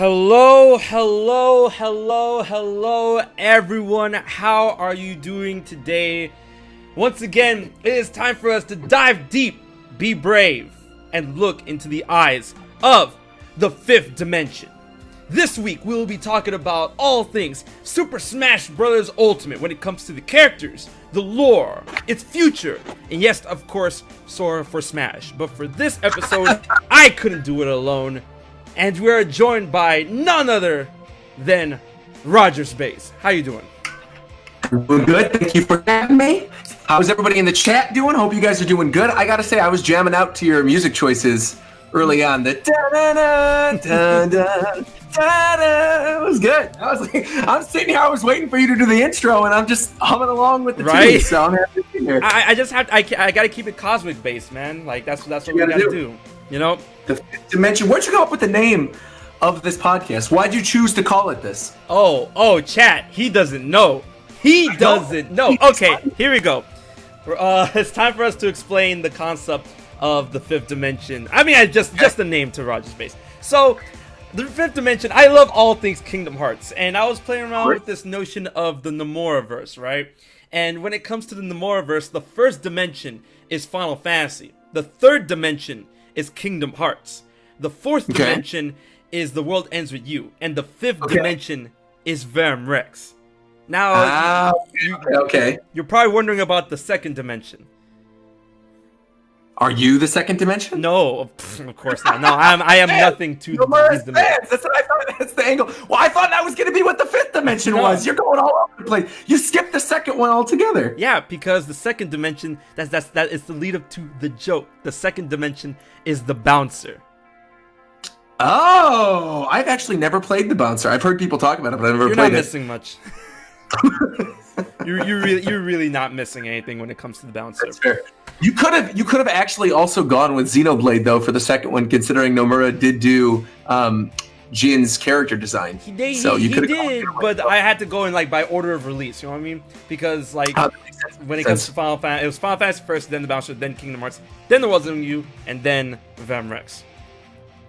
Hello, everyone. How are you doing today? Once again, it is time for us to dive deep, be brave, and look into the eyes of the fifth dimension. This week, we will be talking about all things Super Smash Bros. Ultimate when it comes to the characters, the lore, its future, and yes, of course, Sora for Smash. But for this episode, I couldn't do it alone. And we are joined by none other than RogersBase. How you doing? Doing good. Thank you for having me. How's everybody in the chat doing? Hope you guys are doing good. I gotta say, I was jamming out to your music choices early on. The da-da-da, da-da. It was good. I'm sitting here. I was waiting for you to do the intro, and I'm just humming along with the tune. So I'm happy to be here. I gotta keep it cosmic based, man. Like that's what we gotta do. You know? The fifth dimension. Where'd you come up with the name of this podcast? Why'd you choose to call it this? Oh, chat. He doesn't know. He doesn't know. Okay, here we go. It's time for us to explain the concept of the fifth dimension. I mean, just the name to RogersBase. So, the fifth dimension. I love all things Kingdom Hearts, and I was playing around with this notion of the Nomuraverse, right? And when it comes to the Nomuraverse, the first dimension is Final Fantasy. The third dimension is Kingdom Hearts. The fourth dimension is The World Ends With You. And the fifth dimension is Verum-Rex. Now, you're probably wondering about the second dimension. Are you the second dimension? No, of course not. No, I am nothing to these dimensions. That's what I thought. That's the angle. Well, I thought that was going to be what the fifth dimension was. You're going all over the place. You skipped the second one altogether. Yeah, because the second dimension, that is the lead up to the joke. The second dimension is the bouncer. Oh, I've actually never played the bouncer. I've heard people talk about it, but I've never played it. You're not missing much. You're really not missing anything when it comes to the bouncer. That's fair. You could have actually also gone with Xenoblade though for the second one, considering Nomura did do Jin's character design. He did, but I had to go in like by order of release. You know what I mean? Because like when it comes to Final Fantasy, it was Final Fantasy first, then the Bouncer, then Kingdom Hearts, then there wasn't you, and then Verum-Rex.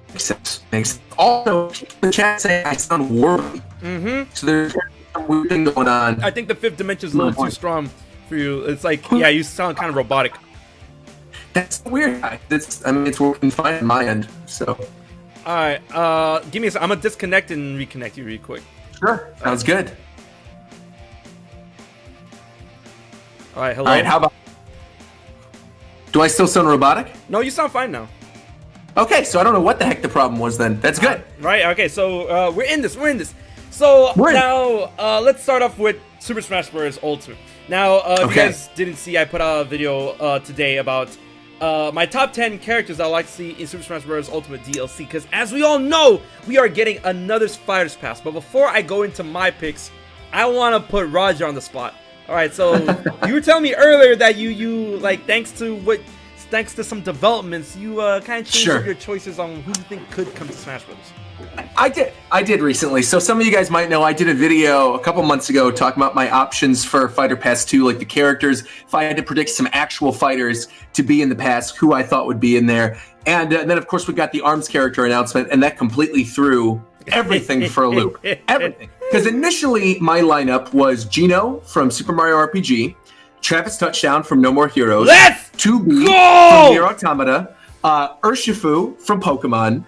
Makes sense. Makes sense. Also, the chat saying I sound worthy. So there's some weird thing going on. I think the fifth dimension is a little too strong for you. It's like, yeah, you sound kind of robotic. That's weird. It's working fine on my end. So. All right. Give me a second. I'm gonna disconnect and reconnect you real quick. Sure. Sounds good. All right. Hello. All right. How about? Do I still sound robotic? No, you sound fine now. Okay, so I don't know what the heck the problem was then. That's good. Right. Okay. So we're in this. So now let's start off with Super Smash Bros. Ultimate. Now, if you guys didn't see, I put out a video today about my top 10 characters I would like to see in Super Smash Bros. Ultimate DLC. Because as we all know, we are getting another Fighter's Pass. But before I go into my picks, I want to put Roger on the spot. All right. So you were telling me earlier that you like thanks to some developments, you kind of changed your choices on who you think could come to Smash Bros. I did recently. So some of you guys might know I did a video a couple months ago talking about my options for Fighter Pass 2, like the characters. If I had to predict some actual fighters to be in the pass, who I thought would be in there. And then, of course, we got the ARMS character announcement, and that completely threw everything for a loop. Everything. Because initially, my lineup was Geno from Super Mario RPG, Travis Touchdown from No More Heroes, 2B from Nier Automata, Urshifu from Pokemon,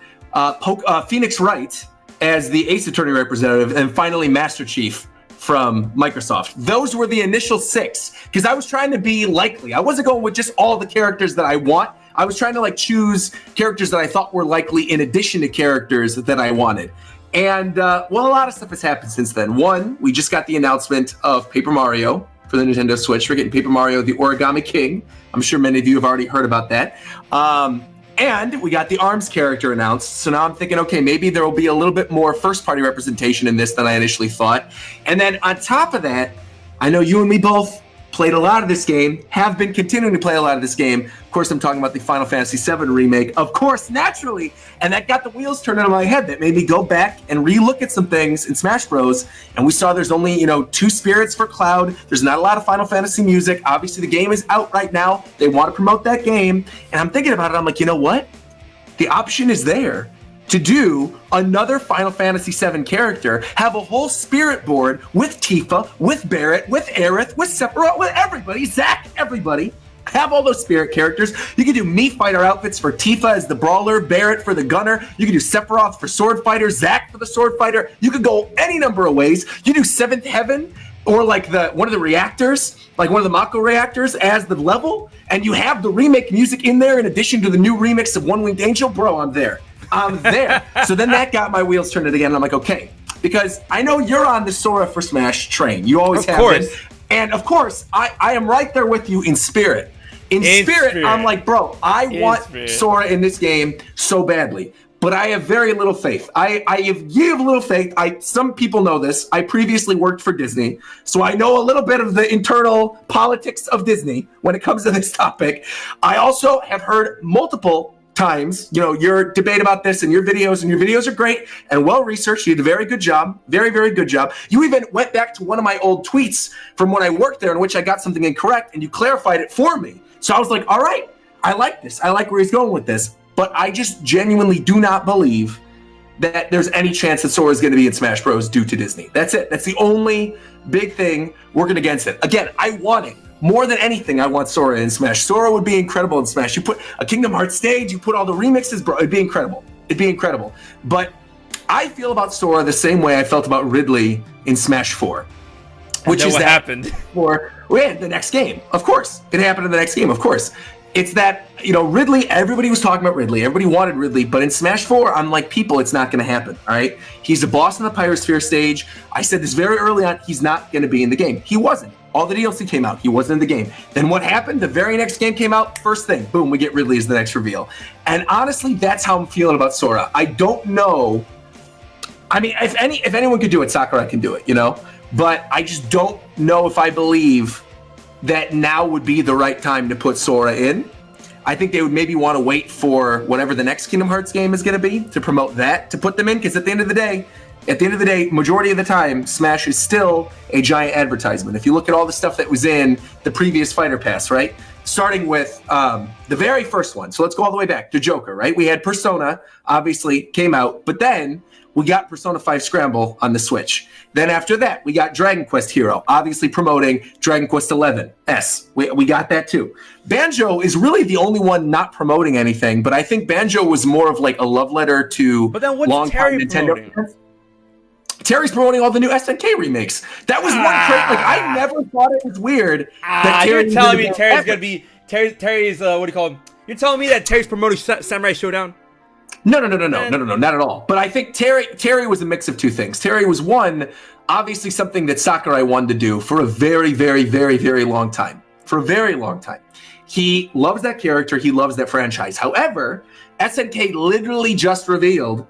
Phoenix Wright as the Ace Attorney representative, and finally Master Chief from Microsoft. Those were the initial 6, because I was trying to be likely. I wasn't going with just all the characters that I want. I was trying to like choose characters that I thought were likely in addition to characters that I wanted. And a lot of stuff has happened since then. One, we just got the announcement of Paper Mario for the Nintendo Switch. We're getting Paper Mario, the Origami King. I'm sure many of you have already heard about that. And we got the ARMS character announced. So now I'm thinking, okay, maybe there will be a little bit more first-party representation in this than I initially thought. And then on top of that, I know you and me both played a lot of this game, have been continuing to play a lot of this game. Of course, I'm talking about the Final Fantasy VII remake, of course, naturally. And that got the wheels turning in my head. That made me go back and re-look at some things in Smash Bros. And we saw there's only, 2 spirits for Cloud. There's not a lot of Final Fantasy music. Obviously, the game is out right now. They want to promote that game. And I'm thinking about it. I'm like, you know what? The option is there. to do another Final Fantasy VII character, have a whole spirit board with Tifa, with Barret, with Aerith, with Sephiroth, with everybody, Zack, everybody. Have all those spirit characters. You can do Mii fighter outfits for Tifa as the brawler, Barret for the gunner. You can do Sephiroth for sword fighter, Zack for the sword fighter. You could go any number of ways. You do Seventh Heaven or like one of the reactors, like one of the Mako reactors as the level, and you have the remake music in there in addition to the new remix of One Winged Angel. Bro, I'm there. I'm there. So then that got my wheels turning again. And I'm like, okay, because I know you're on the Sora for Smash train. You always have been. And of course, I am right there with you in spirit. In spirit, I'm like, bro, I want Sora in this game so badly. But I have very little faith. I give little faith. Some people know this. I previously worked for Disney, so I know a little bit of the internal politics of Disney when it comes to this topic. I also have heard multiple times, your debate about this and your videos are great and well researched. You did a very good job, very, very good job. You even went back to one of my old tweets from when I worked there in which I got something incorrect and you clarified it for me. So I was like, all right, I like this. I like where he's going with this. But I just genuinely do not believe that there's any chance that Sora is going to be in Smash Bros. Due to Disney. That's it. That's the only big thing working against it. Again, I want it. More than anything, I want Sora in Smash. Sora would be incredible in Smash. You put a Kingdom Hearts stage, you put all the remixes, bro, it'd be incredible. It'd be incredible. But I feel about Sora the same way I felt about Ridley in Smash 4. Which is what happened for the next game. Of course. It happened in the next game, of course. It's that, Ridley, everybody was talking about Ridley. Everybody wanted Ridley. But in Smash 4, I'm like, people, it's not going to happen, all right? He's the boss on the Pyrosphere stage. I said this very early on. He's not going to be in the game. He wasn't. All the DLC came out. He wasn't in the game. Then what happened? The very next game came out. First thing, boom, we get Ridley as the next reveal. And honestly, that's how I'm feeling about Sora. I don't know. I mean, if anyone could do it, Sakurai can do it, But I just don't know if I believe that now would be the right time to put Sora in. I think they would maybe want to wait for whatever the next Kingdom Hearts game is going to be to promote that, to put them in, because at the end of the day, majority of the time, Smash is still a giant advertisement. If you look at all the stuff that was in the previous Fighter Pass, right? Starting with the very first one. So let's go all the way back to Joker, right? We had Persona, obviously, came out, but then we got Persona 5 Scramble on the Switch. Then after that, we got Dragon Quest Hero, obviously promoting Dragon Quest 11S. We got that too. Banjo is really the only one not promoting anything, but I think Banjo was more of like a love letter to long-time Nintendo fans. Terry's promoting all the new SNK remakes. That was one great. Like, I never thought it was weird. That you're telling me Terry's gonna be Terry's what do you call him? You're telling me that Terry's promoting Samurai Showdown? No, not at all. But I think Terry was a mix of two things. Terry was one, obviously something that Sakurai wanted to do for a very, very, very, very long time. For a very long time. He loves that character. He loves that franchise. However, SNK literally just revealed,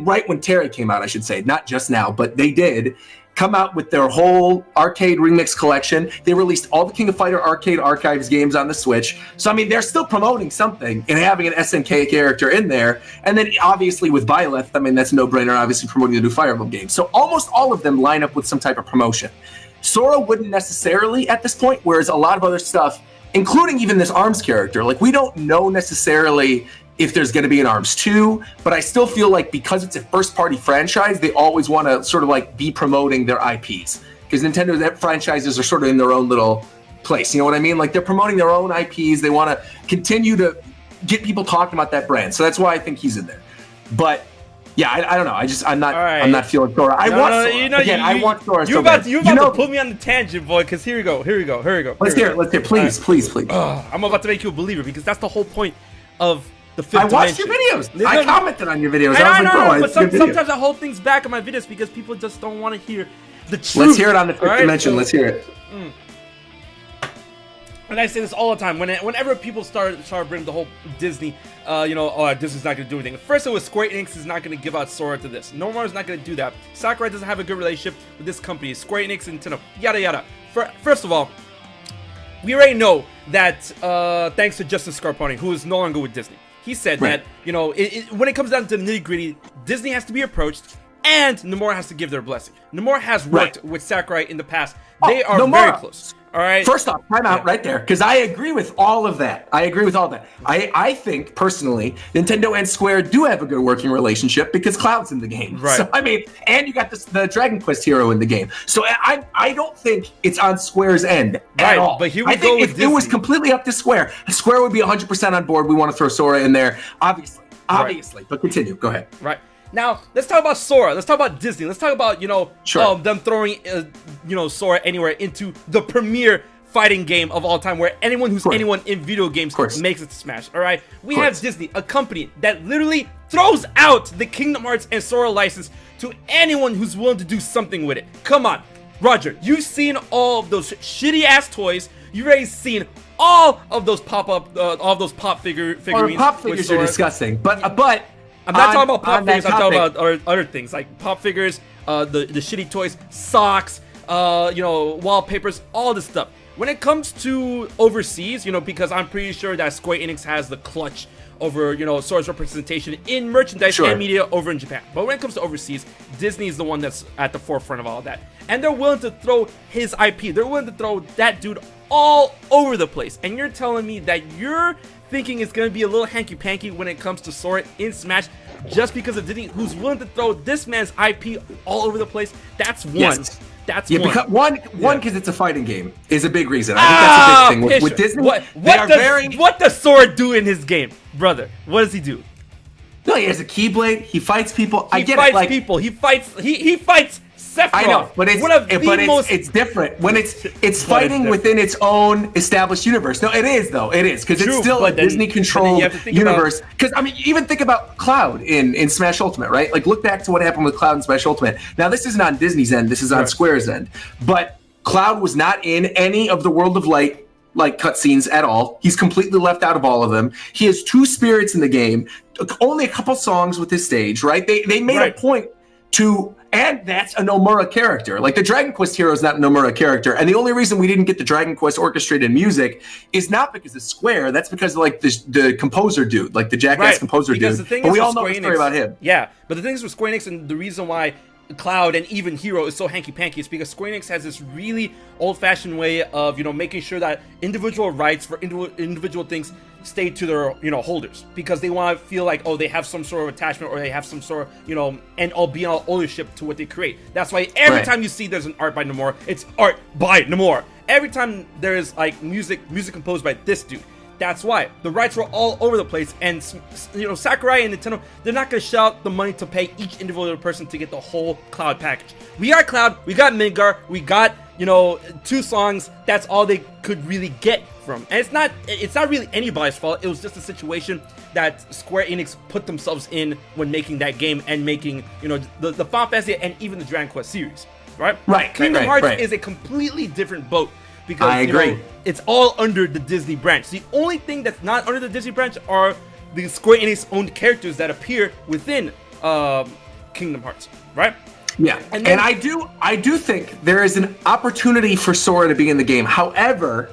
right when Terry came out, I should say, not just now, but they did come out with their whole arcade remix collection. They released all the King of Fighter Arcade Archives games on the Switch. So, they're still promoting something and having an SNK character in there. And then, obviously, with Byleth, that's a no-brainer, obviously promoting the new Fire Emblem game. So, almost all of them line up with some type of promotion. Sora wouldn't necessarily at this point, whereas a lot of other stuff, including even this ARMS character, like, we don't know necessarily if there's going to be an ARMS 2, but I still feel like because it's a first-party franchise, they always want to sort of like be promoting their IPs. Because Nintendo franchises are sort of in their own little place, you know what I mean? Like, they're promoting their own IPs. They want to continue to get people talking about that brand. So that's why I think he's in there. But yeah, I don't know. I'm not feeling Sora. I want Sora. You're about to put me on the tangent, boy. Because here we go. Let's hear it. Please. I'm about to make you a believer because that's the whole point of the fifth dimension. Watched your videos. I commented on your videos. But sometimes I hold things back on my videos because people just don't want to hear the truth. Let's hear it on the fifth dimension. Let's hear it. And I say this all the time. Whenever people start bringing the whole Disney, Disney's not going to do anything. First, it was Square Enix is not going to give out Sora to this. Nomura is not going to do that. Sakurai doesn't have a good relationship with this company. Square Enix and Nintendo, yada yada. First of all, we already know that thanks to Justin Scarponi, who is no longer with Disney, he said that when it comes down to the nitty gritty, Disney has to be approached. And Nomura has to give their blessing. Nomura has worked with Sakurai in the past They are very close. All right. First off, time out right there, because I agree with all of that. I think, personally, Nintendo and Square do have a good working relationship because Cloud's in the game. Right. So, I mean, and you got the Dragon Quest hero in the game. So I don't think it's on Square's end at all. But here we I go think with if Disney. it was completely up to Square would be 100% on board. We want to throw Sora in there, obviously. But continue. Go ahead. Right. Now, let's talk about Sora. Let's talk about Disney. Let's talk about, them throwing, Sora anywhere into the premier fighting game of all time, where anyone who's anyone in video games makes it to Smash. All right. We have Disney, a company that literally throws out the Kingdom Hearts and Sora license to anyone who's willing to do something with it. Come on, Roger. You've seen all of those shitty ass toys. You've already seen all of those pop figurines. Pop figures are disgusting, but I'm not talking about pop figures. I'm talking about other things like pop figures, the shitty toys, socks, wallpapers, all this stuff. When it comes to overseas, because I'm pretty sure that Square Enix has the clutch over, Sora's representation in merchandise and media over in Japan. But when it comes to overseas, Disney is the one that's at the forefront of all of that. And they're willing to throw his IP. They're willing to throw that dude all over the place. And you're telling me that you're thinking it's going to be a little hanky-panky when it comes to Sora in Smash just because of Disney, who's willing to throw this man's IP all over the place? That's one. Yes. That's one. Because it's a fighting game is a big reason. I think that's a big thing with Disney. What does Sora do in his game, brother? What does he do? No, he has a Keyblade. He fights people. He fights Sephiroth. I know, but it's different when it's fighting within its own established universe. No, it is though. It is because it's still a Disney-controlled universe. Because I mean, even think about Cloud in Smash Ultimate, right? Like, look back to what happened with Cloud in Smash Ultimate. Now, this isn't on Disney's end. This is on Square's end. But Cloud was not in any of the World of Light cutscenes at all. He's completely left out of all of them. He has 2 spirits in the game. Only a couple songs with his stage, right? They made a point to. And that's a Nomura character. Like, the Dragon Quest hero is not a Nomura character. And the only reason we didn't get the Dragon Quest orchestrated music is not because of Square. That's because of, like, the composer dude, like the jackass composer dude. But we all know the story about him. Yeah, but the thing is with Square Enix, and the reason why Cloud and even Hero is so hanky-panky is because Square Enix has this really old-fashioned way of, making sure that individual rights for individual things stay to their, holders, because they want to feel like, oh, they have some sort of attachment, or they have some sort of, and all be all ownership to what they create. That's why every time you see there's an art by Nomura, it's art by Nomura. Every time there's like music composed by this dude. That's why the rights were all over the place, and Sakurai and Nintendo, they're not gonna shell out the money to pay each individual person to get the whole Cloud package. We got Cloud, we got Midgar, we got 2 songs. That's all they could really get from, and it's not really anybody's fault. It was just a situation that Square Enix put themselves in when making that game and making the Final Fantasy and even the Dragon Quest series. Right. Kingdom Hearts is a completely different boat. Because I agree. It's all under the Disney branch. The only thing that's not under the Disney branch are the Square Enix owned characters that appear within Kingdom Hearts, right? Yeah, and I do think there is an opportunity for Sora to be in the game. However,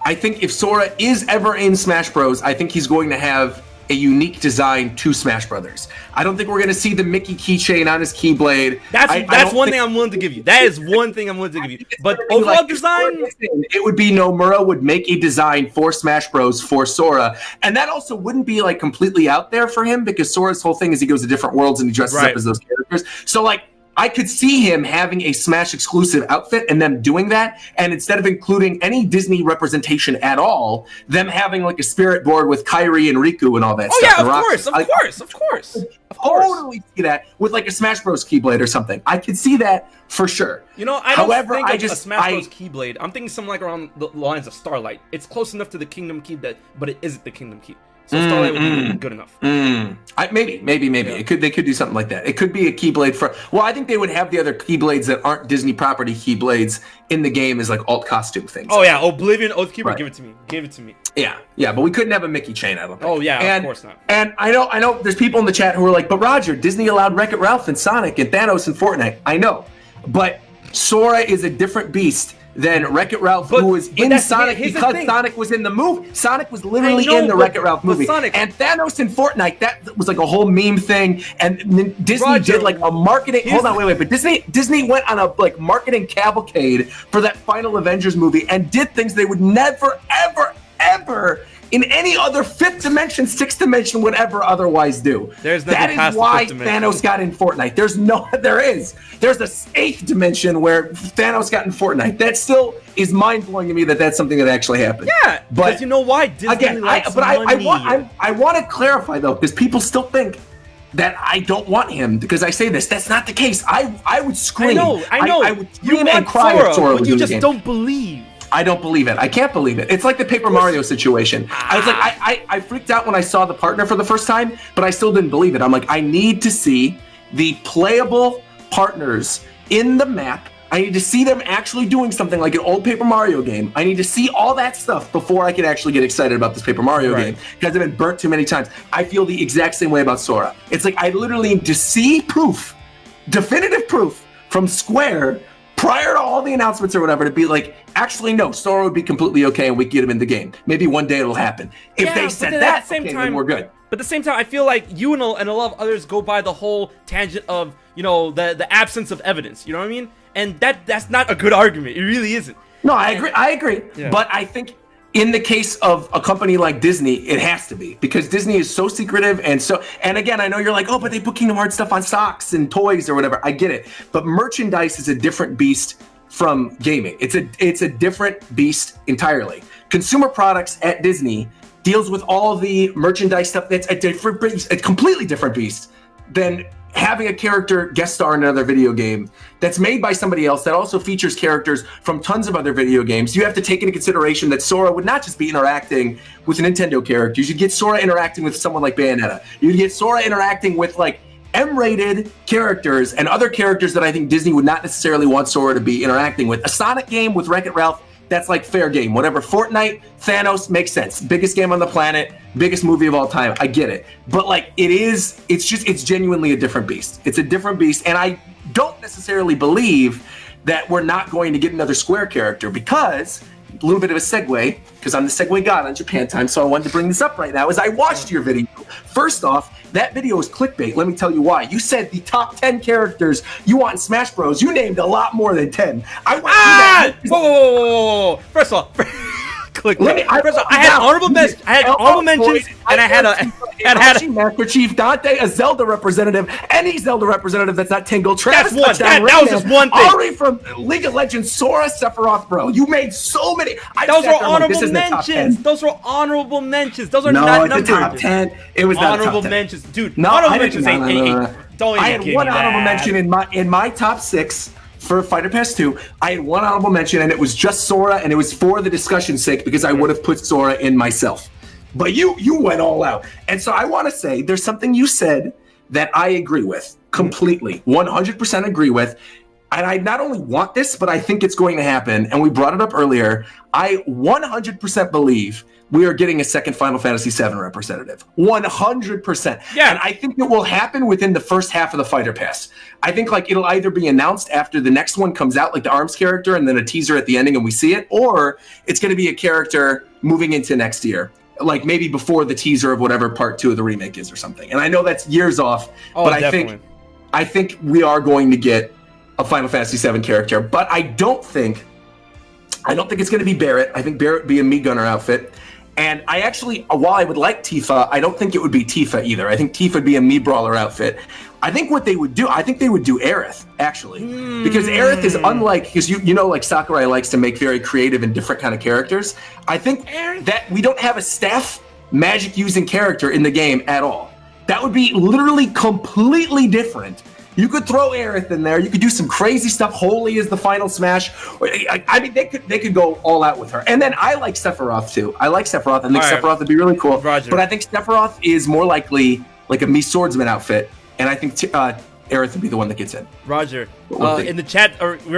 I think if Sora is ever in Smash Bros, I think he's going to have a unique design to Smash Brothers. I don't think we're going to see the Mickey keychain on his Keyblade. That's one thing I'm willing to give you. That is one thing I'm willing to give you. But overall design, it would be Nomura would make a design for Smash Bros for Sora, and that also wouldn't be like completely out there for him because Sora's whole thing is he goes to different worlds and he dresses up as those characters. So like, I could see him having a Smash exclusive outfit and them doing that, and instead of including any Disney representation at all, them having like a spirit board with Kairi and Riku and all that stuff. Oh yeah, of course. Totally see that with like a Smash Bros Keyblade or something. I could see that for sure. I don't think a Smash Bros Keyblade. I'm thinking something like around the lines of Starlight. It's close enough to the Kingdom Key but it isn't the Kingdom Key. So Starlight would be good enough. Maybe. Yeah. They could do something like that. It could be a Keyblade for. Well, I think they would have the other Keyblades that aren't Disney property Keyblades in the game as like alt costume things. Oh yeah, Oblivion, Oathkeeper, give it to me. Yeah, but we couldn't have a Mickey chain, I don't think. Oh yeah, of course not. And I know there's people in the chat who are like, but Roger, Disney allowed Wreck-It Ralph and Sonic and Thanos and Fortnite. I know, but Sora is a different beast than Wreck-It Ralph, who was in Sonic because Sonic was in the movie. Sonic was literally in the Wreck-It Ralph movie. And Thanos in Fortnite, that was like a whole meme thing. And Disney did like a marketing. Hold on, wait. But Disney went on a like marketing cavalcade for that final Avengers movie and did things they would never, ever in any other fifth dimension, sixth dimension would ever otherwise do. That is why Thanos got in Fortnite. There's a eighth dimension where Thanos got in Fortnite. That still is mind blowing to me that that's something that actually happened. Yeah, but you know why? Disney likes money. I want to clarify though, because people still think that I don't want him because I say this. That's not the case. I would scream. I know. I would scream and cry if Sora was in the game. But you just don't believe. I don't believe it. I can't believe it. It's like the Paper Mario situation. I was like, I freaked out when I saw the partner for the first time, but I still didn't believe it. I'm like, I need to see the playable partners in the map. I need to see them actually doing something like an old Paper Mario game. I need to see all that stuff before I can actually get excited about this Paper Mario game because I've been burnt too many times. I feel the exact same way about Sora. It's like I literally need to see proof, definitive proof from Square prior to all the announcements or whatever to be like, actually, no, Sora would be completely okay and we get him in the game. Maybe one day it'll happen. If they said that, then we're good. But at the same time, I feel like you and a lot of others go by the whole tangent of, the absence of evidence. You know what I mean? And that's not a good argument. It really isn't. No, I agree. Yeah. But I think in the case of a company like Disney, it has to be because Disney is so secretive and again, I know you're like, oh, but they put Kingdom Hearts stuff on socks and toys or whatever. I get it, but merchandise is a different beast from gaming. It's a different beast entirely. Consumer products at Disney deals with all the merchandise stuff. That's a completely different beast than having a character guest star in another video game that's made by somebody else that also features characters from tons of other video games. You have to take into consideration that Sora would not just be interacting with Nintendo characters. You'd get Sora interacting with someone like Bayonetta. You'd get Sora interacting with like M-rated characters and other characters that I think Disney would not necessarily want Sora to be interacting with. A Sonic game with Wreck-It Ralph, that's like fair game. Whatever, Fortnite, Thanos makes sense. Biggest game on the planet, biggest movie of all time. I get it. But like it's genuinely a different beast. It's a different beast. And I don't necessarily believe that we're not going to get another Square character because, a little bit of a segue, because I'm the segue god on Japan Time, so I wanted to bring this up right now, as I watched your video. First off, that video is clickbait. Let me tell you why. You said the top 10 characters you want in Smash Bros. You named a lot more than 10. Whoa. First off, clickbait. I had honorable mentions, and I had a Master Chief, Dante, a Zelda representative, any Zelda representative that's not Tingle, Travis, that's one. That was just one thing. Ari from League of Legends, Sora, Sephiroth, bro. You made so many. Those were honorable mentions. Those were honorable mentions. Those are not numbered. The top 10. It was honorable mentions, dude. No, honorable mentions ain't. Don't even. I had one honorable mention in my top 6. For Fighter Pass 2, I had one honorable mention, and it was just Sora, and it was for the discussion's sake because I would have put Sora in myself. But you went all out. And so I want to say there's something you said that I agree with completely, 100% agree with. And I not only want this, but I think it's going to happen. And we brought it up earlier. I 100% believe we are getting a second Final Fantasy VII representative. 100%. Yeah. And I think it will happen within the first half of the Fighter Pass. I think like it'll either be announced after the next one comes out, like the ARMS character, and then a teaser at the ending and we see it, or it's going to be a character moving into next year. Like maybe before the teaser of whatever part 2 of the remake is or something. And I know that's years off, but I think we are going to get a Final Fantasy VII character, but I don't think it's going to be Barrett. I think Barrett would be a Meat Gunner outfit. And I actually, while I would like Tifa, I don't think it would be Tifa either. I think Tifa would be a Mii Brawler outfit. I think what they would do, I think they would do Aerith, actually. Because Aerith is unlike, because you know, like Sakurai likes to make very creative and different kind of characters. I think that we don't have a staff magic using character in the game at all. That would be literally completely different. You could throw Aerith in there. You could do some crazy stuff. Holy is the final smash. I mean, they could go all out with her. And then I like Sephiroth too. I like Sephiroth. I think Sephiroth would be really cool. Roger. But I think Sephiroth is more likely like a Mii Swordsman outfit. And I think Aerith would be the one that gets in. Roger. In the chat, we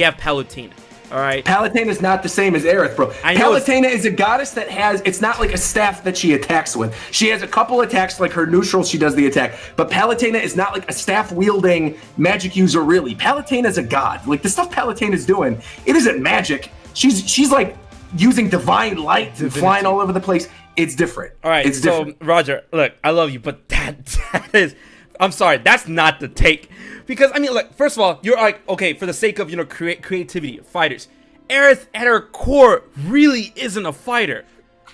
have Palutena. All right. Palutena is not the same as Aerith, bro. Palutena is a goddess that has, it's not like a staff that she attacks with. She has a couple attacks, like her neutral, she does the attack. But Palutena is not like a staff-wielding magic user, really. Palutena is a god. Like, the stuff Palutena is doing, it isn't magic. She's like using divine light and flying all over the place. It's different. All right, it's so different. Roger, look, I love you, but that is, I'm sorry, that's not the take. Because, I mean, look, first of all, you're like, okay, for the sake of, creativity, fighters, Aerith at her core really isn't a fighter.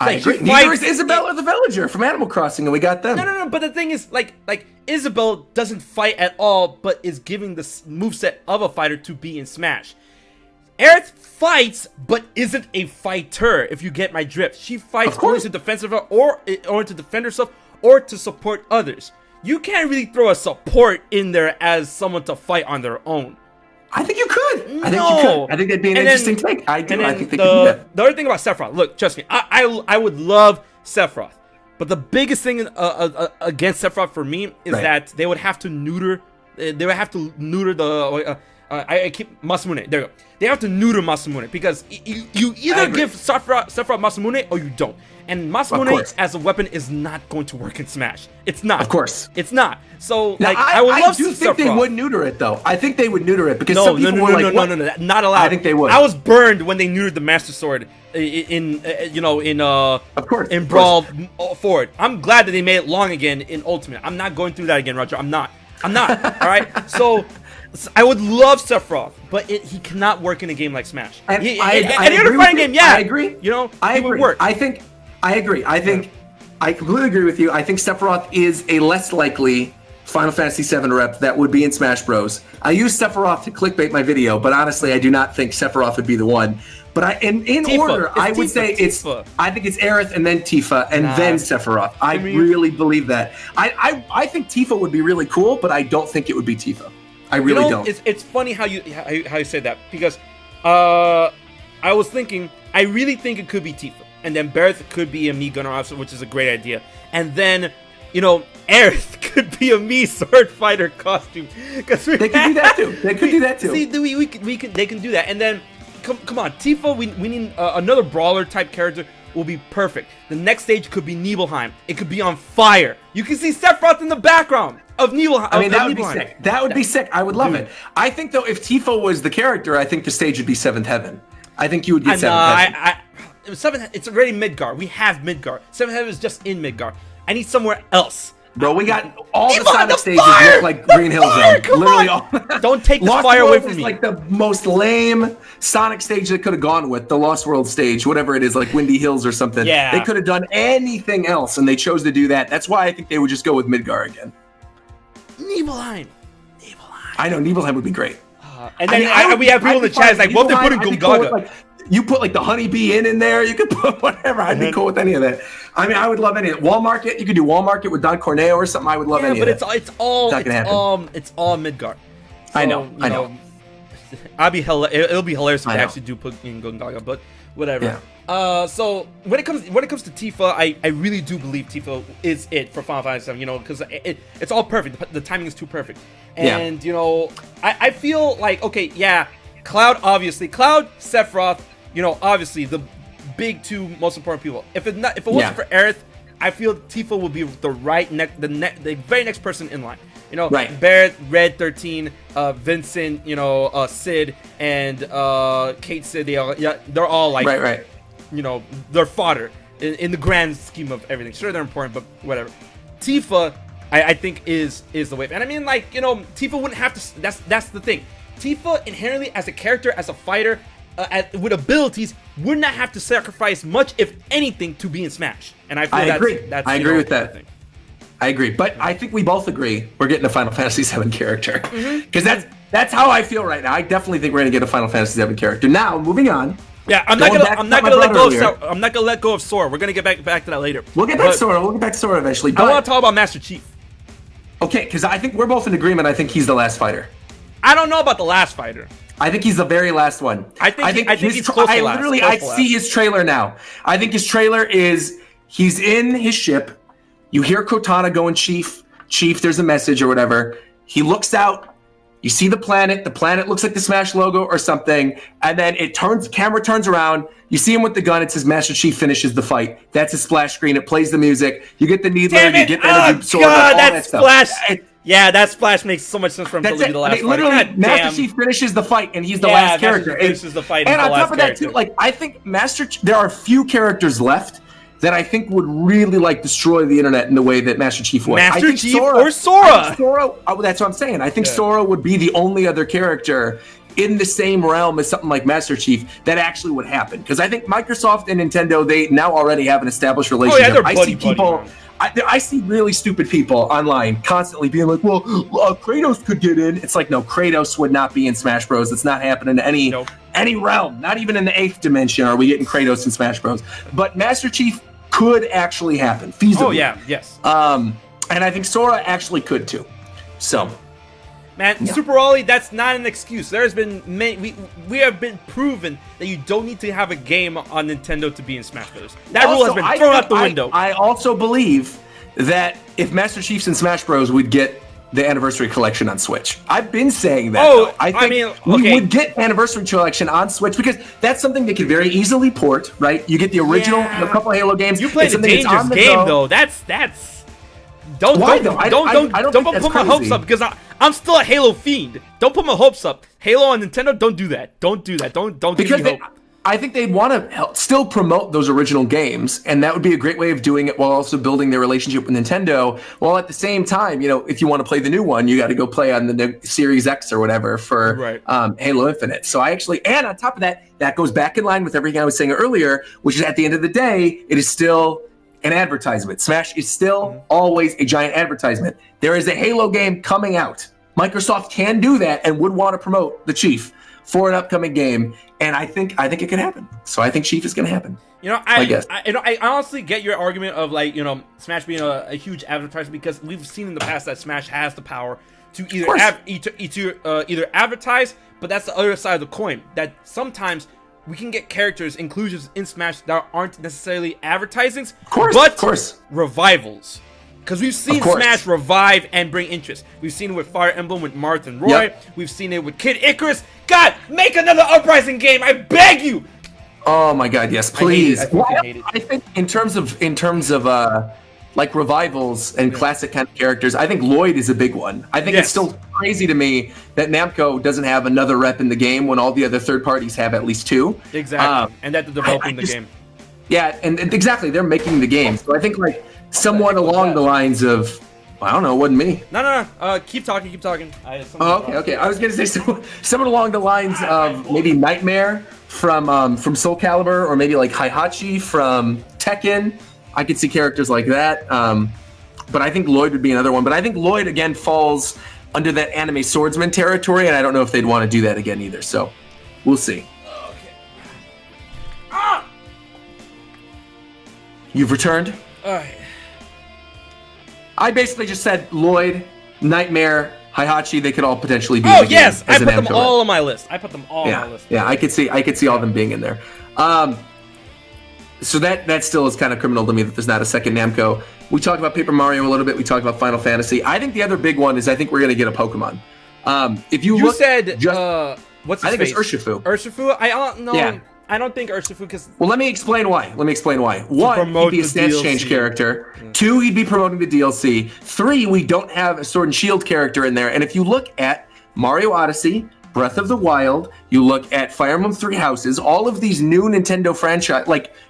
I agree. Neither is Isabella the Villager from Animal Crossing, and we got them. No, but the thing is, like Isabel doesn't fight at all, but is giving the moveset of a fighter to be in Smash. Aerith fights, but isn't a fighter, if you get my drift. She fights only to defend herself, or to defend herself, or to support others. You can't really throw a support in there as someone to fight on their own. I think you could. I think you could. I think that'd be an interesting take. I do. I think they could do that. The other thing about Sephiroth, look, trust me, I would love Sephiroth, but the biggest thing against Sephiroth for me is that they would have to neuter. They would have to neuter the. I keep Masamune. There you go. They have to neuter Masamune because you either give Sephiroth Masamune or you don't. And Masamune as a weapon is not going to work in Smash. It's not. Of course. It's not. So, now, like, I would love to see think Sephiroth. they would neuter it, though. I think they would neuter it because some people were like, no, not allowed. I think they would. I was burned when they neutered the Master Sword in Brawl Forward. I'm glad that they made it long again in Ultimate. I'm not going through that again, Roger. I'm not. All right? So I would love Sephiroth, but he cannot work in a game like Smash. Any other fighting game, I agree. It would work. I agree. I completely agree with you. I think Sephiroth is a less likely Final Fantasy VII rep that would be in Smash Bros. I use Sephiroth to clickbait my video, but honestly, I do not think Sephiroth would be the one. But in Tifa. order, I would say Tifa. I think it's Aerith and then Tifa and then Sephiroth. I really believe that. I think Tifa would be really cool, but I don't think it would be Tifa. I really don't. It's funny how you say that because I was thinking I really think it could be Tifa, and then Barrett could be a Mii Gunner officer, which is a great idea, and then Aerith could be a Mii sword fighter costume because they could do that too. They could do that too. See, they can do that, and then come on, Tifa. We need another brawler type character. Will be perfect. The next stage could be Nibelheim. It could be on fire. You can see Sephiroth in the background of Nibelheim. I mean, that would be sick. That would be sick. I would love it. I think, though, if Tifa was the character, I think the stage would be Seventh Heaven. I think you would get Seventh Heaven. It's already Midgar. We have Midgar. Seventh Heaven is just in Midgar. I need somewhere else. Bro, we got all the Sonic stages look like Green Hill Zone. Literally all. Don't take the fire away from me. Like the most lame Sonic stage they could have gone with, the Lost World stage, whatever it is, like Windy Hills or something. Yeah. They could have done anything else, and they chose to do that. That's why I think they would just go with Midgar again. Nibelheim. I know, Nibelheim would be great. And then we have people in the chat like, what if they put in Gungaga? You put like the honeybee in there. You could put whatever. I'd be cool with any of that. I mean, I would love any of it. Wall Market. You could do Wall Market with Don Corneo or something. I would love any of it. Yeah, but it's all Midgar. So, I know. It'll be hilarious if they actually do put in Gungaga, but whatever. Yeah. So when it comes to Tifa, I really do believe Tifa is it for Final Fantasy VII. Because it's all perfect. The timing is too perfect. And I feel like Cloud, obviously. Cloud, Sephiroth, obviously the big two most important people. If it wasn't for Aerith, I feel Tifa would be the the very next person in line. Barrett, Red 13, Vincent, Sid, and Kate Sid. They're all like they're fodder in the grand scheme of everything. Sure, they're important, but whatever. Tifa, I think is the wave, and I mean Tifa wouldn't have to. That's the thing. Tifa inherently as a character, as a fighter, with abilities, would not have to sacrifice much, if anything, to be in Smash. And I feel that's I agree with that. I agree, but I think we both agree we're getting a Final Fantasy VII character because that's how I feel right now. I definitely think we're gonna get a Final Fantasy VII character. Now, moving on. Yeah, I'm not gonna let go of Sora. We're gonna get back to that later. We'll get back to Sora. We'll get back to Sora eventually. I want to talk about Master Chief. Okay, because I think we're both in agreement. I think he's the last fighter. I don't know about the last fighter. I think he's the very last one. I think he's close to last. I see his trailer now. I think his trailer is he's in his ship. You hear Cortana going, Chief, there's a message or whatever. He looks out. You see the planet looks like the Smash logo or something, and then camera turns around, you see him with the gun, it says Master Chief finishes the fight. That's his splash screen, it plays the music, you get the Needler, you get the energy sword, God, all that splash! stuff. Yeah, that splash makes so much sense for him to leave the last fight. Literally, Master Chief finishes the fight, and he's the last character. Finishes the fight, and on top of that, too, like, I think there are a few characters left that I think would really like destroy the internet in the way that Master Chief would. Master Chief Sora, or Sora? That's what I'm saying. I think Sora would be the only other character in the same realm as something like Master Chief that actually would happen. Because I think Microsoft and Nintendo, they now already have an established relationship. Oh, yeah, they're buddy. I see really stupid people online constantly being like, well, Kratos could get in. It's like, no, Kratos would not be in Smash Bros. It's not happening in any realm. Not even in the 8th dimension are we getting Kratos in Smash Bros. But Master Chief could actually happen, feasibly. Oh, yeah, yes. And I think Sora actually could, too. So... Man, Super Ollie, that's not an excuse. There's been we have been proven that you don't need to have a game on Nintendo to be in Smash Bros. That rule has been thrown out the window. I also believe that if Master Chiefs and Smash Bros would get the Anniversary Collection on Switch. I've been saying that. Oh, I think we would get Anniversary Collection on Switch because that's something they could very easily port, right? You get the original, a couple Halo games. You play the dangerous game, though. That's... Don't put my hopes up because I'm still a Halo fiend. Don't put my hopes up. Halo on Nintendo, don't do that. Don't do that. Don't give me hope. I think they'd want to still promote those original games, and that would be a great way of doing it while also building their relationship with Nintendo. While at the same time, if you want to play the new one, you got to go play on the Series X or whatever for Halo Infinite. So and on top of that, that goes back in line with everything I was saying earlier, which is at the end of the day, it is still an advertisement. Smash is still always a giant advertisement. There is a Halo game coming out. Microsoft can do that and would want to promote the Chief for an upcoming game, and I think it can happen. So I think Chief is going to happen. I honestly get your argument of Smash being a huge advertisement because we've seen in the past that Smash has the power to either advertise, but that's the other side of the coin. That sometimes we can get characters inclusions in Smash that aren't necessarily advertisings, but revivals. Because we've seen Smash revive and bring interest. We've seen it with Fire Emblem with Marth and Roy. Yep. We've seen it with Kid Icarus. God, make another Uprising game, I beg you. Oh my God, yes, please. I think in terms of like revivals and classic kind of characters, I think Lloyd is a big one. I think it's still crazy to me that Namco doesn't have another rep in the game when all the other third parties have at least two. Exactly, and that they're developing the game. Yeah, and exactly, they're making the game. So I think somewhat along the lines of, I don't know, it wasn't me. No. Keep talking. Okay. I was gonna say someone along the lines of maybe Nightmare from Soul Calibur, or maybe like Heihachi from Tekken. I could see characters like that. But I think Lloyd would be another one. But I think Lloyd again falls under that anime swordsman territory, and I don't know if they'd want to do that again either. So we'll see. Okay. You've returned? I basically just said Lloyd, Nightmare, Heihachi. They could all potentially be. Oh yes, I put them all on my list. I could see all them being in there. So that still is kind of criminal to me that there's not a second Namco. We talked about Paper Mario a little bit. We talked about Final Fantasy. I think the other big one is I think we're gonna get a Pokemon. If you look, said what's his I think face? it's Urshifu. Urshifu? I don't know. Yeah. I don't think Urshifu because... Well, let me explain why. One, he'd be a stance change character. 2, he'd be promoting the DLC. 3, we don't have a Sword and Shield character in there. And if you look at Mario Odyssey, Breath of the Wild, you look at Fire Emblem Three Houses, all of these new Nintendo franchise,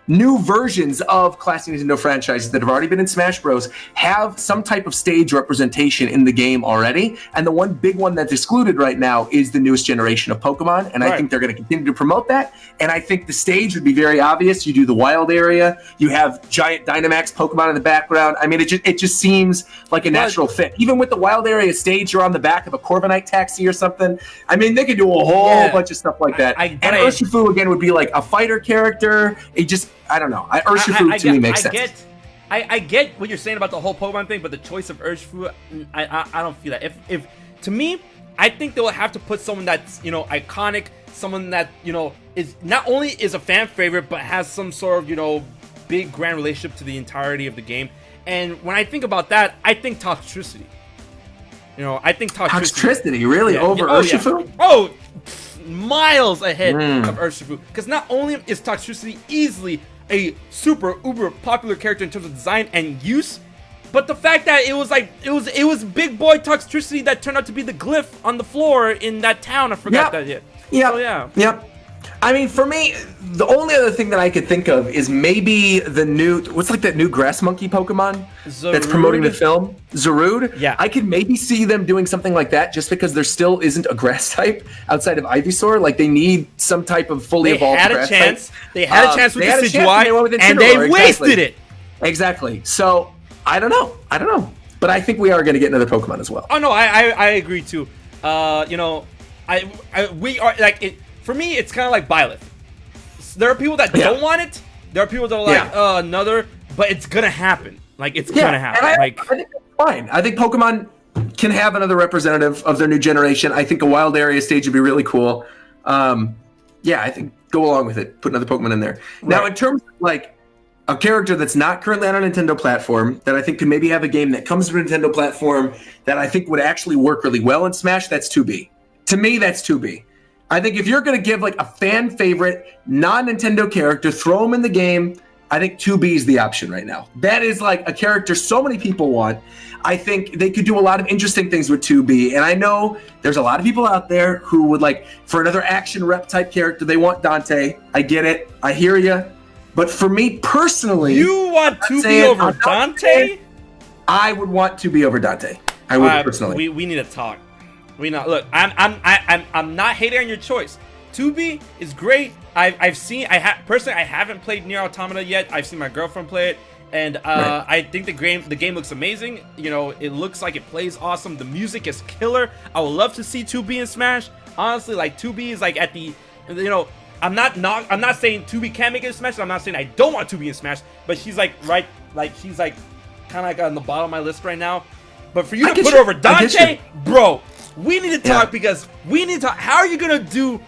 new versions of classic Nintendo franchises that have already been in Smash Bros. Have some type of stage representation in the game already. And the one big one that's excluded right now is the newest generation of Pokemon. And I think they're going to continue to promote that. And I think the stage would be very obvious. You do the wild area, you have giant Dynamax Pokemon in the background. I mean, it just seems like a natural fit. Even with the wild area stage, you're on the back of a Corviknight taxi or something. I mean, they could do a whole bunch of stuff like that. And Urshifu, again, would be like a fighter character. I don't know. Urshifu to me makes sense. I get what you're saying about the whole Pokemon thing, but the choice of Urshifu, I don't feel that. If to me, I think they will have to put someone that's iconic, someone that is not only is a fan favorite, but has some sort of big grand relationship to the entirety of the game. And when I think about that, I think Toxtricity. You know, I think Toxtricity really over Urshifu? Oh, miles ahead of Urshifu. Because not only is Toxtricity easily a super uber popular character in terms of design and use, but the fact that it was like it was big boy Toxtricity that turned out to be the glyph on the floor in that town. I forgot that yet. Yeah. So, yeah. Yep. I mean, for me, the only other thing that I could think of is maybe the new, what's like that new grass monkey Pokemon that's promoting the film? Zarude? Yeah. I could maybe see them doing something like that just because there still isn't a grass type outside of Ivysaur. Like, they need some type of fully evolved grass type. They had a chance with Decidueye, and they wasted it. Exactly. So, I don't know. But I think we are going to get another Pokemon as well. Oh, no, I agree, too. You know, we are, like, for me, it's kind of like Byleth. There are people that don't want it. There are people that are like, another, but it's gonna happen. Like, it's gonna happen. I Like, think that's fine. I think Pokemon can have another representative of their new generation. I think a wild area stage would be really cool. Yeah, I think go along with it. Put another Pokemon in there. Right. Now, in terms of like a character that's not currently on a Nintendo platform that I think could maybe have a game that comes to a Nintendo platform that I think would actually work really well in Smash, that's 2B. To me, that's 2B. I think if you're going to give like a fan favorite non-Nintendo character, throw them in the game, I think 2B is the option right now. That is like a character so many people want. I think they could do a lot of interesting things with 2B. And I know there's a lot of people out there who would like, for another action rep type character, they want Dante. I get it. I hear you. But for me personally, you want 2B over Dante? I would want 2B over Dante. I would personally. We need to talk. Look, I'm not hating on your choice. 2B is great. Personally, I haven't played Nier Automata yet. I've seen my girlfriend play it, and I think the game looks amazing. You know, it looks like it plays awesome. The music is killer. I would love to see 2B in Smash. Honestly, like 2B is like at the, you know, I'm not saying 2B can't make it in Smash. I'm not saying I don't want 2B in Smash, but she's like she's like kind of like on the bottom of my list right now. But for you to put her over Dante, bro. We need to talk because we need to talk. How are you going to do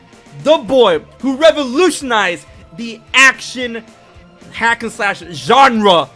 the boy who revolutionized the action hack and slash genre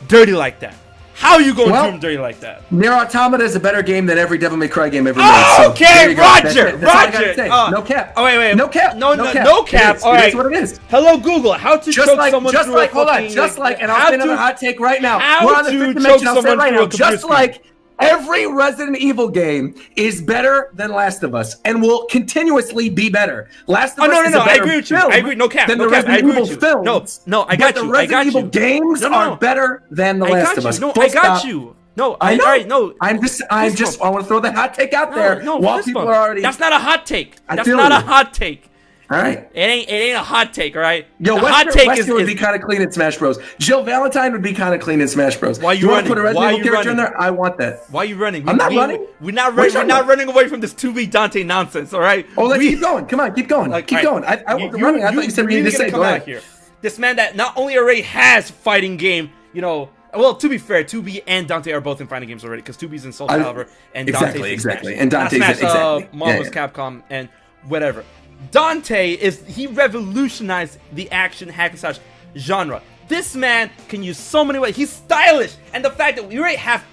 dirty like that? How are you going to do him dirty like that? Nier Automata is a better game than every Devil May Cry game ever made. So okay, Roger. That's all I gotta say. No cap. Oh, wait. No cap. No cap. All right. That's what it is. Hello, Google. How to choke someone through a fucking... and I'll say another hot take right now. We're on the fifth dimension. I'll say it right now. Just like every Resident Evil game is better than Last of Us and will continuously be better. Last of Us is a better I agree with you. I agree. No cap. Than the Resident Evil films. No, I got you. The Resident Evil games are better than the Last of Us. No, I got you. No, I know. All right, no. I want to throw that hot take out there while people are already. That's not a hot take. That's not a hot take. All right. It ain't a hot take, all right? Yo, Wesker would be kind of clean in Smash Bros. Jill Valentine would be kind of clean in Smash Bros. Why you running? Put a Resident Evil character in there? I want that. Why are you running? I'm not running. We're not running away from this 2B Dante nonsense, all right? Oh, let's keep going. Come on, keep going. Keep going. I wasn't running. I thought you said we need to say, go ahead. Here. This man that not only already has fighting game, you know, well, to be fair, 2B and Dante are both in fighting games already, because 2B's in Soul Calibur and Dante's in Smash. And Dante's in Marvel's Capcom and whatever. Dante he revolutionized the action hack and slash genre. This man can use so many ways. He's stylish, and the fact that we already have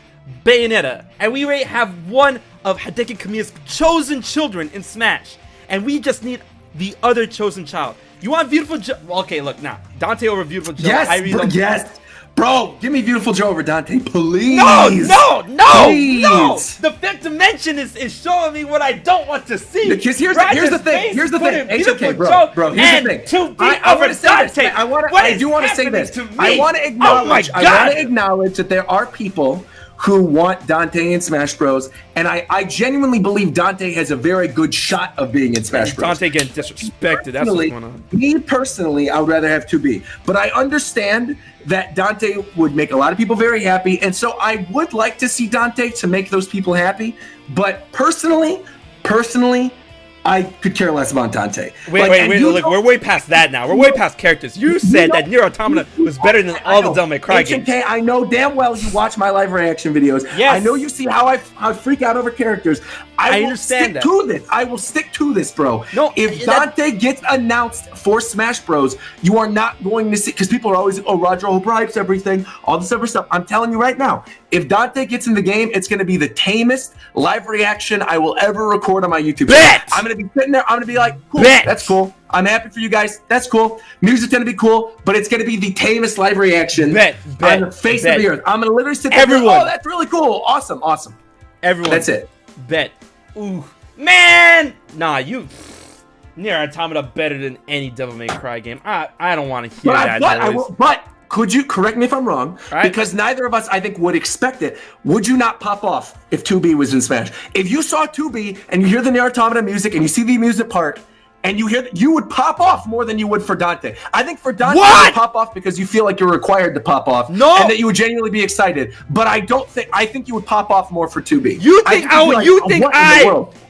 Bayonetta, and we already have one of Hideki Kamiya's chosen children in Smash, and we just need the other chosen child. You want Beautiful Joe? Okay, look now, Dante over Beautiful Joe. Yes. Bro, give me Beautiful Joe over Dante, please. No. The fifth dimension is showing me what I don't want to see. Because here's the thing. HMK, bro. Here's the thing. I want to say this. I do want to say this. I want to acknowledge. I want to acknowledge that there are people who want Dante in Smash Bros. And I genuinely believe Dante has a very good shot of being in Smash Bros. Dante getting disrespected. That's what's going on. Me personally, I would rather have 2B. But I understand that Dante would make a lot of people very happy. And so I would like to see Dante to make those people happy. But personally, I could care less about Dante. Wait, look, we're way past that now. We're way past characters. You said that Nier Automata was better than all the Devil May Cry games. HMK, I know damn well you watch my live reaction videos. Yes. I know you see how I freak out over characters. I understand that. I will stick to this, bro. No, if Dante gets announced for Smash Bros, you are not going to see, because people are always, Roger overhypes everything, all this other stuff. I'm telling you right now, if Dante gets in the game, it's going to be the tamest live reaction I will ever record on my YouTube channel. I'm going to be sitting there. I'm going to be like, cool, that's cool. I'm happy for you guys. That's cool. Music's going to be cool, but it's going to be the tamest live reaction on the face of the earth. I'm going to literally sit there and go, oh, that's really cool. Awesome. Everyone. That's it. Bet. Ooh. Man! Nah, Nier Automata better than any Devil May Cry game. I don't want to hear that noise. But could you correct me if I'm wrong? Right. Because neither of us, I think, would expect it. Would you not pop off if 2B was in Smash? If you saw 2B and you hear the Nier Automata music and you see the amusement park and you would pop off more than you would for Dante. I think for Dante, you would pop off because you feel like you're required to pop off. No. And that you would genuinely be excited. But I think you would pop off more for 2B.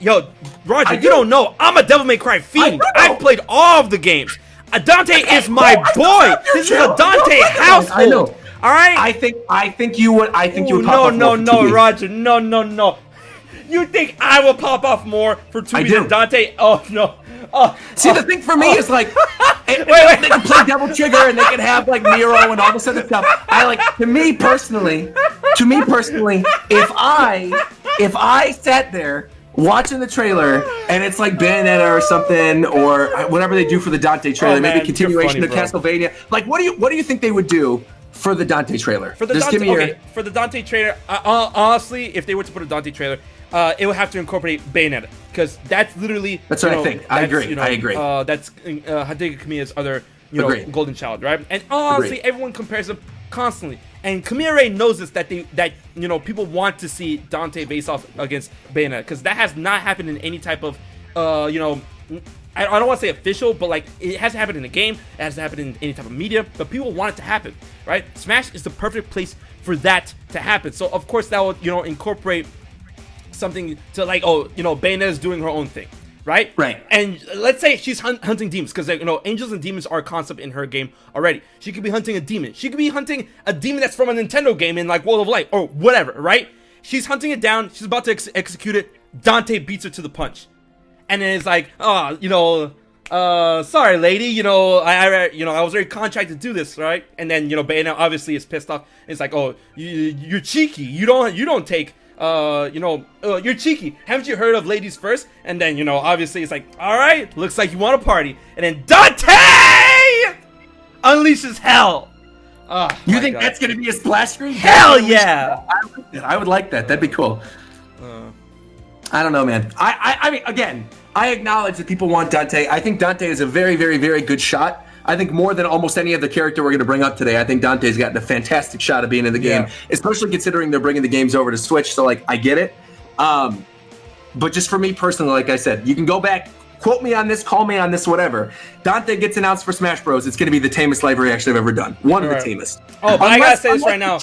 Yo, Roger, you don't know. I'm a Devil May Cry fiend. I've played all of the games. Dante is my boy. This is a Dante household. I know. All right. I think you would pop off. No, Roger. No. You think I will pop off more for 2B than Dante? Oh no. The thing for me is like, they can play Devil Trigger and they can have like Nero and all this other stuff. To me personally, if I sat there watching the trailer and it's like Bayonetta or something or whatever they do for the Dante trailer, maybe a continuation of Castlevania. Like, what do you think they would do for the Dante trailer? For the Dante trailer, honestly, if they were to put a Dante trailer, it would have to incorporate Bayonetta because that's literally. That's what I think. I agree. That's Hideki Kamiya's other, golden child, right? And honestly, everyone compares them constantly. And Kamiya knows this that people want to see Dante face off against Bayonetta because that has not happened in any type of I don't want to say official, but like it hasn't happened in a game, it hasn't happened in any type of media, but people want it to happen, right? Smash is the perfect place for that to happen. So of course that will incorporate something to like Bayonetta's doing her own thing, right? And let's say she's hunting demons because angels and demons are a concept in her game already. She could be hunting a demon. She could be hunting a demon that's from a Nintendo game in like World of Light or whatever, right? She's hunting it down. She's about to execute it. Dante beats her to the punch, and then it's like, sorry, lady. I was very contracted to do this, right? And then Bayonetta obviously is pissed off. It's like, oh, you're cheeky. You don't take. You're cheeky. Haven't you heard of ladies first? And then, obviously it's like, all right, looks like you want a party. And then Dante unleashes hell. You think that's going to be a splash screen? Hell yeah. I would like that. That'd be cool. I don't know, man. I mean, again, I acknowledge that people want Dante. I think Dante is a very, very, very good shot. I think more than almost any other character we're going to bring up today, I think Dante's gotten a fantastic shot of being in the game, especially considering they're bringing the games over to Switch. So, like, I get it. But just for me personally, like I said, you can go back, quote me on this, call me on this, whatever. Dante gets announced for Smash Bros. It's going to be the tamest live reaction I've ever done. One of the tamest. Oh, but I got to say this right now.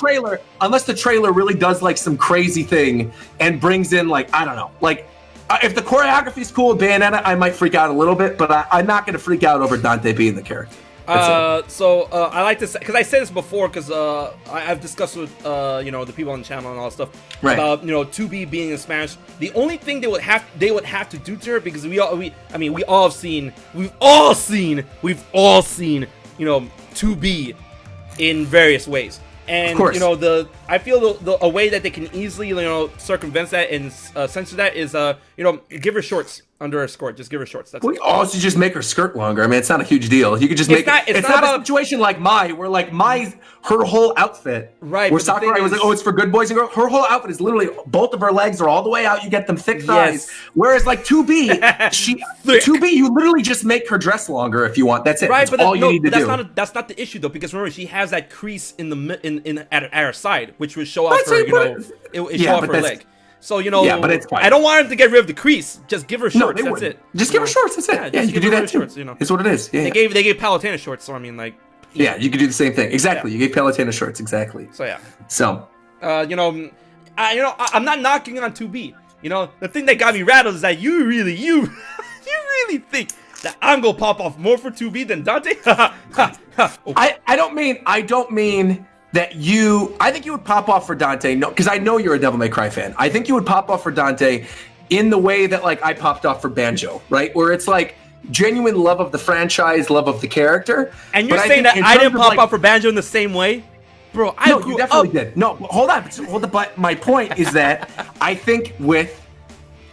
Unless the trailer really does, like, some crazy thing and brings in, like, I don't know, like, if the choreography's cool with Bayonetta, I might freak out a little bit, but I'm not going to freak out over Dante being the character. I like to say, because I said this before, because I've discussed with the people on the channel and all that stuff about 2B being in Smash. The only thing they would have to do to her, because we've all seen 2B in various ways. And I feel a way that they can easily circumvent that and censor that is give her shorts under her skirt. Just give her shorts. That's it. Also just make her skirt longer. I mean, it's not a huge deal. You could just make it. It's not a situation like her whole outfit. Right. Where Sakurai was like, oh, it's for good boys and girls. Her whole outfit is literally both of her legs are all the way out. You get them thick thighs. Yes. Whereas like 2B, 2B, you literally just make her dress longer if you want. That's it. Right. That's all you need to do. That's not the issue though, because remember she has that crease in the at her side, which would show off her show off her leg. So, but it's fine. I don't want him to get rid of the crease. Just give her shorts. That's it. Just give her shorts. That's it. Yeah, you can do that too. It's what it is. Yeah, they gave Palutena shorts. So I mean, like. Yeah, you could do the same thing. Exactly. You gave Palutena shorts. Exactly. So yeah. So. I'm not knocking on 2B. The thing that got me rattled is that you really think that I'm gonna pop off more for 2B than Dante? I don't mean. I think you would pop off for Dante, because I know you're a Devil May Cry fan. I think you would pop off for Dante in the way that like I popped off for Banjo, right? Where it's like genuine love of the franchise, love of the character. And you're saying that I didn't pop off for Banjo in the same way? Bro, I No, grew you definitely up. did. No, hold on. But my point is that I think with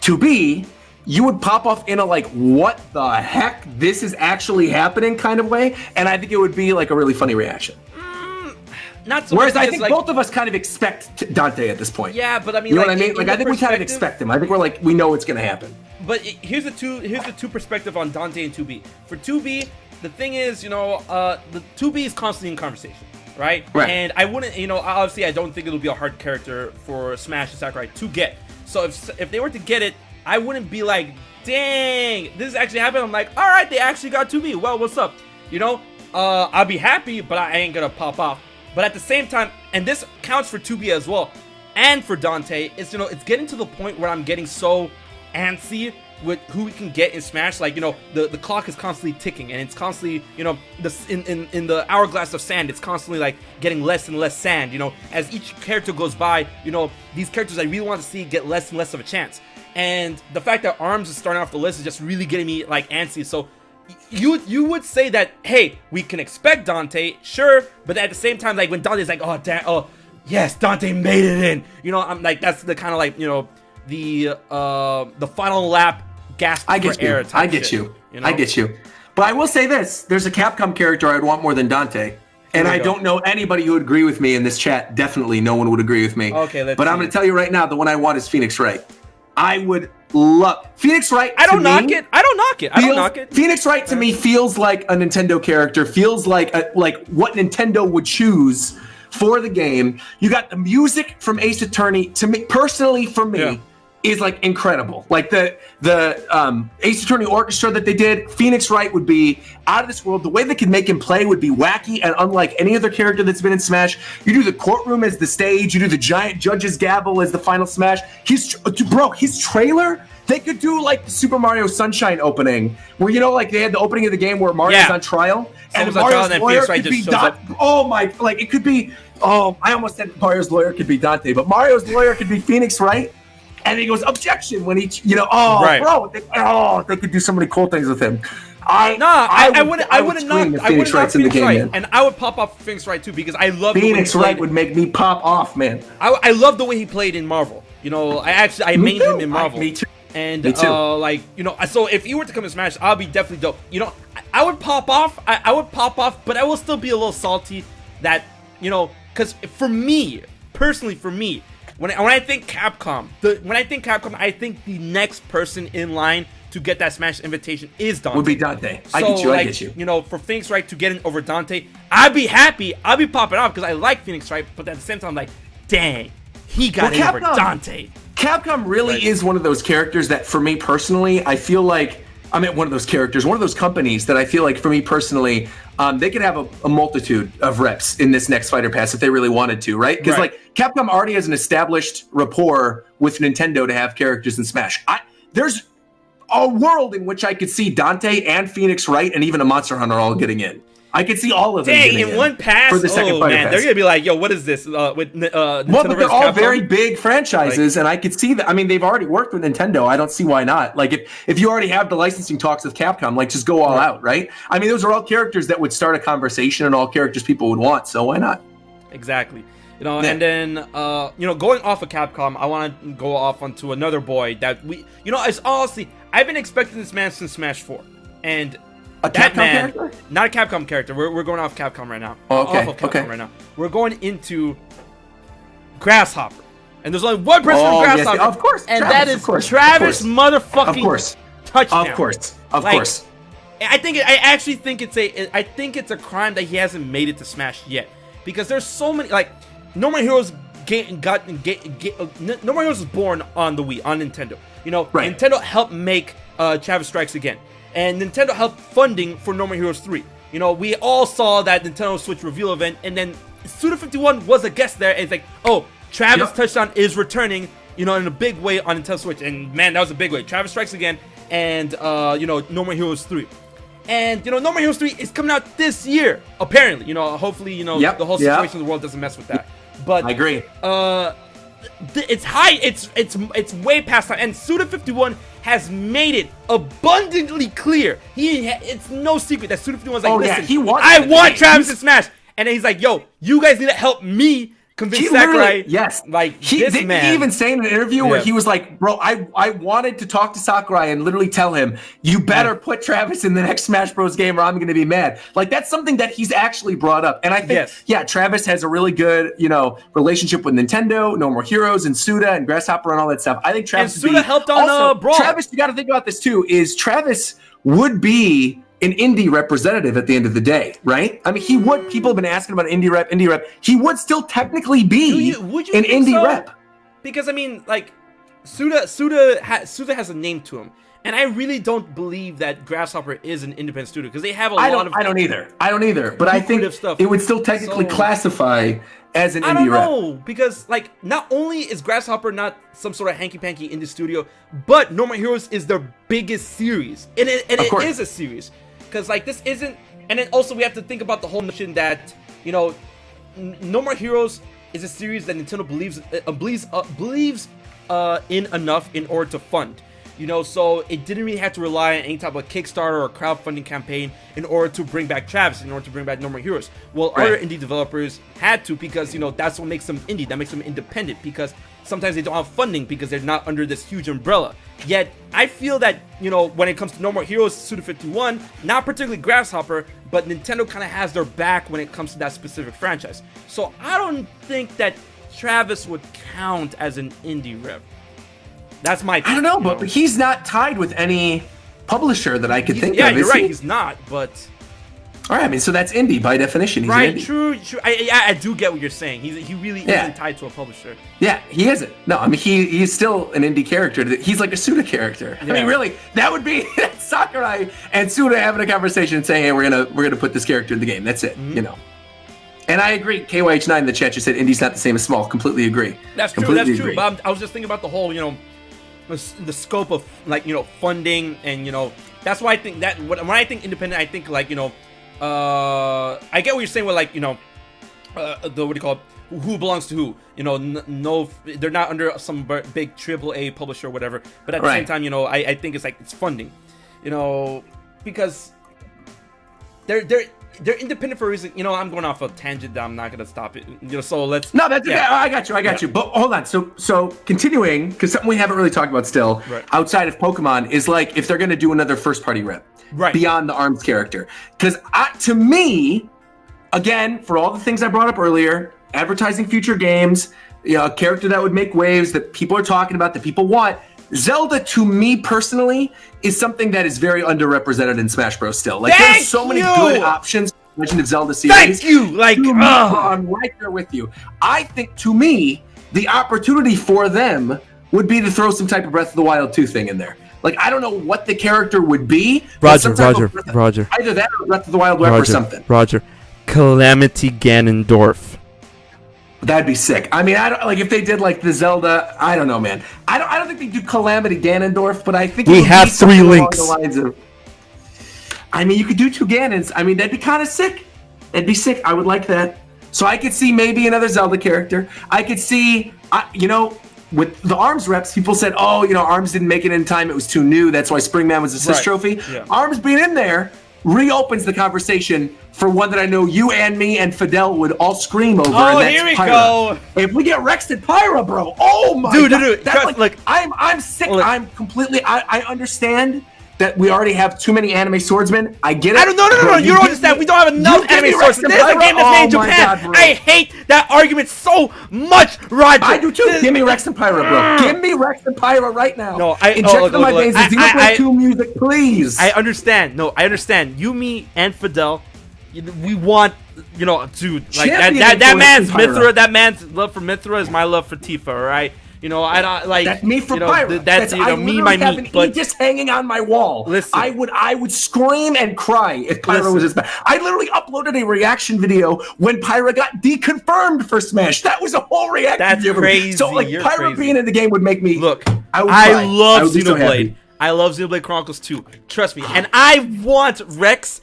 2B, you would pop off in a like, what the heck? This is actually happening kind of way. And I think it would be like a really funny reaction. Not so Whereas much I because, think like, both of us kind of expect Dante at this point. yeah, but I mean, You know like, what I mean? in Like, the I think we kind of perspective- expect him. I think we're like, we know it's going to happen. But here's the two perspective on Dante and 2B. For 2B, the thing is, you know, the 2B is constantly in conversation, right? Right. And I wouldn't, you know, obviously I don't think it'll be a hard character for Smash and Sakurai to get. So if they were to get it, I wouldn't be like, dang, this actually happened. I'm like, all right, they actually got 2B. Well, what's up? You know, I'll be happy, but I ain't gonna pop off. But at the same time, and this counts for 2B as well, and for Dante, it's, you know, it's getting to the point where I'm getting so antsy with who we can get in Smash. Like, you know, the clock is constantly ticking, and it's constantly, you know, in the hourglass of sand, it's constantly like getting less and less sand. You know, as each character goes by, you know, these characters I really want to see get less and less of a chance. And the fact that ARMS is starting off the list is just really getting me like antsy. So you would say that, hey, we can expect Dante, sure, but at the same time, like when Dante's like, oh damn, oh yes, Dante made it in. You know, I'm like, that's the kind of like, you know, the final lap gasp I get for air you. type I get shit, you. know? I get you. But I will say this: there's a Capcom character I'd want more than Dante, and I don't know anybody who would agree with me in this chat. Definitely, no one would agree with me. Okay, let's But I'm see. going to tell you right now, the one I want is Phoenix Wright. I would love Phoenix Wright. I don't knock it. I don't knock it. I don't knock it. Phoenix Wright to me feels like a Nintendo character. Feels like what Nintendo would choose for the game. You got the music from Ace Attorney. To me, personally, for me. Yeah. Is like incredible. Like the Ace Attorney orchestra that they did, Phoenix Wright would be out of this world. The way they could make him play would be wacky and unlike any other character that's been in Smash. You do the courtroom as the stage, you do the giant judge's gavel as the final Smash. His trailer, they could do like the Super Mario Sunshine opening, where, you know, like they had the opening of the game where Mario's on trial, and Someone's on trial, Mario's and then lawyer Phoenix Wright could be just shows up. Oh my, like it could be. Oh, I almost said Mario's lawyer could be Dante, but Mario's lawyer could be Phoenix Wright. And he goes, objection, when he, you know, oh, right. bro, they could do so many cool things with him. I wouldn't knock Phoenix Wright's in the Phoenix game, Wright, man. and I would pop off Phoenix Wright too, because I love Phoenix the way he Wright played. would make me pop off, man. I love the way he played in Marvel. You know, I mained him in Marvel. Me too. And Me too. like, you know, so if he were to come to Smash, I'll be definitely dope. You know, I would pop off. I would pop off, but I will still be a little salty that, you know, because for me, personally, for me, when I think Capcom, I think the next person in line to get that Smash invitation is Dante. Would be Dante. I So, get you. like, I get you. You know, for Phoenix Wright to get in over Dante, I'd be happy. I'd be popping off because I like Phoenix Wright, but at the same time, I'm like, dang, he got in over Dante. Capcom really is one of those characters that, for me personally, I feel like one of those companies that I feel like, for me personally, they could have a multitude of reps in this next Fighter Pass if they really wanted to, right? Because like Capcom already has an established rapport with Nintendo to have characters in Smash. There's a world in which I could see Dante and Phoenix Wright and even a Monster Hunter all getting in. I could see all of them Dang, getting in one pass? for the second Fighter Pass. They're gonna be like, yo, what is this? With Nintendo Well, but they're all Capcom? very big franchises, and I could see that. I mean, they've already worked with Nintendo. I don't see why not. Like, if you already have the licensing talks with Capcom, like, just go all out, right? I mean, those are all characters that would start a conversation and all characters people would want, so why not? Exactly. You know, and then, you know, going off of Capcom, I want to go off onto another boy that you know, it's honestly, I've been expecting this man since Smash 4. And A Capcom character? Not a Capcom character. We're going off Capcom right now. Oh, okay, Off of Capcom okay. right now. We're going into Grasshopper. And there's only one person in yes, Grasshopper. of course, And Travis, that is of course, Travis of motherfucking Touchdown. Of course. I actually think it's a crime that he hasn't made it to Smash yet, because there's so many, like, No More Heroes No More Heroes was born on the Wii, on Nintendo. You know, Right. Nintendo helped make Travis Strikes Again, and Nintendo helped funding for No More Heroes 3. You know, we all saw that Nintendo Switch reveal event, and then Suda51 was a guest there, and it's like, oh, Travis Touchdown is returning, you know, in a big way on Nintendo Switch, and man, that was a big way. Travis Strikes Again, and you know, No More Heroes 3. And, you know, No More Heroes 3 is coming out this year, apparently. You know, hopefully, you know, the whole situation in the world doesn't mess with that. But I agree. It's high. It's way past time. And Suda51 has made it abundantly clear. It's no secret that Suda51 is like, listen, he wants I want Travis to Smash. and then he's like, "Yo, you guys need to help me convince Sakurai." Yes, like he even say in an interview where he was like, "Bro, I wanted to talk to Sakurai and literally tell him, you better put Travis in the next Smash Bros. Game or I'm going to be mad." Like that's something that he's actually brought up, and I think Travis has a really good relationship with Nintendo, No More Heroes, and Suda and Grasshopper and all that stuff. I think Travis and Suda helped on Brawl. Travis, you got to think about this too. Is Travis would be an indie representative at the end of the day, right? I mean, he would. People have been asking about indie rep. He would still technically be an indie rep. Because I mean, like, Suda has a name to him, and I really don't believe that Grasshopper is an independent studio because they have a lot of. I don't either. But I think it would still technically classify as an indie rep. I don't know because like not only is Grasshopper not some sort of hanky-panky indie studio, but No More Heroes is their biggest series, and it is a series. Because like this isn't, and then also we have to think about the whole notion that No More Heroes is a series that Nintendo believes in enough in order to fund. So it didn't really have to rely on any type of Kickstarter or crowdfunding campaign in order to bring back Travis, in order to bring back No More Heroes. Well, other indie developers had to because that's what makes them indie. That makes them independent because sometimes they don't have funding because they're not under this huge umbrella. Yet, I feel that, when it comes to No More Heroes, Suda51, not particularly Grasshopper, but Nintendo kind of has their back when it comes to that specific franchise. So I don't think that Travis would count as an indie rep. That's my thing, I don't know, but he's not tied with any publisher that I could think of. Yeah, you're right, he's not, but... All right, I mean, so that's indie by definition. He's right, an indie. True. I do get what you're saying. He really isn't tied to a publisher. Yeah, he isn't. No, I mean, he's still an indie character. He's like a Suda character. Yeah. I mean, really, that would be Sakurai and Suda having a conversation and saying, "Hey, we're gonna put this character in the game." That's it, And I agree. KYH9 in the chat just said indie's not the same as small. Completely agree. That's true. But I was just thinking about the whole, the scope of funding and that's why I think that when I think independent, I think like I get what you're saying with like the what do you call it? Who belongs to who? No, they're not under some big AAA publisher or whatever. But at the same time, I think it's like it's funding, because they're independent for a reason. I'm going off a tangent that I'm not gonna stop it. So let's. No, that's okay. I got you. But hold on. So continuing, because something we haven't really talked about still outside of Pokemon is like if they're gonna do another first party rep. Right. Beyond the ARMS character. Because to me, again, for all the things I brought up earlier, advertising future games, a character that would make waves, that people are talking about, that people want, Zelda, to me personally, is something that is very underrepresented in Smash Bros. Still. Like, there's so many good options in the Legend of Zelda series. Thank you! I'm right there with you. I think, to me, the opportunity for them would be to throw some type of Breath of the Wild 2 thing in there. Like, I don't know what the character would be. Roger. Either that or Breath of the Wild Web or something. Roger. Calamity Ganondorf. That'd be sick. I mean, I don't like if they did like the Zelda. I don't know, man. I don't think they do Calamity Ganondorf, but I think we have 3 links. I mean, you could do 2 Ganons. I mean, that'd be kind of sick. That'd be sick. I would like that. So I could see maybe another Zelda character. I could see, with the ARMS reps, people said, ARMS didn't make it in time. It was too new. That's why Springman was assist trophy. Yeah. ARMS being in there reopens the conversation for one that I know you and me and Fidel would all scream over. Oh, and that's here we Pyra. go. If we get Rex and Pyra, bro. Oh my god. Dude. That's like, I'm sick. Look. I'm completely. I understand that we already have too many anime swordsmen. I get it. No. You don't understand. We don't have enough anime swordsmen. This is a game that's made in Japan. God, I hate that argument so much, Roger. I do too. Give me Rex and Pyra, bro. Give me Rex and Pyra right now. No, inject my veins. Xenoblade 2 music, please. I understand. No, I understand. You, me, and Fidel, we want, dude, like that man's Mithra. That man's love for Mithra is my love for Tifa. All right. I don't like. That's me for Pyra. That's me, my meat. But just hanging on my wall. Listen, I would scream and cry if Pyra was his best. I literally uploaded a reaction video when Pyra got deconfirmed for Smash. That was a whole reaction. That's crazy. So like Pyra being in the game would make me look. I love Xenoblade. I love Xenoblade Chronicles 2. Trust me, and I want Rex,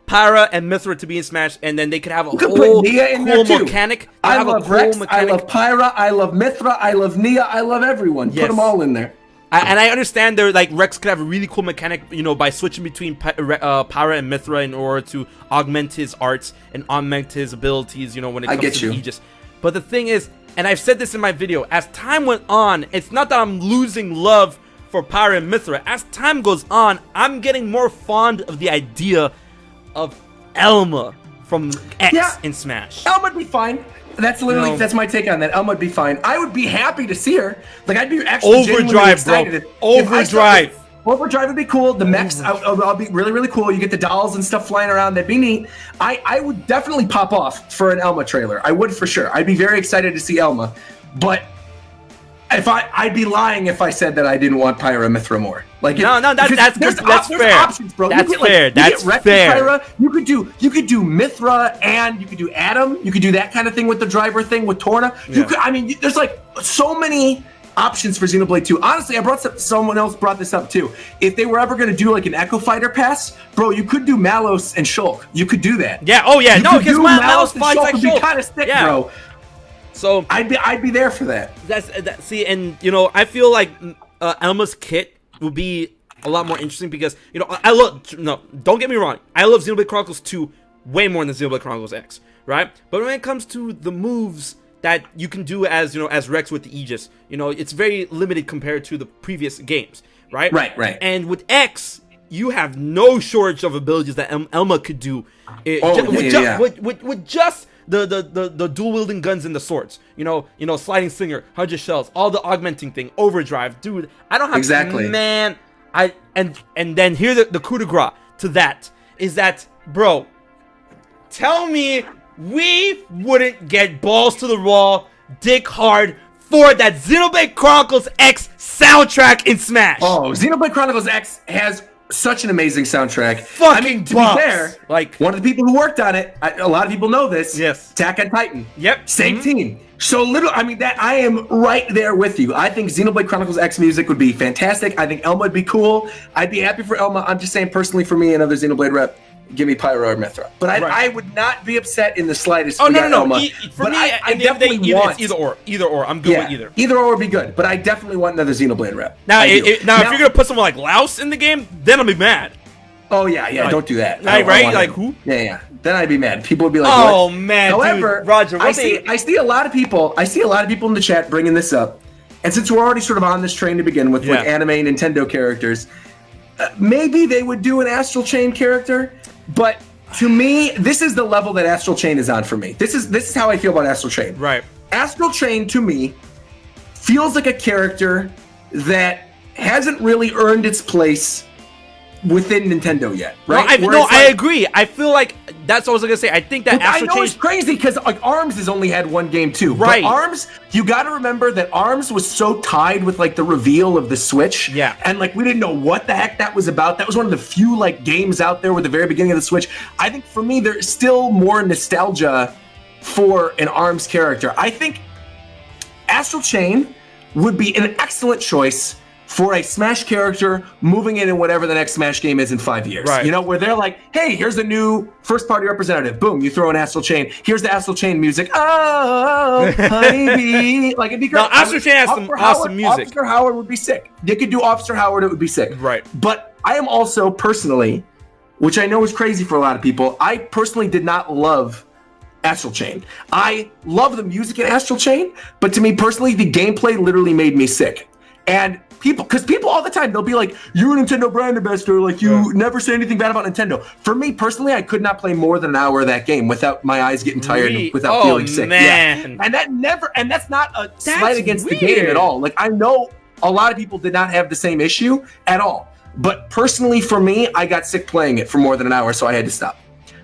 Pyra, and Mithra to be in Smash, and then they could have a whole cool mechanic. I love Rex, I love Pyra, I love Mithra, I love Nia, I love everyone. Yes. Put them all in there. And I understand there, like, Rex could have a really cool mechanic, you know, by switching between Pyra and Mythra in order to augment his arts and augment his abilities, you know, when it comes to the Aegis. But the thing is, and I've said this in my video, as time went on, it's not that I'm losing love for Pyra and Mythra. As time goes on, I'm getting more fond of the idea of Elma from X in Smash. Elma'd be fine. That's literally, that's my take on that. Elma would be fine. I would be happy to see her. Like, I'd be actually genuinely excited. Overdrive. Overdrive would be cool. The mechs, I'll be really, really cool. You get the dolls and stuff flying around. That'd be neat. I would definitely pop off for an Elma trailer. I would for sure. I'd be very excited to see Elma. But if I'd be lying if I said that I didn't want Pyra and Mythra more. Like, that's fair. Options, bro. That's fair. That's fair. Pyra. You could do Mythra, and you could do Adam. You could do that kind of thing with the driver thing with Torna. You could. I mean, there's like so many options for Xenoblade 2. Honestly, someone else brought this up too. If they were ever going to do like an Echo Fighter pass, bro, you could do Malos and Shulk. You could do that. Yeah. Oh yeah. No, because Malos fights like Shulk would be kind of sick, bro. So I'd be there for that. See, and you know, I feel like Elma's kit will be a lot more interesting because, you know, don't get me wrong, I love Xenoblade Chronicles 2 way more than Xenoblade Chronicles X, right? But when it comes to the moves that you can do as, you know, as Rex with the Aegis, you know, it's very limited compared to the previous games, right? Right. And with X, you have no shortage of abilities that Elma could do with just the dual wielding guns and the swords, you know, sliding slinger, 100 shells, all the augmenting thing, overdrive, dude. I don't have man. And then here the coup de grace to that is that, bro, tell me we wouldn't get balls to the wall, dick hard for that Xenoblade Chronicles X soundtrack in Smash. Oh, Xenoblade Chronicles X has such an amazing soundtrack. To be fair, like, one of the people who worked on it, a lot of people know this. Yes. Attack on Titan. Yep. Same team. So literally, I mean, that I am right there with you. I think Xenoblade Chronicles X music would be fantastic. I think Elma would be cool. I'd be happy for Elma. I'm just saying, personally, for me, another Xenoblade rep, give me Pyra or Mythra. But I would not be upset in the slightest. Oh, no. Elma. For me, I definitely want either or. Either or. I'm good with either. Either or would be good. But I definitely want another Xenoblade rep. Now, if you're going to put someone like Laos in the game, then I'll be mad. Oh, yeah. Don't do that. Right? Like, who? Yeah. Then I'd be mad. People would be like, "Oh, what?" man, However, dude, Roger, I see a lot of people in the chat bringing this up, and since we're already sort of on this train to begin with anime Nintendo characters, maybe they would do an Astral Chain character. But to me, this is the level that Astral Chain is on for me. This is how I feel about Astral Chain. Right. Astral Chain to me feels like a character that hasn't really earned its place within Nintendo yet, right? I agree. I feel like that's what I was gonna say. I think that Astral Chain is crazy because like ARMS has only had one game too. Right. But ARMS, you got to remember that ARMS was so tied with like the reveal of the Switch. Yeah. And like we didn't know what the heck that was about. That was one of the few like games out there with the very beginning of the Switch. I think for me, there's still more nostalgia for an ARMS character. I think Astral Chain would be an excellent choice for a Smash character moving in whatever the next Smash game is in 5 years. Right. You know, where they're like, hey, here's a new first-party representative. Boom, you throw an Astral Chain. Here's the Astral Chain music. Oh, honeybee. Like, it'd be great. No, Astral Chain has some awesome music. Officer Howard would be sick. They could do Officer Howard, it would be sick. Right. But I am also personally, which I know is crazy for a lot of people, I personally did not love Astral Chain. I love the music in Astral Chain, but to me personally, the gameplay literally made me sick. And because people all the time, they'll be like, you're a Nintendo brand ambassador, like you never say anything bad about Nintendo. For me personally, I could not play more than an hour of that game without my eyes getting tired and without feeling sick. Man. Yeah. And that's not a slight against the game at all. Like, I know a lot of people did not have the same issue at all. But personally for me, I got sick playing it for more than an hour, so I had to stop.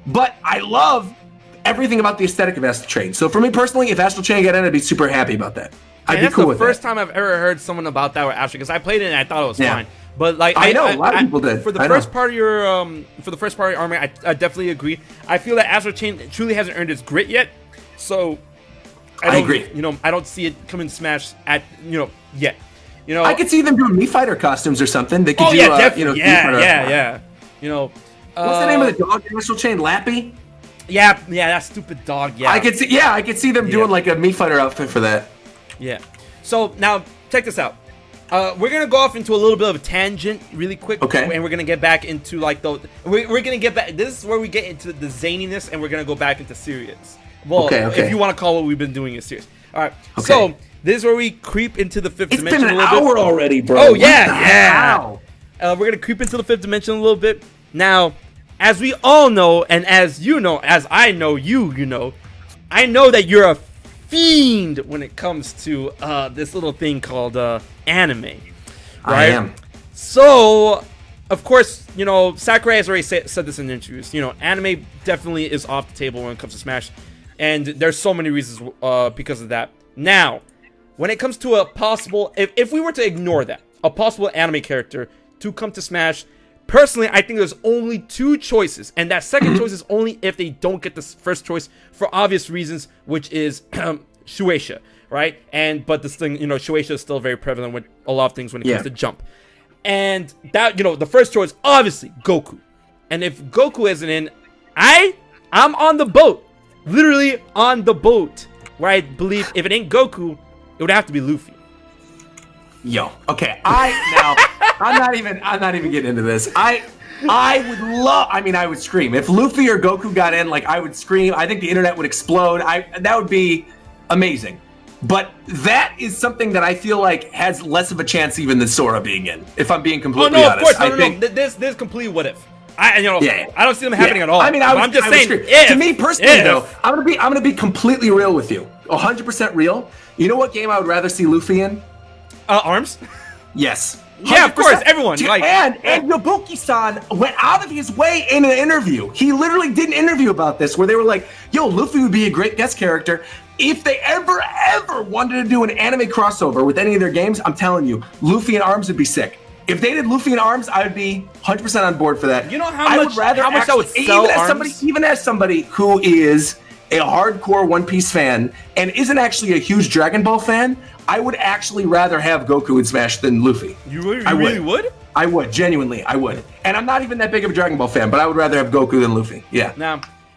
But I love everything about the aesthetic of Astral Chain. So for me personally, if Astral Chain got in, I'd be super happy about that. I'd be cool with that. That's the first time I've ever heard someone about that with Astral, because I played it and I thought it was fine. But like I know a lot of people did. For the first part of your army, I definitely agree. I feel that Astral Chain truly hasn't earned its grit yet. So I agree. You know, I don't see it coming Smash yet. You know, I could see them doing Mii Fighter costumes or something. They could definitely. You know, what's the name of the dog in Astral Chain? Lappy? Yeah, that stupid dog. Yeah, I could see them doing like a Mii Fighter outfit for that. Yeah. So now check this out. we're gonna go off into a little bit of a tangent really quick. Okay. And we're gonna get back into like we're gonna get back. This is where we get into the zaniness, and we're gonna go back into serious. Well, if you want to call what we've been doing is serious. All right. Okay. So this is where we creep into the fifth dimension. It's been an hour already, bro. Oh yeah. We're gonna creep into the fifth dimension a little bit. Now, as we all know, and as you know, as I know you know, I know that you're a fiend when it comes to this little thing called anime. Right? I am. So, of course, you know, Sakurai has already said this in interviews. You know, anime definitely is off the table when it comes to Smash, and there's so many reasons because of that. Now, when it comes to a possible, if we were to ignore that, a possible anime character to come to Smash, personally, I think there's only two choices, and that second choice is only if they don't get the first choice for obvious reasons, which is Shueisha, right? But this thing, you know, Shueisha is still very prevalent with a lot of things when it comes to jump. And that, you know, the first choice, obviously, Goku. And if Goku isn't in, I'm on the boat, literally on the boat, where I believe if it ain't Goku, it would have to be Luffy. Yo, okay. I'm not even getting into this. I would scream. If Luffy or Goku got in, like, I would scream. I think the internet would explode. That would be amazing. But that is something that I feel like has less of a chance even than Sora being in, if I'm being completely honest. Of course. No. This is completely what if. I don't see them happening at all. I mean, I'm just saying. To me personally, though, I'm gonna be completely real with you, 100% real. You know what game I would rather see Luffy in? Arms. Yes. 100%. Yeah, of course, everyone. Dude, and Yabuki-san went out of his way in an interview. He literally did an interview about this where they were like, yo, Luffy would be a great guest character. If they ever wanted to do an anime crossover with any of their games, I'm telling you, Luffy and Arms would be sick. If they did Luffy and Arms, I would be 100% on board for that. You know how much that would sell Arms? Even as somebody who is a hardcore One Piece fan and isn't actually a huge Dragon Ball fan, I would actually rather have Goku in Smash than Luffy. You really would? I would, genuinely, I would. And I'm not even that big of a Dragon Ball fan, but I would rather have Goku than Luffy. Yeah.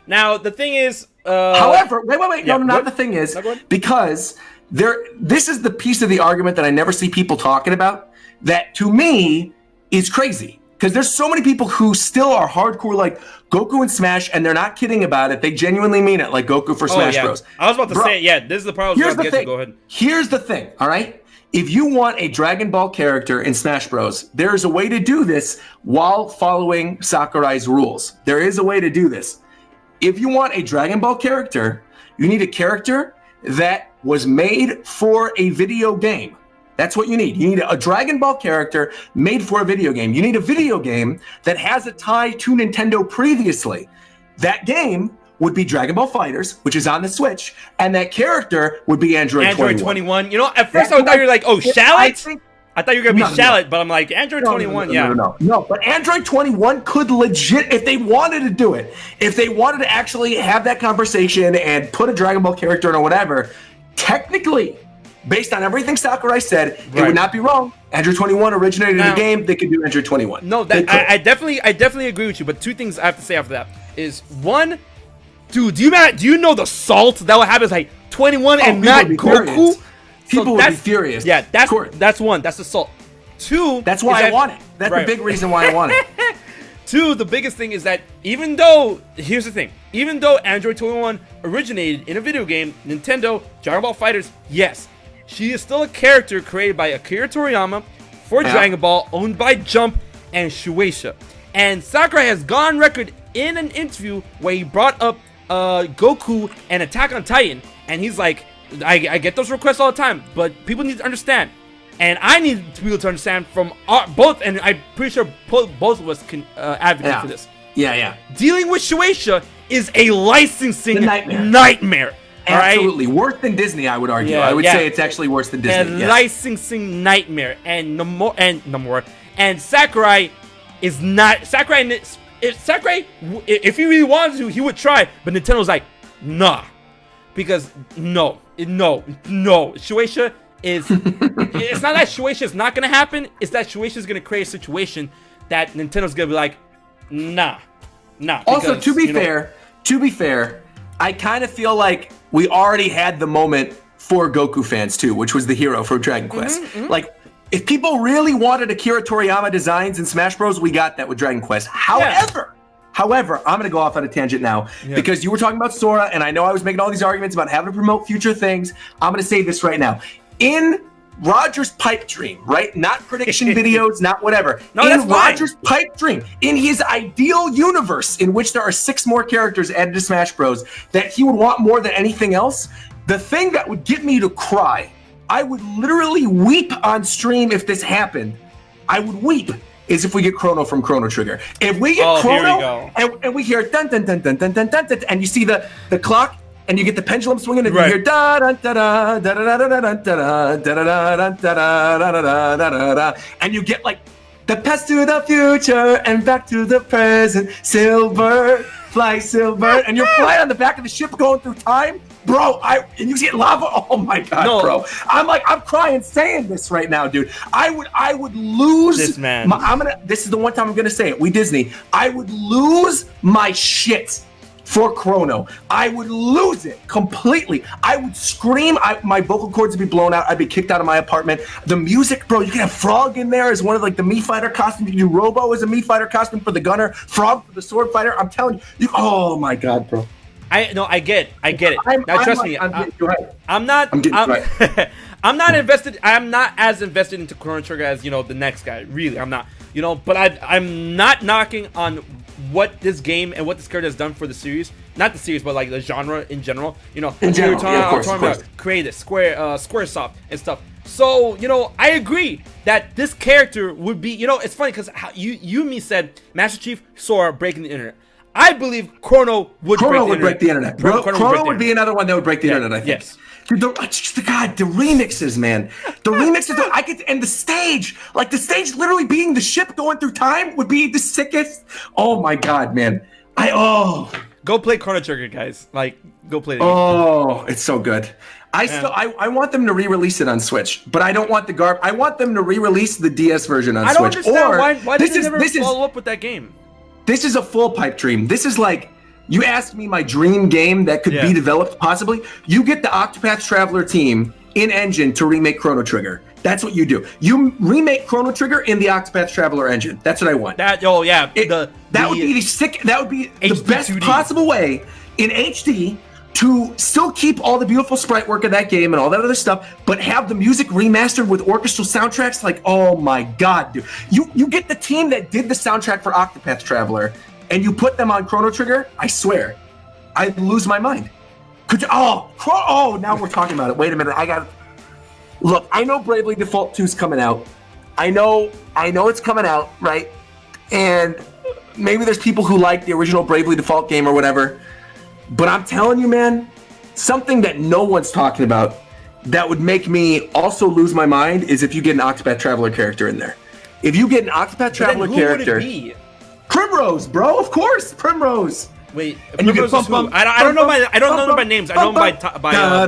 Now the thing is... However, wait. Yeah, no, the thing is, because this is the piece of the argument that I never see people talking about, that to me is crazy. Because there's so many people who still are hardcore like Goku and Smash, and they're not kidding about it. They genuinely mean it, like Goku for Smash Bros. I was about to say, this is the part I was going to get to. Go ahead. Here's the thing, all right? If you want a Dragon Ball character in Smash Bros, there is a way to do this while following Sakurai's rules. There is a way to do this. If you want a Dragon Ball character, you need a character that was made for a video game. That's what you need. You need a Dragon Ball character made for a video game. You need a video game that has a tie to Nintendo previously. That game would be Dragon Ball FighterZ, which is on the Switch, and that character would be Android 21. You know, at first I thought you were like, oh, Shallot? I thought you were going to be Shallot, but I'm like, Android 21, No, but Android 21 could legit, if they wanted to do it, if they wanted to actually have that conversation and put a Dragon Ball character in or whatever, technically, based on everything Sakurai said, it would not be wrong. Android 21 originated in the game. They could do Android 21. No, I definitely agree with you. But two things I have to say after that is, one, dude, do you know the salt that would happen is like 21 and not Goku? People would be furious. Yeah, that's one. That's the salt. Two, that's why I want it. That's the big reason why I want it. Two, the biggest thing is that even though Android 21 originated in a video game, Nintendo, Dragon Ball FighterZ, yes, she is still a character created by Akira Toriyama for Dragon Ball, owned by Jump and Shueisha. And Sakurai has gone on record in an interview where he brought up Goku and Attack on Titan, and he's like, I get those requests all the time, but people need to understand, and I need people to understand from both, and I'm pretty sure both of us can advocate for this. Yeah. Dealing with Shueisha is a licensing nightmare. Absolutely. Right? Worse than Disney, I would argue. I would say it's actually worse than Disney. Licensing nightmare. And Sakurai is not... Sakurai, if he really wanted to, he would try. But Nintendo's like, nah. Because, no. Shueisha is... it's not that Shueisha is not going to happen. It's that Shueisha is going to create a situation that Nintendo's going to be like, nah. Also, to be fair, I kind of feel like we already had the moment for Goku fans too, which was the hero for Dragon Quest. Like, If people really wanted Akira Toriyama designs in Smash Bros, we got that with Dragon Quest. However, I'm going to go off on a tangent now because you were talking about Sora, and I know I was making all these arguments about having to promote future things. I'm going to say this right now. In Roger's pipe dream, right? Not prediction videos, not whatever. No, in that's fine. Roger's pipe dream, in his ideal universe in which there are 6 more characters added to Smash Bros that he would want more than anything else, the thing that would get me to cry, I would literally weep on stream if this happened. I would weep is if we get Chrono from Chrono Trigger. If we get Chrono and we hear dun dun dun dun dun dun dun dun, and you see the clock and you get the pendulum swinging and you hear da da da da da da da da da da da da da da da, and you get like the past to the future and back to the present, silver, fly silver, and you're flying on the back of the ship going through time. Bro, and you see lava. Oh my god, bro! I'm crying saying this right now, dude. I would lose this man. This is the one time I'm gonna say it. We Disney. I would lose my shit for Chrono. I would lose it completely. I would scream. My vocal cords would be blown out. I'd be kicked out of my apartment. The music, bro. You can have Frog in there as one of like the Mii Fighter costumes. You can do Robo as a Mii Fighter costume for the Gunner. Frog for the Sword Fighter. I'm telling you. Oh my god, bro. I get it. Now trust me, I'm not invested. I'm not as invested into Chrono Trigger as the next guy. Really, I'm not. But I'm not knocking on what this game and what this character has done for the series. Not the series, but like the genre in general. In general, I'm talking about Creative, Squaresoft and stuff. So I agree that this character would be. It's funny because you and me said Master Chief, Sora breaking the internet. I believe Chrono would break the internet. Chrono would be another one that would break the internet, I think. Yes. The remixes, man. The remixes, and the stage. Like, the stage literally being the ship going through time would be the sickest. Oh, my God, man. Go play Chrono Trigger, guys. Like, go play the game. Oh, it's so good. I want them to re-release it on Switch, but I don't want the I want them to re-release the DS version on Switch. I don't understand why did they never follow up with that game? This is a full pipe dream. This is like, you asked me my dream game that could be developed possibly. You get the Octopath Traveler team in engine to remake Chrono Trigger. That's what you do. You remake Chrono Trigger in the Octopath Traveler engine. That's what I want. That would be the best 2D. Possible way in HD to still keep all the beautiful sprite work of that game and all that other stuff, but have the music remastered with orchestral soundtracks. Like, oh my god, dude. You get the team that did the soundtrack for Octopath Traveler and you put them on Chrono Trigger, I swear, I'd lose my mind. Now we're talking about it. Wait a minute, look, I know Bravely Default 2's coming out. I know it's coming out, right? And maybe there's people who like the original Bravely Default game or whatever. But I'm telling you, man, something that no one's talking about that would make me also lose my mind is if you get an Octopath Traveler character in there. If you get an Octopath Traveler character, would it be? Primrose, bro, of course, Primrose. Wait, and you get I don't know them by names. I know them by job. I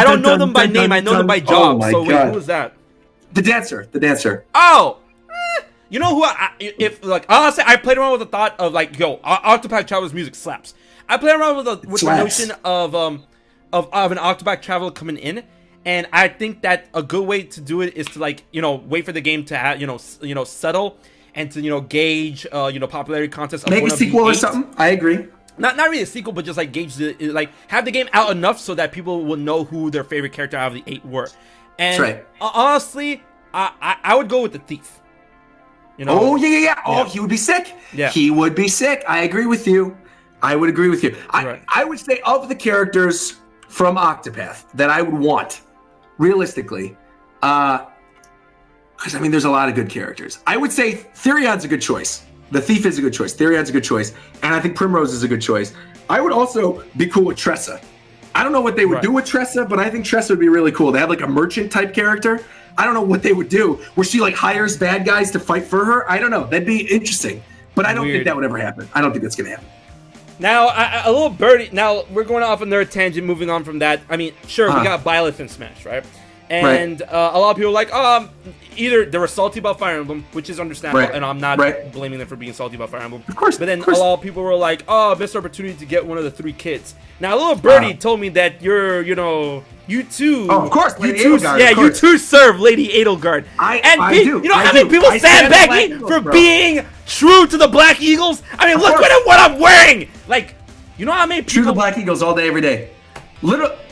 don't know them by name. I know them by job. So wait, who is that? The dancer. Oh. You know who? Honestly, I played around with the thought of like, Octopath Traveler's music slaps. I played around with the notion of an Octopath Traveler coming in, and I think that a good way to do it is to wait for the game to have settle and to gauge popularity contests. Make a sequel or something. I agree. Not really a sequel, but just like gauge have the game out enough so that people will know who their favorite character out of the 8 were. And right. Honestly, I would go with the Thief. Oh, yeah. Oh, he would be sick. Yeah. He would be sick. I agree with you. I would agree with you. I would say of the characters from Octopath that I would want, realistically, because, there's a lot of good characters. I would say Therion's a good choice. The Thief is a good choice. Therion's a good choice. And I think Primrose is a good choice. I would also be cool with Tressa. I don't know what they would do with Tressa, but I think Tressa would be really cool. They have like a merchant type character. I don't know what they would do, where she hires bad guys to fight for her. I don't know. That'd be interesting. But I don't think that would ever happen. I don't think that's going to happen. Now, a little birdie. Now, we're going off on another tangent, moving on from that. We got Byleth in Smash, right? And a lot of people were like, either they were salty about Fire Emblem, which is understandable, and I'm not blaming them for being salty about Fire Emblem. Of course. But then a lot of people were like, oh, missed opportunity to get one of the 3 kids. Now, a little birdie told me that you too. Oh, of course. You too serve Lady Edelgard. I do. You know how many people sandbag me for being true to the Black Eagles? I mean, look at what I'm wearing. Like, you know how many people... True to the Black Eagles all day, every day.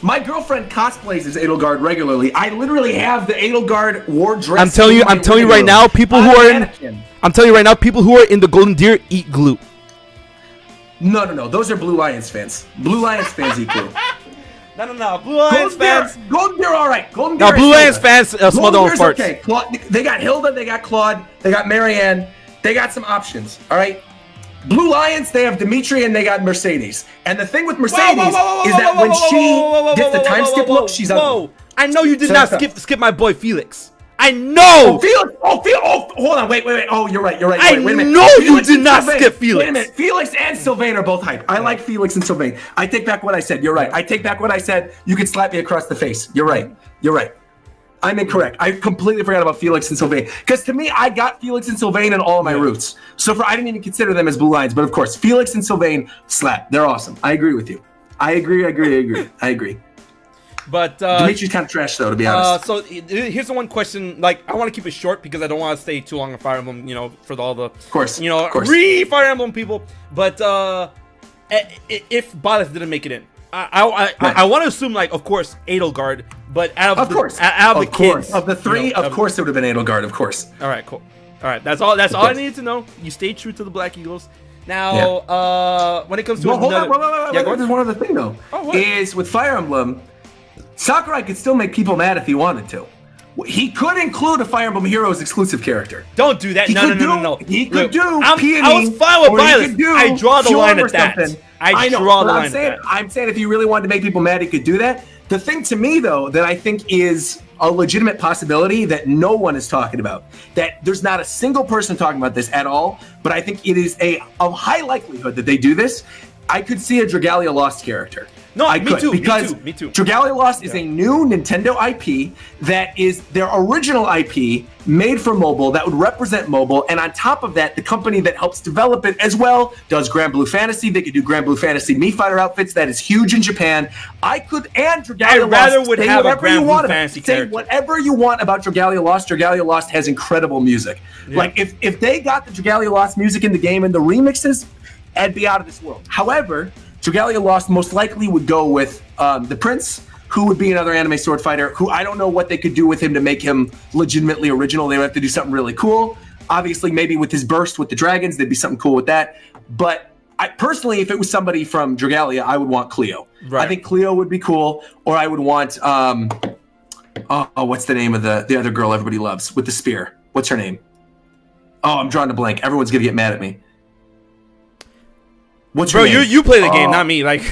My girlfriend cosplays as Edelgard regularly. I literally have the Edelgard war dress. I'm telling you right now, people who are in the Golden Deer eat glue. No. Those are Blue Lions fans. Blue Lions fans eat glue. No. Blue Lions fans. Golden Deer, all right. Golden Deer. No, Blue Lions fans smell their own farts. Okay. They got Hilda. They got Claude. They got Marianne. They got some options. All right. Blue Lions, they have Dimitri and they got Mercedes. And the thing with Mercedes is that when she gets the time skip look, she's ugly. I know you did not skip my boy Felix. I know. Felix. Hold on. Wait. Oh, you're right. Wait a minute. know you did not skip Felix. Wait a minute. Felix and Sylvain are both hype. I like Felix and Sylvain. I take back what I said. You're right. I take back what I said. You could slap me across the face. You're right. I'm incorrect. I completely forgot about Felix and Sylvain. Because to me, I got Felix and Sylvain in all of my roots. So I didn't even consider them as Blue Lions. But of course, Felix and Sylvain slap. They're awesome. I agree with you. I agree. But Dimitri's kind of trash, though, to be honest. So here's the one question. Like, I want to keep it short because I don't want to stay too long on Fire Emblem. For all the Fire Emblem people. But if Byleth didn't make it in, I want to assume, like, of course, Edelgard. But out of the kids, of the 3, of course, it would have been Edelgard. Of course. All right, cool. All right, that's all I needed to know. You stay true to the Black Eagles. Now, when it comes to hold on. There's one other thing though. Is with Fire Emblem, Sakurai could still make people mad if he wanted to. He could include a Fire Emblem Heroes exclusive character. Don't do that. No. He could do. I was fine with Byleth. I draw the line at that. I draw the line at that. I'm saying if he really wanted to make people mad, he could do that. The thing to me, though, that I think is a legitimate possibility that no one is talking about, that there's not a single person talking about this at all, but I think it is a high likelihood that they do this. I could see a Dragalia Lost character. No, I me could, too. Because me too. Dragalia Lost is a new Nintendo IP that is their original IP made for mobile that would represent mobile. And on top of that, the company that helps develop it as well does Grand Blue Fantasy. They could do Grand Blue Fantasy Mii Fighter outfits. That is huge in Japan. Dragalia Lost, would have a Grand Blue Fantasy character. Say whatever you want about Dragalia Lost. Dragalia Lost has incredible music. Yeah. Like, if they got the Dragalia Lost music in the game and the remixes, I'd be out of this world. However, Dragalia Lost most likely would go with the Prince, who would be another anime sword fighter, who I don't know what they could do with him to make him legitimately original. They would have to do something really cool. Obviously, maybe with his burst with the dragons, there'd be something cool with that. But personally, if it was somebody from Dragalia, I would want Cleo. Right. I think Cleo would be cool. Or I would want, what's the name of the other girl everybody loves with the spear? What's her name? Oh, I'm drawing a blank. Everyone's going to get mad at me. What's Bro, you play the game, not me. Like,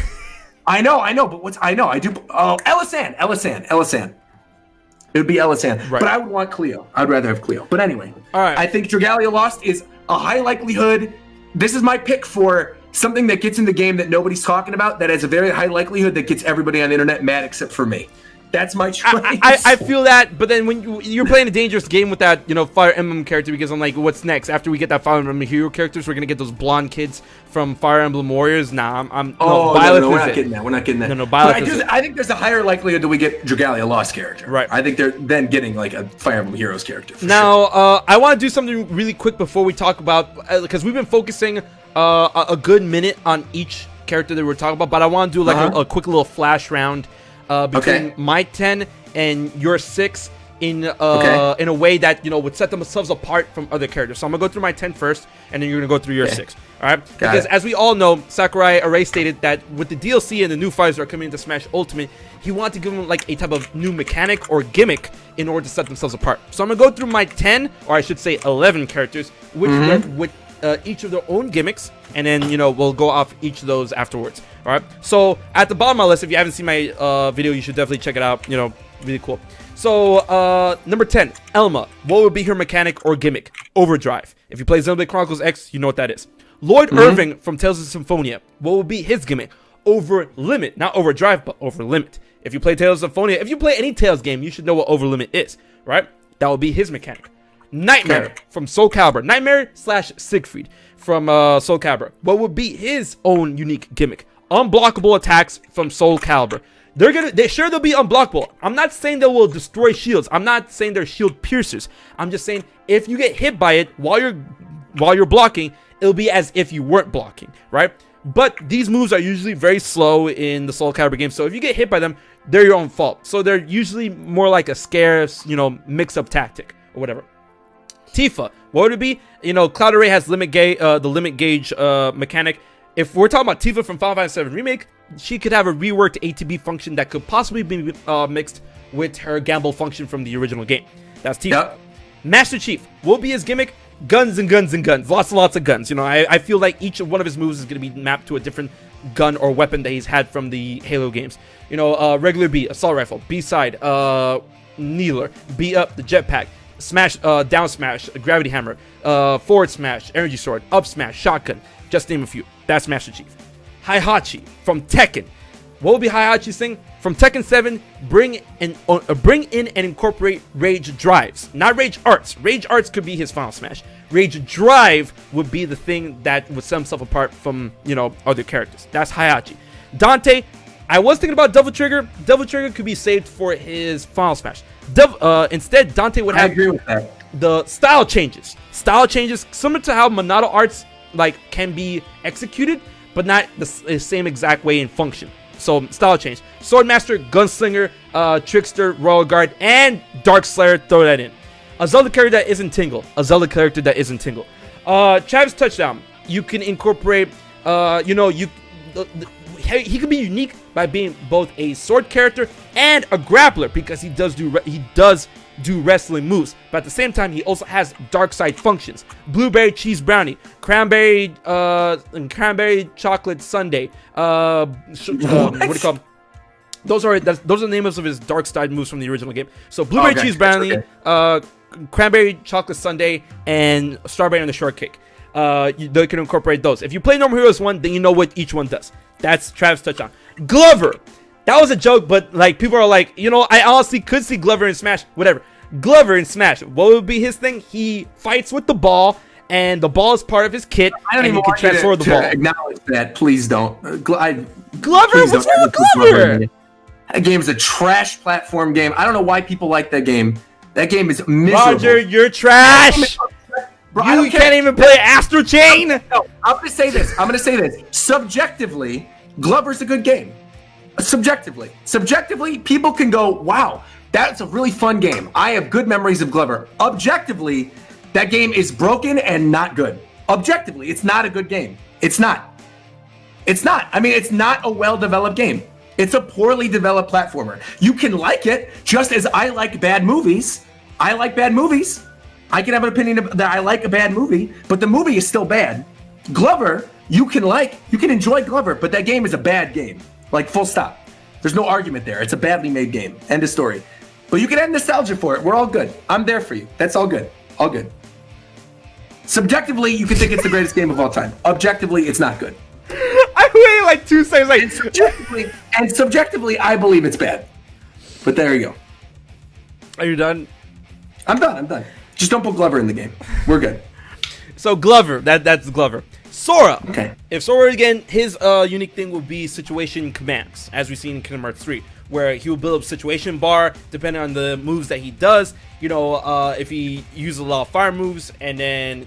I know, but I do. Oh, Elisan. It would be Elisan, right. But I would want Cleo. I'd rather have Cleo. But anyway, all right. I think Dragalia Lost is a high likelihood. This is my pick for something that gets in the game that nobody's talking about. That has a very high likelihood that gets everybody on the internet mad except for me. That's my choice. I feel that, but then when you're playing a dangerous game with that, Fire Emblem character, because I'm like, what's next? After we get that Fire Emblem hero characters, we're gonna get those blonde kids from Fire Emblem Warriors. Nah, no, we're not getting that. We're not getting that. No, Byleth is I think there's a higher likelihood that we get Dragalia Lost character. Right. I think they're then getting like a Fire Emblem Heroes character. Now, I want to do something really quick before we talk about, because we've been focusing a good minute on each character that we're talking about, but I want to do like a quick little flash round between my 10 and your 6 in a way that would set themselves apart from other characters. So I'm gonna go through my 10 first, and then you're gonna go through your 6. All right? Because as we all know, Sakurai already stated that with the DLC and the new fighters that are coming into Smash Ultimate, he wanted to give them like a type of new mechanic or gimmick in order to set themselves apart. So I'm gonna go through my 10, or I should say 11 characters, which with each of their own gimmicks, and then we'll go off each of those afterwards. All right. So at the bottom of my list, if you haven't seen my video, you should definitely check it out. Really cool. So number 10, Elma. What would be her mechanic or gimmick? Overdrive. If you play Xenoblade Chronicles X, you know what that is. Lloyd Irving from Tales of Symphonia. What would be his gimmick? Over limit, not overdrive, but over limit. If you play Tales of Symphonia, if you play any Tales game, you should know what Overlimit is, right? That will be his mechanic. Nightmare from Soul Calibur. Nightmare / Siegfried from Soul Calibur. What would be his own unique gimmick? Unblockable attacks from Soul Calibur. They'll be unblockable. I'm not saying they will destroy shields. I'm not saying they're shield piercers. I'm just saying if you get hit by it while you're blocking, it'll be as if you weren't blocking, right? But these moves are usually very slow in the Soul Calibur game, so if you get hit by them, they're your own fault. So they're usually more like a scare, mix-up tactic or whatever. Tifa, what would it be? Cloud Array has the limit gauge mechanic. If we're talking about Tifa from Final Fantasy VII Remake, she could have a reworked ATB function that could possibly be mixed with her gamble function from the original game. That's Tifa. Yep. Master Chief, what will be his gimmick? Guns and guns and guns. Lots and lots of guns. I feel like each one of his moves is going to be mapped to a different gun or weapon that he's had from the Halo games. Regular B, assault rifle, B-side, Kneeler, B up, the jetpack, smash, down smash, gravity hammer, forward smash, energy sword, up smash, shotgun. Just name a few. That's Master Chief. Heihachi from Tekken. What will be Heihachi's thing? From Tekken 7, bring in and incorporate Rage Drives. Not Rage Arts. Rage Arts could be his final smash. Rage Drive would be the thing that would set himself apart from, other characters. That's Heihachi. Dante, I was thinking about Double Trigger. Double Trigger could be saved for his final smash. Instead, Dante would have... I agree with that. The style changes. Style changes similar to how Monado Arts can be executed, but not the same exact way in function. So, style change. Swordmaster, Gunslinger, Trickster, Royal Guard, and Dark Slayer, throw that in. A Zelda character that isn't Tingle. Travis Touchdown. You can incorporate, he can be unique by being both a sword character and a grappler, because he does do wrestling moves, but at the same time he also has dark side functions. Blueberry cheese brownie, cranberry chocolate sundae. What do you call them? Those are the names of his dark side moves from the original game. So blueberry cheese brownie, cranberry chocolate sundae, and strawberry on the shortcake. They can incorporate those. If you play Normal Heroes 1, then you know what each one does. That's Travis Touchdown. Glover. That was a joke, but people are like, I honestly could see Glover in Smash. Whatever. Glover in Smash. What would be his thing? He fights with the ball, and the ball is part of his kit, and he can transfer the ball. Acknowledge that, please don't. Glover? What's wrong with Glover? That game is a trash platform game. I don't know why people like that game. That game is miserable. Roger, you're trash. Bro, you can't even play Astral Chain. No, I'm gonna say this. Subjectively, Glover's a good game. Subjectively, people can go, wow, that's a really fun game. I have good memories of Glover. Objectively, that game is broken and not good. Objectively, it's not a good game. It's not. It's not a well-developed game. It's a poorly developed platformer. You can like it, just as I like bad movies. I like bad movies. I can have an opinion that I like a bad movie, but the movie is still bad. Glover, you can enjoy Glover, but that game is a bad game. Full stop. There's no argument there. It's a badly made game. End of story. But you can have nostalgia for it. We're all good. I'm there for you. That's all good. All good. Subjectively, you can think it's the greatest game of all time. Objectively, it's not good. I waited 2 seconds. And subjectively, I believe it's bad. But there you go. Are you done? I'm done. Just don't put Glover in the game. We're good. So Glover, that's Glover. Sora. Okay. If Sora, again, his unique thing will be situation commands, as we've seen in Kingdom Hearts 3, where he will build up situation bar depending on the moves that he does. If he uses a lot of fire moves, and then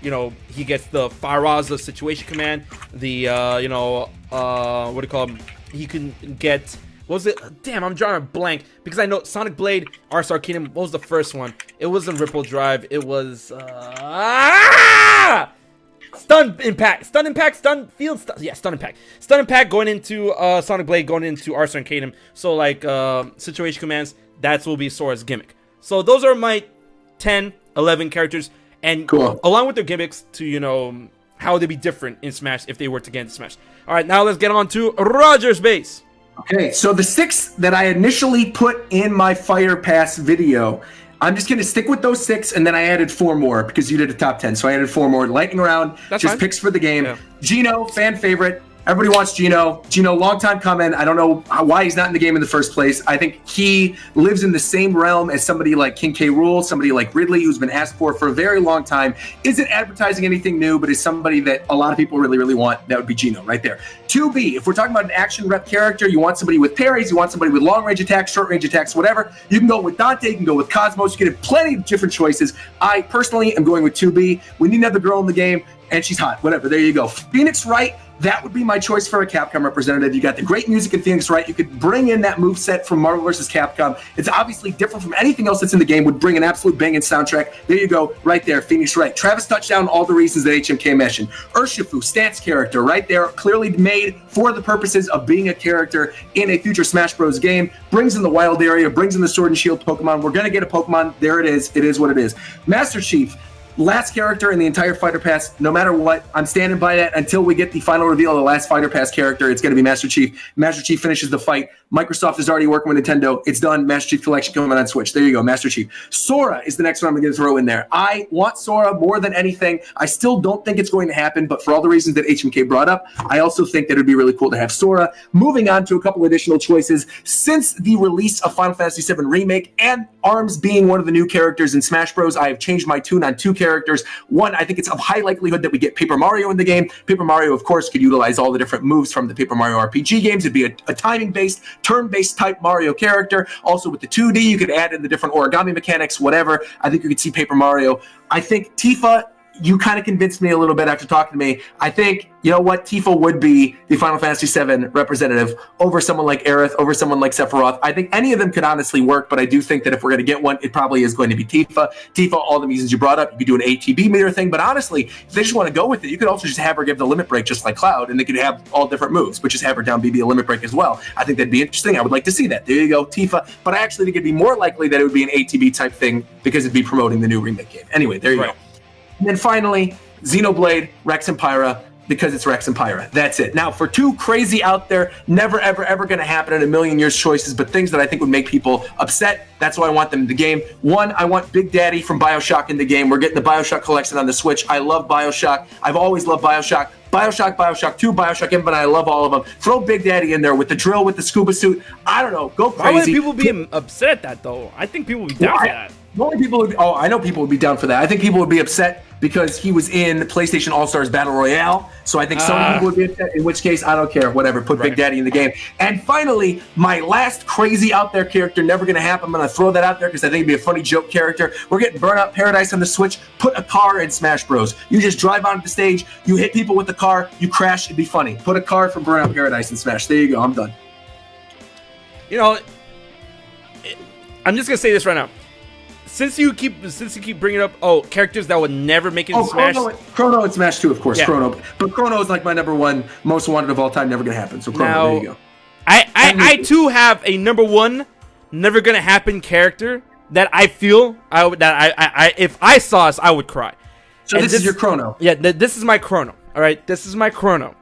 he gets the Fire situation command. The what do you call him? He can get. What was it? Damn, I'm drawing a blank because I know Sonic Blade, Ars Arcanum. What was the first one? It wasn't Ripple Drive. It was Stun Impact, Stun Impact going into Sonic Blade, going into Ars Arcanum. So situation commands, that will be Sora's gimmick. So those are my 10, 11 characters, and cool. Along with their gimmicks to how they'd be different in Smash if they were to get into Smash. All right, now let's get on to RogersBase. Okay, so the 6 that I initially put in my Fighter Pass video, I'm just going to stick with those 6, and then I added 4 more because you did a top 10. So I added 4 more. Lightning round, That's just fine. Picks for the game. Yeah. Gino, fan favorite. Everybody wants Geno. Geno, long time coming. I don't know why he's not in the game in the first place. I think he lives in the same realm as somebody like King K. Rool, somebody like Ridley, who's been asked for a very long time. Isn't advertising anything new, but is somebody that a lot of people really, really want. That would be Geno right there. 2B, if we're talking about an action rep character, you want somebody with parries, you want somebody with long range attacks, short range attacks, whatever. You can go with Dante, you can go with Cosmos. You can have plenty of different choices. I personally am going with 2B. We need another girl in the game, and she's hot. Whatever. There you go. Phoenix Wright. That would be my choice for a Capcom representative. You got the great music in Phoenix Wright. You could bring in that moveset from Marvel vs. Capcom. It's obviously different from anything else that's in the game. Would bring an absolute banging soundtrack. There you go, right there, Phoenix Wright. Travis Touchdown, all the reasons that HMK mentioned. Urshifu, stance character, right there, clearly made for the purposes of being a character in a future Smash Bros. Game. Brings in the wild area, brings in the Sword and Shield Pokemon. We're going to get a Pokemon. There it is. It is what it is. Master Chief. Last character in the entire Fighter Pass, no matter what, I'm standing by that until we get the final reveal of the last Fighter Pass character. It's going to be Master Chief. Master Chief finishes the fight. Microsoft is already working with Nintendo. It's done. Master Chief Collection coming on Switch. There you go, Master Chief. Sora is the next one I'm going to throw in there. I want Sora more than anything. I still don't think it's going to happen, but for all the reasons that HMK brought up, I also think that it would be really cool to have Sora. Moving on to a couple additional choices. Since the release of Final Fantasy VII Remake and ARMS being one of the new characters in Smash Bros., I have changed my tune on 2 characters. One, I think it's of high likelihood that we get Paper Mario in the game. Paper Mario, of course, could utilize all the different moves from the Paper Mario RPG games. It'd be a timing-based, turn-based type Mario character. Also, with the 2D, you could add in the different origami mechanics, whatever. I think you could see Paper Mario. I think Tifa, you kind of convinced me a little bit after talking to me. I think, you know what, Tifa would be the Final Fantasy VII representative over someone like Aerith, over someone like Sephiroth. I think any of them could honestly work, but I do think that if we're going to get one, it probably is going to be Tifa. Tifa, all the reasons you brought up, you could do an ATB meter thing, but honestly, if they just want to go with it, you could also just have her give the limit break just like Cloud, and they could have all different moves, but just have her down BB a limit break as well. I think that'd be interesting. I would like to see that. There you go, Tifa. But I actually think it'd be more likely that it would be an ATB type thing because it'd be promoting the new remake game. Anyway, there you go. And then finally, Xenoblade, Rex and Pyra, because it's Rex and Pyra. That's it. Now, for 2 crazy out there, never, ever, ever going to happen in a million years choices, but things that I think would make people upset, that's why I want them in the game. 1, I want Big Daddy from BioShock in the game. We're getting the BioShock collection on the Switch. I love BioShock. I've always loved BioShock. BioShock 2, BioShock Infinite, I love all of them. Throw Big Daddy in there with the drill, with the scuba suit. I don't know. Go crazy. Why would people be upset at that, though? I think people would be down for that. I know people would be down for that. I think people would be upset because he was in PlayStation All-Stars Battle Royale. So I think some people would be upset, in which case, I don't care. Whatever, put Big Daddy in the game. And finally, my last crazy out there character, never going to happen. I'm going to throw that out there because I think it'd be a funny joke character. We're getting Burnout Paradise on the Switch. Put a car in Smash Bros. You just drive onto the stage, you hit people with the car, you crash, it'd be funny. Put a car from Burnout Paradise in Smash. There you go, I'm done. You know, I'm just going to say this right now. Since you keep bringing up characters that would never make it in Smash. Chrono and Smash 2, of course. Yeah. Chrono, but Chrono is like my number 1 most wanted of all time. Never gonna happen. So Chrono, now, there you go. I too have a number 1 never gonna happen character that I feel if I saw us I would cry. So this is your Chrono. Yeah, this is my Chrono. All right, this is my Chrono.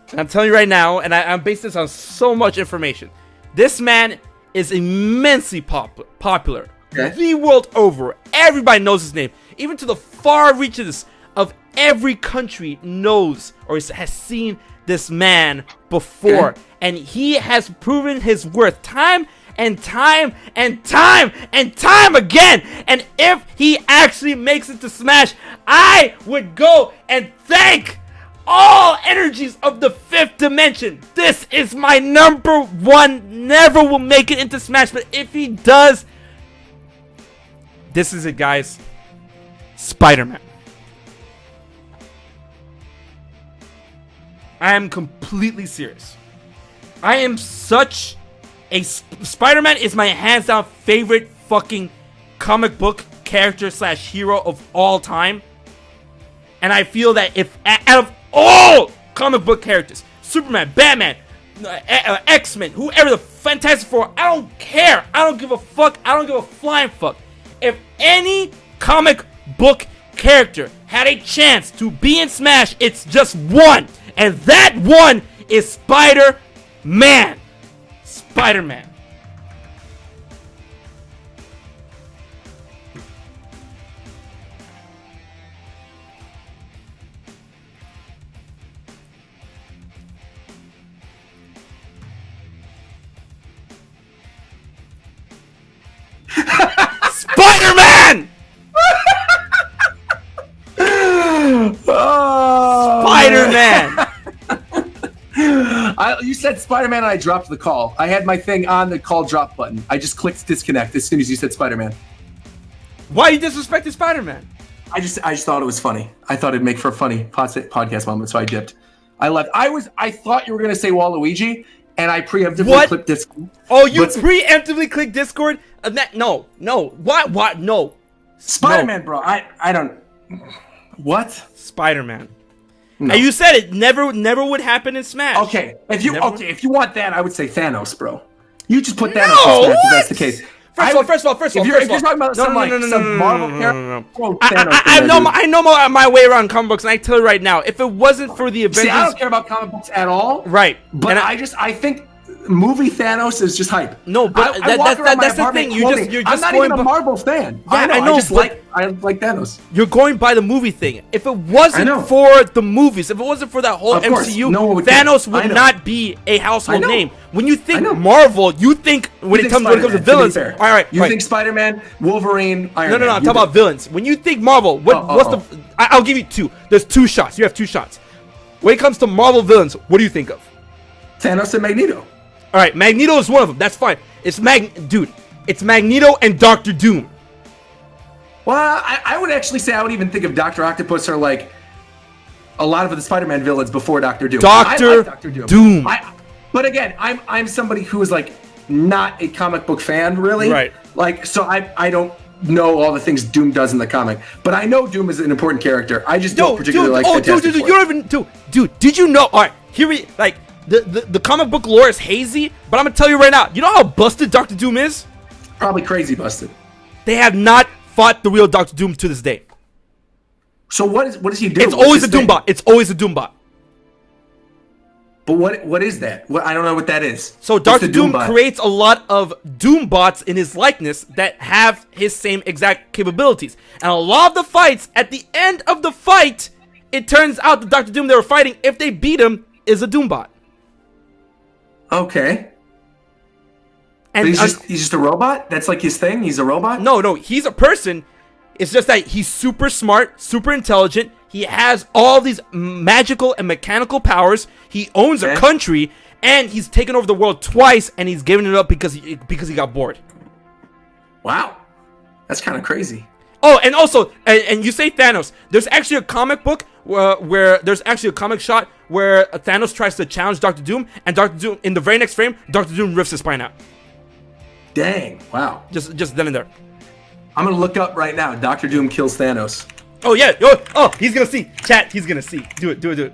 And I'm telling you right now, and I'm based this on so much information. This man is immensely popular. Okay. The world over, everybody knows his name. Even to the far reaches of every country knows or has seen this man before. Okay. And he has proven his worth time and time and time and time again. And if he actually makes it to Smash, I would go and thank all energies of the 5th dimension. This is my number 1. Never will make it into Smash, but if he does, this is it, guys. Spider-Man. I am completely serious. I am such a... Spider-Man is my hands-down favorite fucking comic book character / hero of all time. And I feel that if out of all comic book characters, Superman, Batman, X-Men, whoever, the Fantastic Four, I don't care. I don't give a fuck. I don't give a flying fuck. If any comic book character had a chance to be in Smash, it's just one. And that one is Spider-Man. Spider-Man. Spider-Man! Spider-Man! You said Spider-Man and I dropped the call. I had my thing on the call drop button. I just clicked disconnect as soon as you said Spider-Man. Why you disrespecting Spider-Man? I just thought it was funny. I thought it'd make for a funny podcast moment, so I dipped. I left. I thought you were gonna say Waluigi, and I preemptively clicked Discord. Oh, you preemptively clicked Discord? No. What? No. Spider-Man, bro. I don't. What? Spider-Man. No. And you said it never would happen in Smash. Okay, if you want that, I would say Thanos, bro. You just put Thanos in Smash if that's the case. First of all, if you're talking about some Marvel character, I know my way around comic books, and I tell you right now, if it wasn't for the Avengers, see, I don't care about comic books at all. Right, but I think movie Thanos is just hype. No, but that's the thing. You're just I'm not even a Marvel fan. Yeah, I know. I like Thanos. You're going by the movie thing. If it wasn't for the movies, if it wasn't for that whole MCU, Thanos would not be a household name. When you think Marvel, you think when it comes to villains. All right, you think Spider-Man, Wolverine, Iron Man. No. I'm talking about villains. When you think Marvel, what's the? I'll give you two. There's two shots. You have two shots. When it comes to Marvel villains, what do you think of? Thanos and Magneto. All right, Magneto is one of them. That's fine. It's Magneto and Doctor Doom. Well, I would actually say I would even think of Dr. Octopus or like a lot of the Spider-Man villains before Doctor Doom. Dr. Doom. But again, I'm somebody who is like not a comic book fan, really. Right. Like, so I don't know all the things Doom does in the comic, but I know Doom is an important character. I just don't particularly like Fantastic Four. You don't even dude. Did you know? All right, here we like. The comic book lore is hazy, but I'm gonna tell you right now. You know how busted Doctor Doom is? Probably crazy busted. They have not fought the real Doctor Doom to this day. So what does he do? It's always a Doombot. It's always a Doombot. But what is that? I don't know what that is. So Doctor Doom creates a lot of Doombots in his likeness that have his same exact capabilities, and a lot of the fights, at the end of the fight, it turns out the Doctor Doom they were fighting, if they beat him, is a Doombot. Okay. And he's just a robot? That's like his thing? He's a robot? No, he's a person. It's just that he's super smart, super intelligent. He has all these magical and mechanical powers. He owns a country, and he's taken over the world twice, and he's given it up because he got bored. Wow. That's kind of crazy. Oh, and also, and you say Thanos. There's actually a comic book where there's actually a comic shot where Thanos tries to challenge Doctor Doom, and Doctor Doom, in the very next frame, Doctor Doom rips his spine out. Dang! Wow. Just then and there. I'm gonna look up right now. Doctor Doom kills Thanos. Oh yeah. Oh, he's gonna see. Chat. He's gonna see. Do it.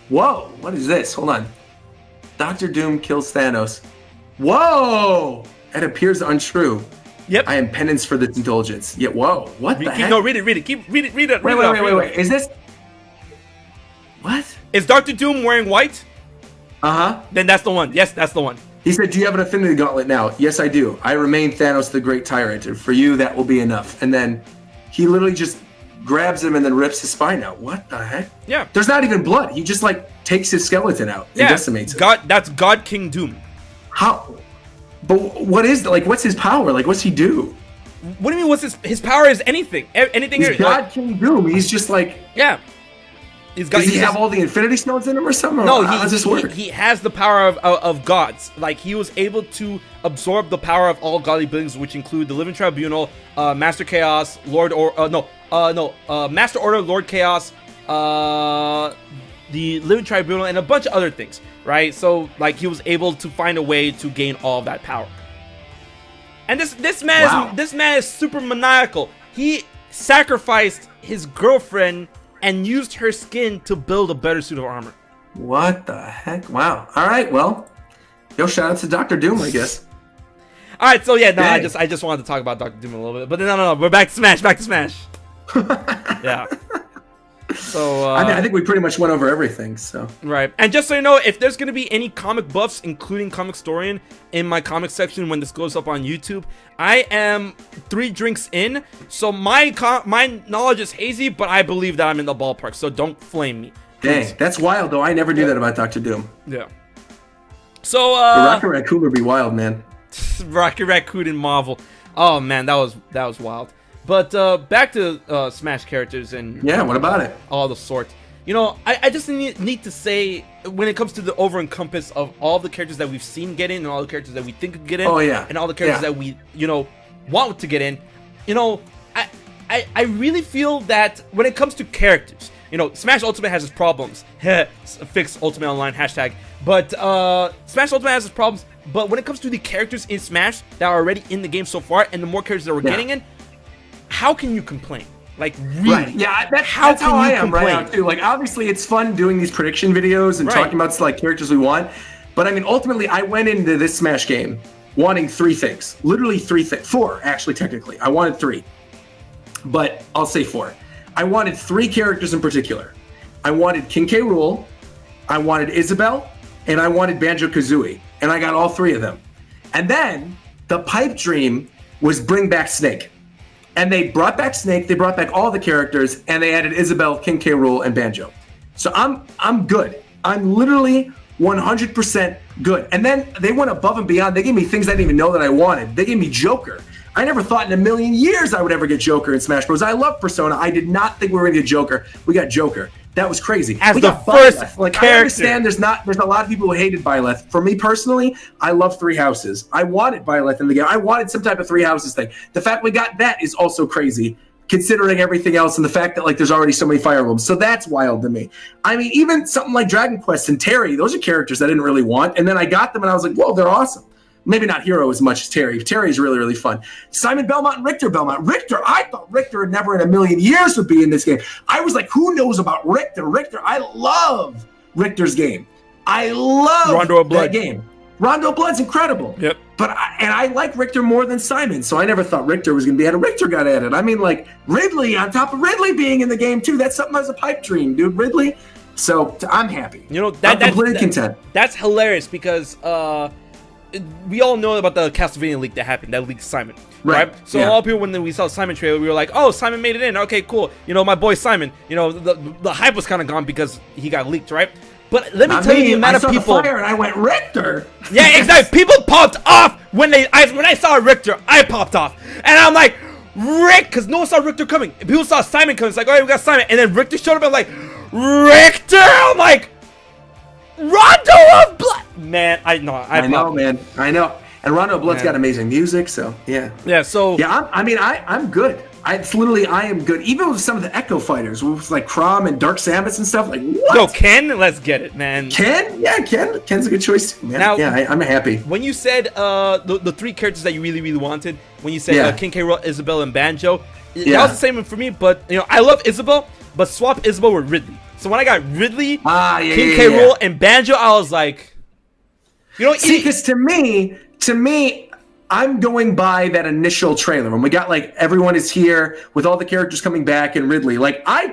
Whoa! What is this? Hold on. Doctor Doom kills Thanos. Whoa! It appears untrue. Yep. I am penance for this indulgence. Yeah. Whoa. What the heck? No, read it. Read it. Wait. Is this? What? Is Doctor Doom wearing white? Uh-huh. Then that's the one. Yes, that's the one. He said, do you have an affinity gauntlet now? Yes, I do. I remain Thanos the Great Tyrant, and for you, that will be enough. And then he literally just grabs him and then rips his spine out. What the heck? Yeah. There's not even blood. He just, like, takes his skeleton out and decimates it. That's God King Doom. How? But what is, like, what's his power? Like, what's he do? What do you mean, what's his power is anything. Anything. He's God King Doom. He's just, like... Yeah. Does he have all the Infinity Stones in him or something? No, how does this work? He has the power of gods. Like, he was able to absorb the power of all godly beings, which include the Living Tribunal, Master Chaos, Master Order, Lord Chaos, the Living Tribunal, and a bunch of other things, right? So, like, he was able to find a way to gain all of that power. And this man is super maniacal. He sacrificed his girlfriend and used her skin to build a better suit of armor. What the heck? Wow. All right, well, shout out to Doctor Doom, I guess. All right, so yeah, no, I just wanted to talk about Doctor Doom a little bit, but no, we're back to Smash. Yeah. So I think we pretty much went over everything. So right, and just so you know, if there's gonna be any comic buffs, including Comic Storian, in my comic section when this goes up on YouTube, I am 3 drinks in, so my knowledge is hazy, but I believe that I'm in the ballpark. So don't flame me. Dang, that's wild though. I never knew that about Doctor Doom. Yeah. So the Rocket Raccoon would be wild, man. Rocket Raccoon and Marvel. Oh man, that was wild. But back to Smash characters and what about it? All the sorts. You know, I just need to say, when it comes to the over-encompass of all the characters that we've seen get in and all the characters that we think could get in, and all the characters that we, want to get in, I really feel that when it comes to characters, Smash Ultimate has its problems. Fix Ultimate Online, hashtag. But Smash Ultimate has its problems, but when it comes to the characters in Smash that are already in the game so far, and the more characters that we're getting in, how can you complain? Like, really? Right. Yeah, that's how I am right now too. Like, obviously it's fun doing these prediction videos and talking about like characters we want, but I mean, ultimately I went into this Smash game wanting 3 things. Literally 3 things. 4, actually, technically. I wanted 3, but I'll say 4. I wanted 3 characters in particular. I wanted King K. Rool, I wanted Isabelle, and I wanted Banjo-Kazooie, and I got all 3 of them. And then the pipe dream was bring back Snake. And they brought back Snake, they brought back all the characters, and they added Isabelle, King K. Rool, and Banjo. So I'm good. I'm literally 100% good. And then they went above and beyond. They gave me things I didn't even know that I wanted. They gave me Joker. I never thought in a million years I would ever get Joker in Smash Bros. I love Persona. I did not think we were going to get Joker. We got Joker. That was crazy. As the first character. I understand there's a lot of people who hated Byleth. For me personally, I love 3 houses. I wanted Byleth in the game. I wanted some type of 3 houses thing. The fact we got that is also crazy, considering everything else and the fact that like there's already so many Fire Emblems. So that's wild to me. I mean, even something like Dragon Quest and Terry, those are characters I didn't really want. And then I got them and I was like, whoa, they're awesome. Maybe not Hero as much as Terry. Terry's really, really fun. Simon Belmont and Richter Belmont. Richter, I thought Richter never in a million years would be in this game. I was like, who knows about Richter? Richter, I love Richter's game. I love Rondo of Blood. that game. Rondo of Blood's incredible. Yep. But I like Richter more than Simon, so I never thought Richter was going to be added. Richter got added. I mean, like, Ridley, on top of Ridley being in the game, too. That's something as a pipe dream, dude. Ridley. So I'm happy. I'm completely content. That's hilarious because we all know about the Castlevania leak that happened. That leaked Simon, right? So a lot of people, when we saw Simon trailer, we were like, "Oh, Simon made it in. Okay, cool. My boy Simon. The hype was kind of gone because he got leaked, right?" But let me tell you the amount of people. I saw the fire and I went Richter. Yeah, exactly. People popped off when I saw Richter. I popped off, and I'm like, Rick, because no one saw Richter coming. People saw Simon coming. It's like, all right, we got Simon, and then Richter showed up. I'm like, Richter. I'm like, Rondo of Blood. Man, I know, man. I know. And Rondo of Blood's got amazing music, so yeah. Yeah, so I'm good. I am good. Even with some of the Echo fighters, with like Chrom and Dark Samus and stuff, like what? Yo, Ken, let's get it, man. Ken? Yeah, Ken's a good choice. Man. Now, I'm happy. When you said the 3 characters that you really, really wanted, when you said King K. Rool, Isabelle, and Banjo, that was the same for me, but I love Isabelle, but swap Isabelle with Ridley. So when I got Ridley, King K. Rool, and Banjo, I was like, see, because to me, I'm going by that initial trailer when we got like everyone is here with all the characters coming back and Ridley. Like I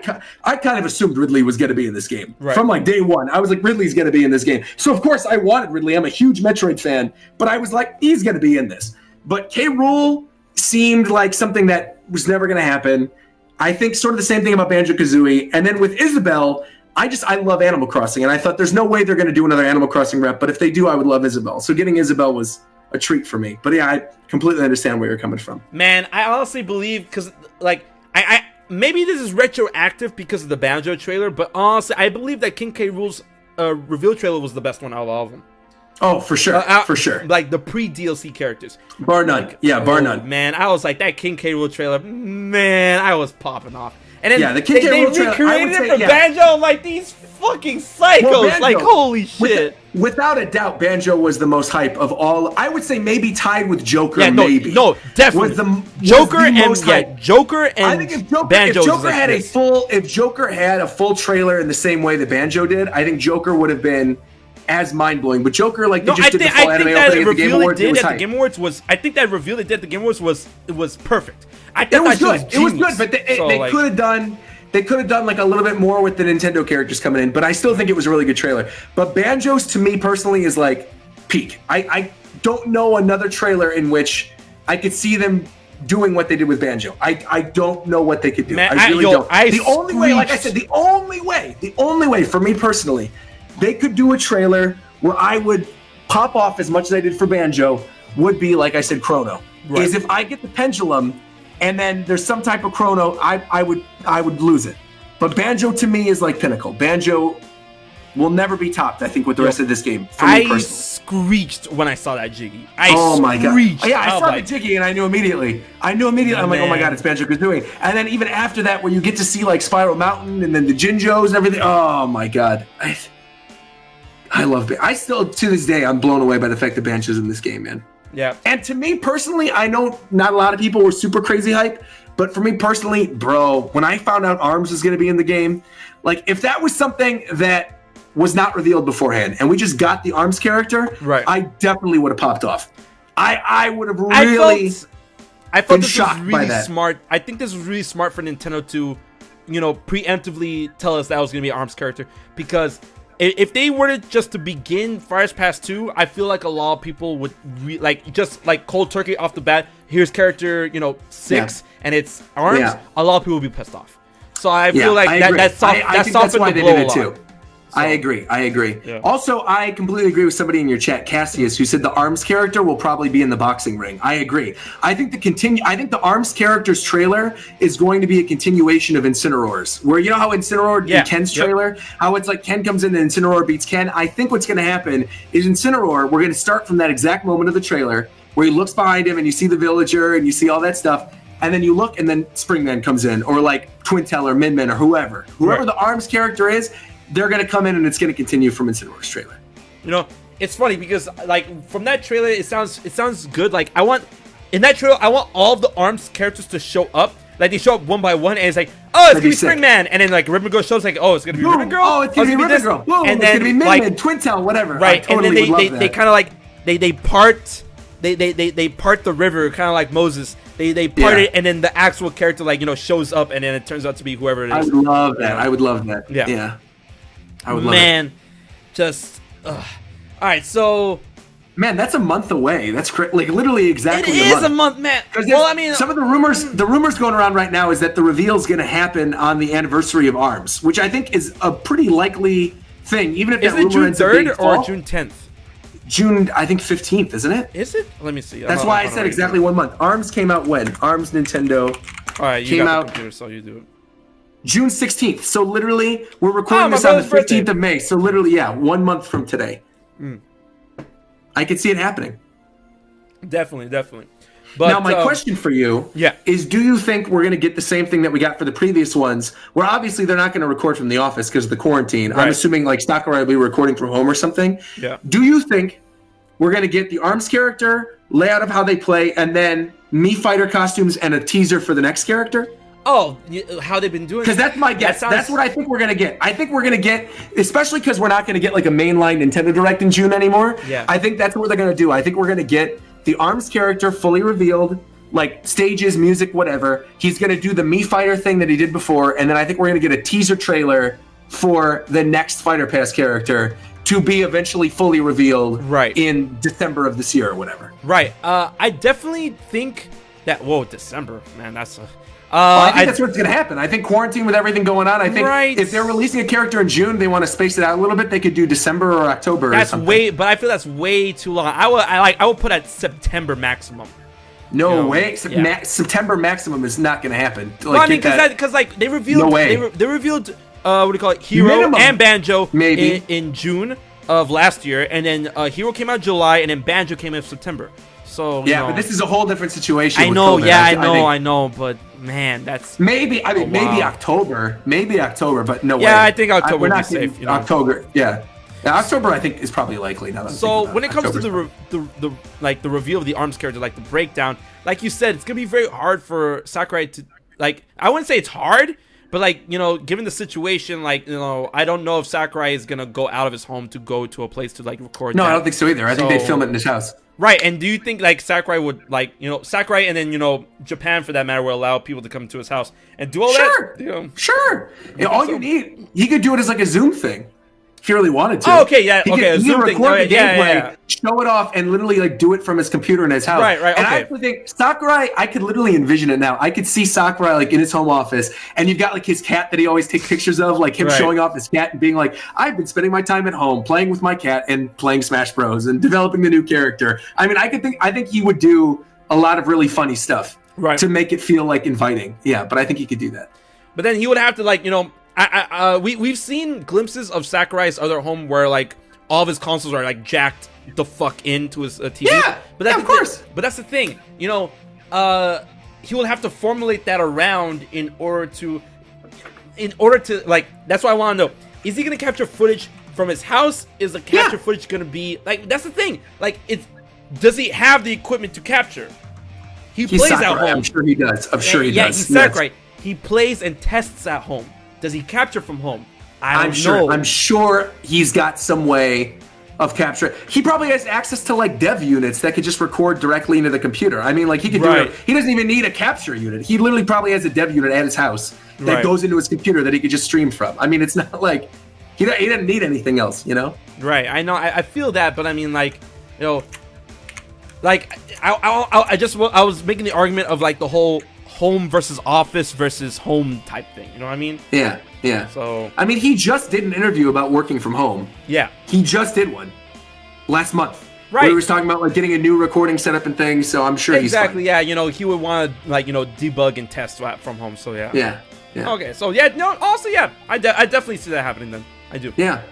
kind of assumed Ridley was going to be in this game from like day one. I was like, Ridley's going to be in this game. So of course I wanted Ridley. I'm a huge Metroid fan, but I was like, he's going to be in this. But K. Rool seemed like something that was never going to happen. I think sort of the same thing about Banjo-Kazooie. And then with Isabelle, I love Animal Crossing, and I thought there's no way they're going to do another Animal Crossing rep, but if they do, I would love Isabelle. So getting Isabelle was a treat for me. But yeah, I completely understand where you're coming from. Man, I honestly believe, because like I maybe this is retroactive because of the Banjo trailer, but honestly, I believe that King K. Rool's reveal trailer was the best one out of all of them. Oh, for sure, for sure. Like the pre-DLC characters. Bar none. Bar none. Man, I was like, that King K. Rool trailer, man, I was popping off. And then the King K. Rool trailer, recreated it for Banjo. I'm like, these fucking psychos. Well, Banjo, like, holy shit. Without a doubt, Banjo was the most hype of all. I would say maybe tied with Joker, maybe. No, definitely. Joker and I think if Joker had a full trailer in the same way that Banjo did, I think Joker would have been as mind-blowing. But Joker, like, they just did the full anime opening at the Game Awards. I think that reveal they did at the Game Awards was perfect. It was good, but they could have done. They could have done like a little bit more with the Nintendo characters coming in, but I still think it was a really good trailer. But Banjo's, to me personally, is like peak. I don't know another trailer in which I could see them doing what they did with Banjo. I don't know what they could do. Man, I really don't. The only way, like I said, the only way for me personally, they could do a trailer where I would pop off as much as I did for Banjo would be, like I said, Chrono. is if I get the pendulum and then there's some type of chrono, I would lose it. But Banjo to me is like pinnacle. Banjo will never be topped, I think, with the rest of this game. For me personally. Screeched when I saw that Jiggy. My god! Yeah, I saw the Jiggy and I knew immediately. I'm like, oh my god, it's Banjo Kazooie. And then even after that, where you get to see like Spiral Mountain and then the Jinjos and everything. Oh my god, I love it. I still, to this day, I'm blown away by the fact that Banjo's in this game, man. Yeah. And to me personally, I know not a lot of people were super crazy hype, but for me personally, bro, when I found out ARMS was going to be in the game, like if that was something that was not revealed beforehand, and we just got the ARMS character, right, I definitely would have popped off. I would have really I felt this was really smart. I think this was really smart for Nintendo to, preemptively tell us that was going to be an ARMS character, because if they were just to begin Fires Pass 2, I feel like a lot of people would just cold turkey off the bat. Here's character 6 and it's ARMS. Yeah. A lot of people would be pissed off. So I feel like that's why they did it too. So, I agree. Yeah. Also, I completely agree with somebody in your chat, Cassius, who said the ARMS character will probably be in the boxing ring. I agree. I think the ARMS character's trailer is going to be a continuation of Incineroar's, where you know how Incineroar in Ken's trailer, how it's like Ken comes in and Incineroar beats Ken. I think what's going to happen is Incineroar, we're going to start from that exact moment of the trailer where he looks behind him and you see the villager and you see all that stuff. And then you look and then Springman comes in, or like Twintel or Minmin or whoever the ARMS character is. They're going to come in and it's going to continue from Incineroar's trailer. It's funny because from that trailer, it sounds good. Like in that trailer, I want all of the ARMS characters to show up. Like they show up one by one and it's like, oh, it's going to be Springman. And then like Ribbon Girl shows like, oh, it's going to be Ribbon Girl. Oh, it's going to be Ribbon Girl. Boom, and then it's going to be Minmin, Twintel, whatever. Right. And then they kind of like, they part the river, kind of like Moses. They part it, and then the actual character shows up, and then it turns out to be whoever it is. I would love that. I would love that. Yeah. I would love it. Just all right. So, man, that's a month away. That's literally exactly. It is a month, man. Well, I mean, some of the rumors going around right now is that the reveal is going to happen on the anniversary of ARMS, which I think is a pretty likely thing. Even if that rumor ends up being June 3rd or June 10th. June, I think 15th, isn't it? Is it? Let me see. That's why I said exactly 1 month. ARMS came out when? ARMS Nintendo. All right, you got the computer, so you do it. June 16th. So literally, we're recording this on the 15th of May. So literally, 1 month from today. I could see it happening. Definitely. But now, my question for you is, do you think we're going to get the same thing that we got for the previous ones, where obviously they're not going to record from the office because of the quarantine? Right. I'm assuming like Sakurai will be recording from home or something. Yeah. Do you think we're going to get the ARMS character, layout of how they play, and then Mii Fighter costumes and a teaser for the next character? Oh, how they've been doing? Because that's my guess. That's what I think we're gonna get. I think we're gonna get, especially because we're not gonna get like a mainline Nintendo Direct in June anymore. Yeah. I think that's what they're gonna do. I think we're gonna get the ARMS character fully revealed, like stages, music, whatever. He's gonna do the Mii Fighter thing that he did before, and then I think we're gonna get a teaser trailer for the next Fighter Pass character to be eventually fully revealed in December of this year or whatever. Right. I definitely think that. Whoa, December, man, that's a. I think that's what's going to happen. I think quarantine with everything going on, I think if they're releasing a character in June, they want to space it out a little bit, they could do December or October or something. But I feel that's way too long. I would put at September maximum. No way. September maximum is not going to happen. Because they revealed they revealed what do you call it? Hero and Banjo in June of last year, and then Hero came out in July, and then Banjo came out in September. So but this is a whole different situation. I know, I know, but man, that's maybe October, but no way. Yeah, I think October would be safe. October, October I think is probably likely. Now so when it comes to the reveal of the ARMS character, like the breakdown, like you said, it's gonna be very hard for Sakurai to I wouldn't say it's hard, but given the situation, I don't know if Sakurai is gonna go out of his home to go to a place to record. No, I don't think so either. I think they'd film it in his house. Right, and do you think Sakurai would Sakurai and then Japan for that matter will allow people to come to his house and do all that? Sure. All you need, he could do it as like a Zoom thing. If he really wanted to. Oh, okay, yeah, he could record the gameplay, show it off, and literally do it from his computer in his house. Right, okay. And I actually think Sakurai, I could literally envision it now. I could see Sakurai in his home office, and you've got his cat that he always takes pictures of, him showing off his cat and being like, I've been spending my time at home playing with my cat and playing Smash Bros. And developing the new character. I mean, I think he would do a lot of really funny stuff to make it feel like inviting. Yeah, but I think he could do that. But then he would have to, like, you know, we've seen glimpses of Sakurai's other home where, like, all of his consoles are, like, jacked the fuck into his TV. Yeah, but that's of course. But that's the thing, you know, he will have to formulate that around in order to, like, that's what I want to know. Is he going to capture footage from his house? Is the capture footage going to be, like, that's the thing. Like, does he have the equipment to capture? He's plays Sakurai, at home. I'm sure he does. I'm sure he does. Yeah, he's Sakurai. He plays and tests at home. Does he capture from home? I don't know. I'm sure he's got some way of capture. He probably has access to like dev units that could just record directly into the computer. I mean, like he could do it. He doesn't even need a capture unit. He literally probably has a dev unit at his house that goes into his computer that he could just stream from. I mean, it's not like he doesn't need anything else, you know? Right. I know. I feel that, but I mean, like, you know, like I was making the argument of like the whole home versus office versus home type thing. You know what I mean? Yeah. Yeah. So I mean, he just did an interview about working from home. Yeah. He just did one last month. Right. Where he was talking about like getting a new recording setup and things. So I'm sure he's fine. Yeah. You know, he would want to like, you know, debug and test from home. So yeah. Yeah. Yeah. Okay. So yeah. No. Also, yeah. I definitely see that happening. Then I do. Yeah.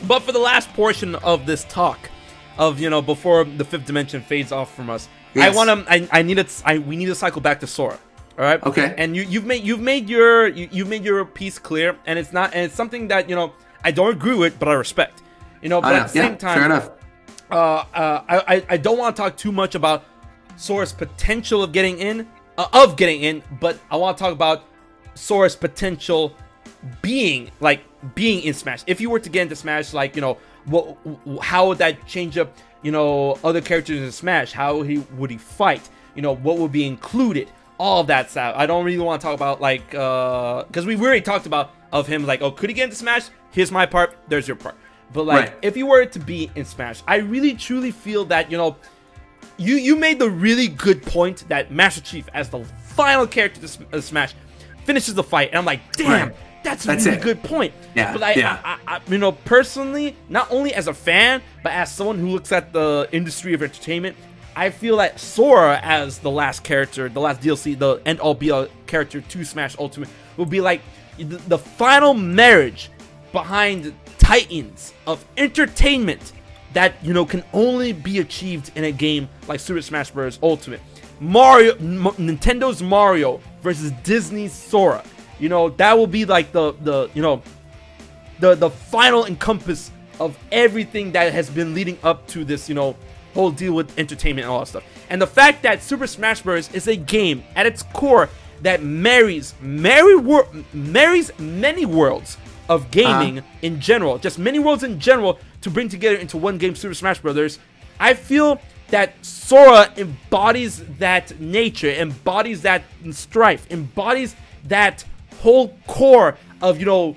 But for the last portion of this talk, of, you know, before the fifth dimension fades off from us, yes. we need to cycle back to Sora. All right. Okay. And you've made your piece clear, and it's something that, you know, I don't agree with, but I respect. You know, but at the same time, fair enough. I don't want to talk too much about Sora's potential of getting in, but I want to talk about Sora's potential being in Smash. If you were to get into Smash, like, you know, how would that change up, you know, other characters in Smash? How would he fight? You know, what would be included? All of that stuff. I don't really want to talk about, like, because we already talked about of him, like, oh, could he get into Smash? Here's my part, there's your part. But, like, if you were to be in Smash, I really truly feel that, you know, you made the really good point that Master Chief, as the final character to Smash, finishes the fight, and I'm like, damn, that's a really good point. Yeah. But I, you know, personally, not only as a fan, but as someone who looks at the industry of entertainment, I feel that Sora, as the last character, the last DLC, the end-all be-all character to Smash Ultimate, will be like the final marriage behind titans of entertainment that, you know, can only be achieved in a game like Super Smash Bros. Ultimate. Nintendo's Mario versus Disney's Sora. You know, that will be like the final encompass of everything that has been leading up to this, you know, whole deal with entertainment and all that stuff. And the fact that Super Smash Bros. Is a game at its core that marries many worlds of gaming in general, just many worlds in general, to bring together into one game, Super Smash Bros. I feel that Sora embodies that nature, embodies that strife, embodies that whole core of, you know,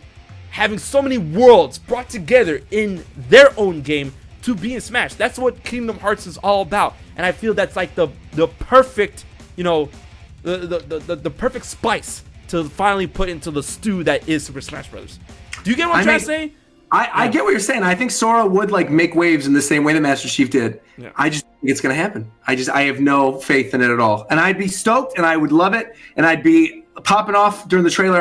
having so many worlds brought together in their own game to be in Smash. That's what Kingdom Hearts is all about, and I feel that's like the perfect, you know, the perfect spice to finally put into the stew that is Super Smash Bros. Do you get what I'm trying to say? I get what you're saying. I think Sora would like make waves in the same way that Master Chief did. Yeah. I just think it's gonna happen. I have no faith in it at all. And I'd be stoked, and I would love it, and I'd be popping off during the trailer.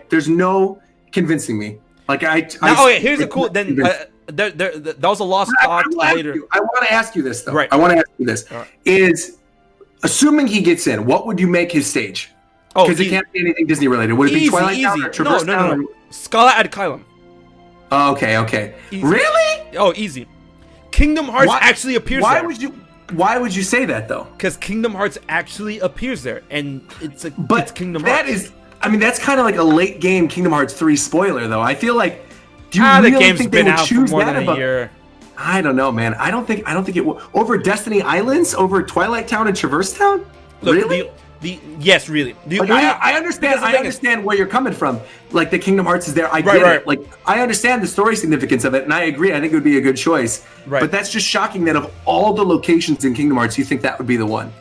There's no convincing me. Like okay, here's a cool. Then that was a lost thought later. I want to ask you this though. Right. I want to ask you this. Right. Is assuming he gets in, what would you make his stage? Because it can't be anything Disney related. Would it be Twilight Town or Traverse Town? No. Scarlet Adkylum. Oh, okay. Easy. Really? Oh, easy. Kingdom Hearts actually appears there. Why would you say that though? Because Kingdom Hearts actually appears there, and it's Kingdom Hearts. That's kind of like a late game Kingdom Hearts 3 spoiler though. I feel like, do you the really game's think been they would out choose for more that than a year? I don't know, man. I don't think it will. Over Destiny Islands, over Twilight Town and Traverse Town. Look, really? Yes, really. I understand where you're coming from. Like the Kingdom Hearts is there. I get it. Like I understand the story significance of it, and I agree. I think it would be a good choice. Right. But that's just shocking that of all the locations in Kingdom Hearts, you think that would be the one.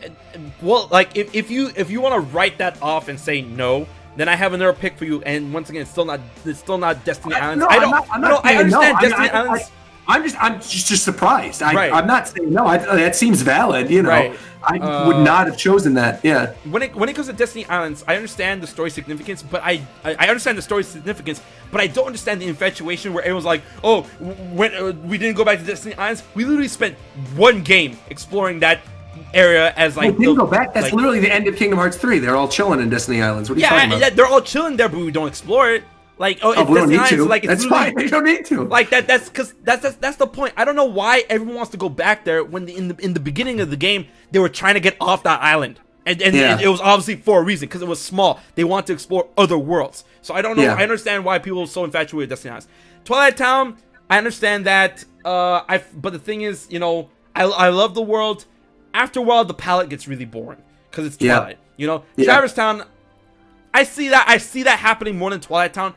Well, like if you want to write that off and say no, then I have another pick for you. And once again, it's still not Destiny Islands. I understand Destiny Islands. I'm just surprised. Right. I'm not saying no. That seems valid. You know, Right. I would not have chosen that. Yeah. When it comes to Destiny Islands, I understand the story significance, but I understand the story significance, but I don't understand the infatuation where everyone's like, oh, when we didn't go back to Destiny Islands, we literally spent one game exploring that area as like. We didn't go back. That's literally the end of Kingdom Hearts 3. They're all chilling in Destiny Islands. What are you talking about? Yeah, they're all chilling there, but we don't explore it. Like, we don't need to. Like, that's fine. We don't need to. Like that's because that's the point. I don't know why everyone wants to go back there when in the beginning of the game they were trying to get off that island, and it was obviously for a reason because it was small. They want to explore other worlds. So I don't know. I understand why people are so infatuated with Destiny Islands. Twilight Town, I understand that. But the thing is, you know, I love the world. After a while, the palette gets really boring because it's Twilight. You know, Traverse Town. I see that happening more than Twilight Town.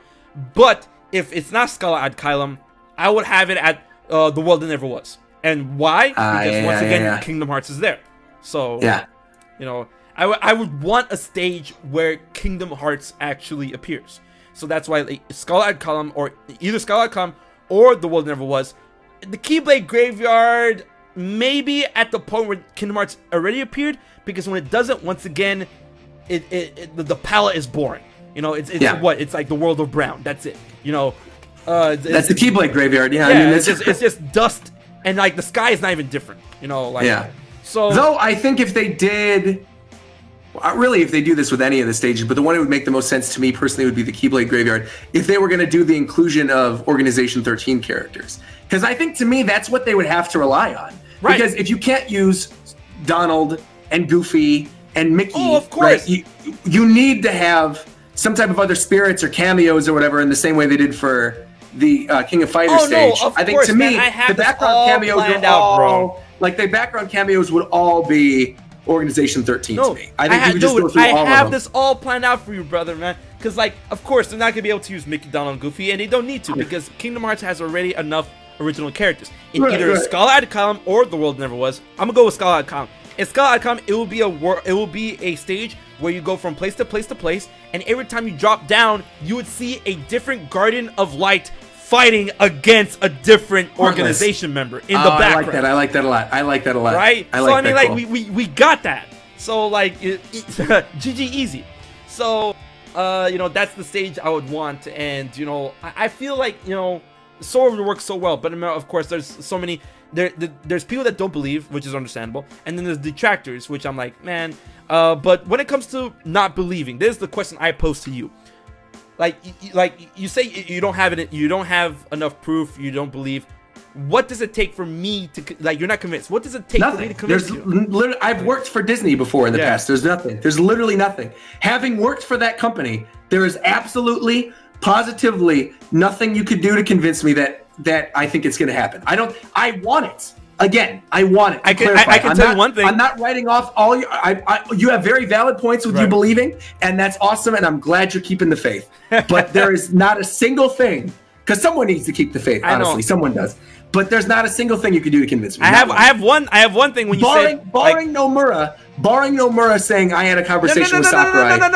But if it's not Skull Ad Kylum, I would have it at the world that never was. And why? Because once again, Kingdom Hearts is there. So you know, I would want a stage where Kingdom Hearts actually appears. So that's why like, Skull Ad Kylum, or either Skull Ad Kylum or the world that never was. The Keyblade Graveyard, maybe at the point where Kingdom Hearts already appeared, because when it doesn't, once again, the palette is boring. You know, it's like the world of Brown. That's it. You know, that's the Keyblade Graveyard. Yeah, I mean, it's just dust, and like the sky is not even different. You know, like So, though I think if they did, really, if they do this with any of the stages, but the one that would make the most sense to me personally would be the Keyblade Graveyard. If they were going to do the inclusion of Organization 13 characters, because I think to me that's what they would have to rely on. Right. Because if you can't use Donald and Goofy and Mickey, of course, right, you need to have some type of other spirits or cameos or whatever in the same way they did for the King of Fighters stage. No, I think to me, the background cameos would all, like the background cameos would all be Organization 13 to me. I think you could just go through all of them. I have this all planned out for you, brother, man. Because, like, of course, they're not going to be able to use Mickey, Donald, and Goofy, and they don't need to because Kingdom Hearts has already enough original characters. In either Skull Ad Kylum or The World Never Was, I'm going to go with Skull Ad Kylum. In Skull Ad Kylum, it will be a stage where you go from place to place to place, and every time you drop down, you would see a different Guardian of Light fighting against a different organization member in the background. I like that a lot. Right? So I mean, like, we got that. So like, GG easy. So you know, that's the stage I would want, and you know, I feel like, you know, Sora works so well, but of course there's so many. There's people that don't believe, which is understandable, and then there's detractors, which I'm like, man. But when it comes to not believing, this is the question I pose to you. Like you say you don't have it, you don't have enough proof, you don't believe. What does it take for me to, like, you're not convinced? What does it take for me to convince you? I've worked for Disney before in the past. There's nothing. There's literally nothing. Having worked for that company, there is absolutely, positively nothing you could do to convince me that I think it's going to happen. I want it. Again, I want it. I can tell you one thing. I'm not writing off all your. You have very valid points with you believing, and that's awesome. And I'm glad you're keeping the faith. But there is not a single thing, because someone needs to keep the faith. Honestly, someone does. But there's not a single thing you can do to convince me. I have one thing when you say barring Nomura saying I had a conversation with Sakurai. No.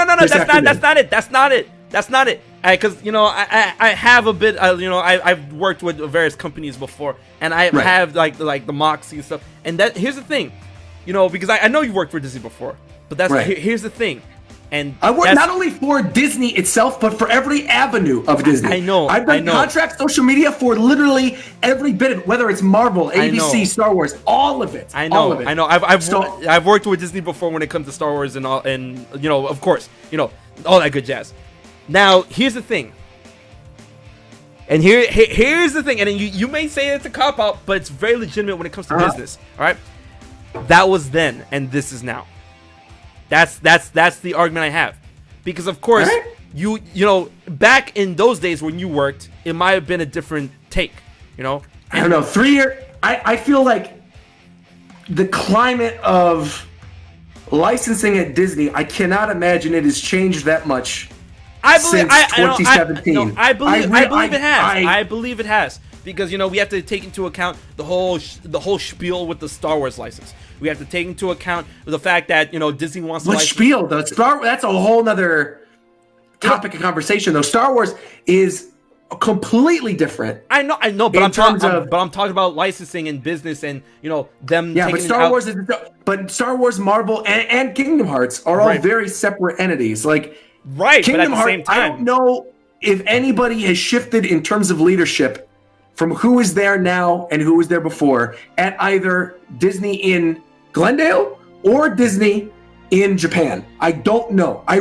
That's not it. Because you know, I have a bit. You know, I've worked with various companies before, and I have like the Moxie and stuff. And that here's the thing, you know, because I know you worked for Disney before, but that's here's the thing. And I work not only for Disney itself, but for every avenue of Disney. I know. I've done contract social media for literally every bit of it, whether it's Marvel, ABC, Star Wars, all of it. I know. I've worked with Disney before when it comes to Star Wars and all, and you know, of course, you know, all that good jazz. Now, here's the thing. And here's the thing. And you may say it's a cop-out, but it's very legitimate when it comes to business. All right? That was then, and this is now. That's the argument I have. Because, of course, you know, back in those days when you worked, it might have been a different take, you know? I don't know. 3 years... I feel like the climate of licensing at Disney, I cannot imagine it has changed that much. I believe 2017. I believe it has. I believe it has, because you know, we have to take into account the whole spiel with the Star Wars license. We have to take into account the fact that, you know, Disney wants to license. Spiel? That's a whole nother topic of conversation. Though Star Wars is completely different. I know, but I'm talking about licensing and business and them. Yeah, but Star Wars, Marvel, and Kingdom Hearts are all very separate entities. Like Kingdom Hearts, same time, I don't know if anybody has shifted in terms of leadership from who is there now and who was there before at either Disney in Glendale or Disney in Japan. I don't know. I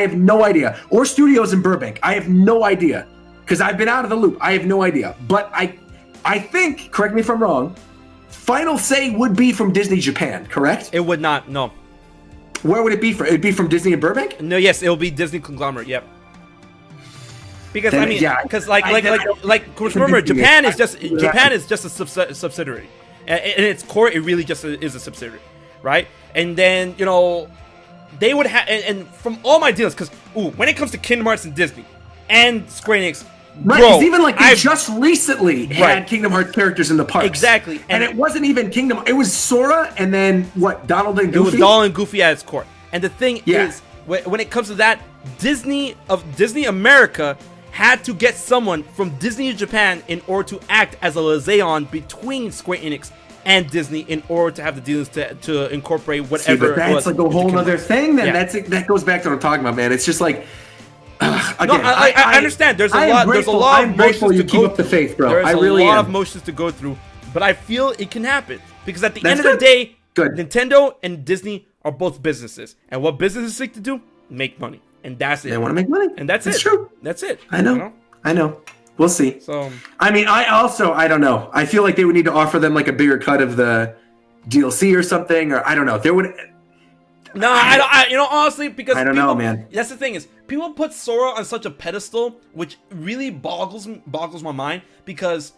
have no idea. Or studios in Burbank. I have no idea. Because I've been out of the loop. I have no idea. But I think, correct me if I'm wrong, final say would be from Disney Japan, correct? It would not, no. Where would it be from? It would be from Disney in Burbank? No, yes, it will be Disney conglomerate, yep. Because remember, Japan is just a subsidiary. In its core, it really just is a subsidiary, right? And then they would have, and from all my deals, because when it comes to Kingdom Hearts and Disney and Square Enix, right? Bro, even they just recently had Kingdom Hearts characters in the parks, exactly, and it wasn't even Kingdom. It was Sora, and then what? Donald and Goofy. It was Donald and Goofy at its core. And the thing is, when it comes to that, Disney America had to get someone from Disney Japan in order to act as a liaison between Square Enix and Disney in order to have the dealings to incorporate whatever. But that's like a whole other thing. Then that goes back to what I'm talking about, man. It's just like. Again, I understand. There's a lot. There's a lot of motions to keep up the faith, bro. There's a lot of motions to go through, but I feel it can happen because at the end of the day, Nintendo and Disney are both businesses, and what businesses seek to do, make money, and that's it. They want to make money, and that's it. True. That's it. I know. We'll see. So, I mean, I don't know. I feel like they would need to offer them like a bigger cut of the DLC or something, or I don't know. There would. No, I honestly, because I don't know, man. That's the thing is, people put Sora on such a pedestal, which really boggles my mind, because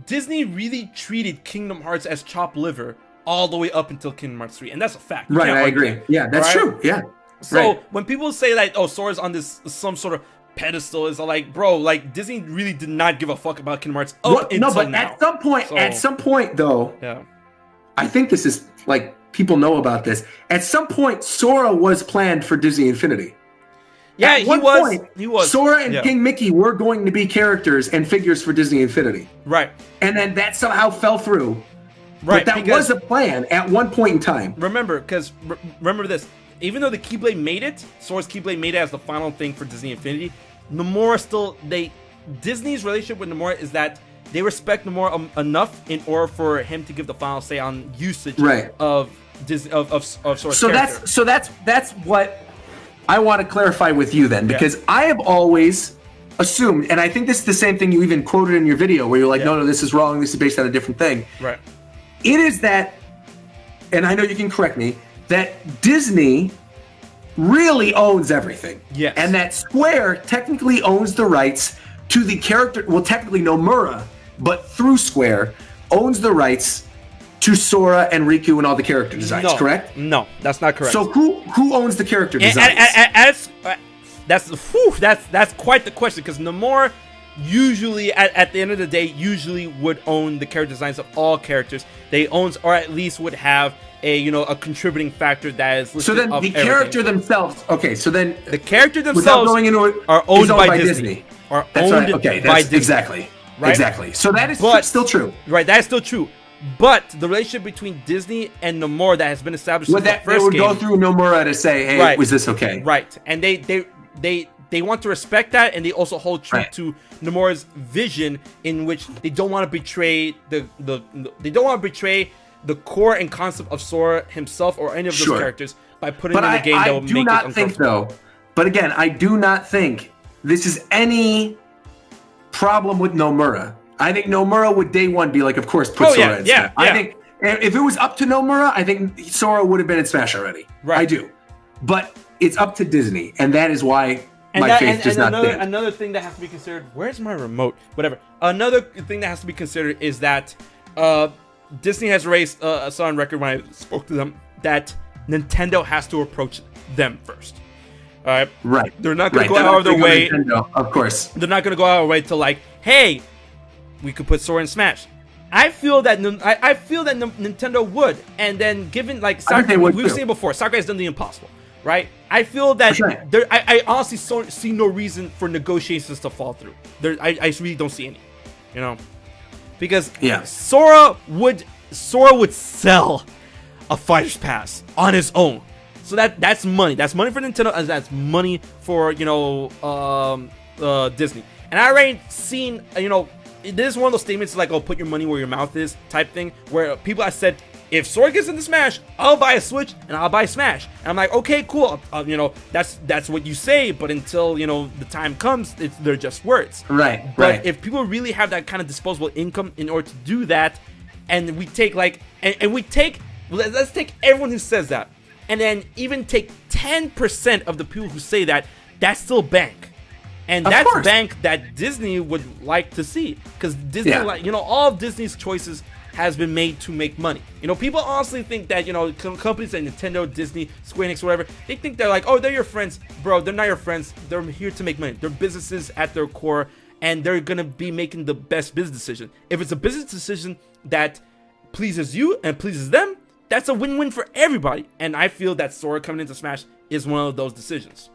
Disney really treated Kingdom Hearts as chopped liver all the way up until Kingdom Hearts 3, and that's a fact. Right, I agree. Yeah, that's true. Yeah. So when people say like, "Oh, Sora's on this some sort of pedestal," is like, bro, like Disney really did not give a fuck about Kingdom Hearts until now. At some point, though, I think this is like. People know about this. At some point, Sora was planned for Disney Infinity. Yeah, he was. Sora and King Mickey were going to be characters and figures for Disney Infinity. Right. And then that somehow fell through. Right. But that was a plan at one point in time. Remember this. Even though the Keyblade made it, Sora's Keyblade made it as the final thing for Disney Infinity, Disney's relationship with Nomura is that they respect Nomura enough in order for him to give the final say on usage of Sora's character. So that's what I want to clarify with you then, because I have always assumed, and I think this is the same thing you even quoted in your video where you're like, no, this is wrong, this is based on a different thing. Right. It is that, and I know you can correct me, that Disney really owns everything. Yes. And that Square technically owns the rights to the character, well, technically Nomura, but through Square, owns the rights to Sora and Riku and all the character designs, correct? No, that's not correct. So who owns the character designs? That's quite the question, because Nomura usually, at the end of the day, usually would own the character designs of all characters. They owns, or at least would have a contributing factor that is listed. So then the character themselves, the character themselves are owned by Disney. Are owned by Disney. Exactly. Right? Exactly. So that is still true. Right, that is still true. But the relationship between Disney and Nomura that has been established since the first game, they would go through Nomura to say, "Hey, was this okay?" Right, and they want to respect that, and they also hold true to Nomura's vision, in which they don't want to betray the core and concept of Sora himself or any of those characters by putting in a game that will make it uncomfortable. But again, I do not think this is any problem with Nomura. I think Nomura would day one be like, of course, put Sora in Smash. I think if it was up to Nomura, I think Sora would have been in Smash already. Right. I do. But it's up to Disney, and that is why my faith does not bend. Another thing that has to be considered, where's my remote? Whatever. Another thing that has to be considered is that Disney has raised on record when I spoke to them that Nintendo has to approach them first. All right. Right. They're not going to go out of their way. Nintendo, of course. They're not going to go out of their way to like, hey, we could put Sora in Smash. I feel that Nintendo would, and then given like Sakurai, we've seen it before. Sakurai has done the impossible. right? I feel that Sure. I honestly see no reason for negotiations to fall through. I really don't see any, you know, because Sora would sell a fighter's pass on his own. So that's money. That's money for Nintendo, and that's money for, you know, Disney. And I already seen, you know, this is one of those statements like, oh, put your money where your mouth is type thing, where people have said, if Sora gets into Smash, I'll buy a Switch and I'll buy Smash. And I'm like, okay, cool. You know, that's what you say, but until, you know, the time comes, they're just words. Right. But if people really have that kind of disposable income in order to do that, and we take like, let's take everyone who says that, and then even take 10% of the people who say that, that's still bank. And that's bank that Disney would like to see, because Disney, like, you know, all of Disney's choices has been made to make money. You know, people honestly think that, you know, companies like Nintendo, Disney, Square Enix, whatever, they think they're like, oh, they're your friends. Bro, they're not your friends. They're here to make money. They're businesses at their core, and they're gonna be making the best business decision. If it's a business decision that pleases you and pleases them, that's a win-win for everybody. And I feel that Sora coming into Smash is one of those decisions.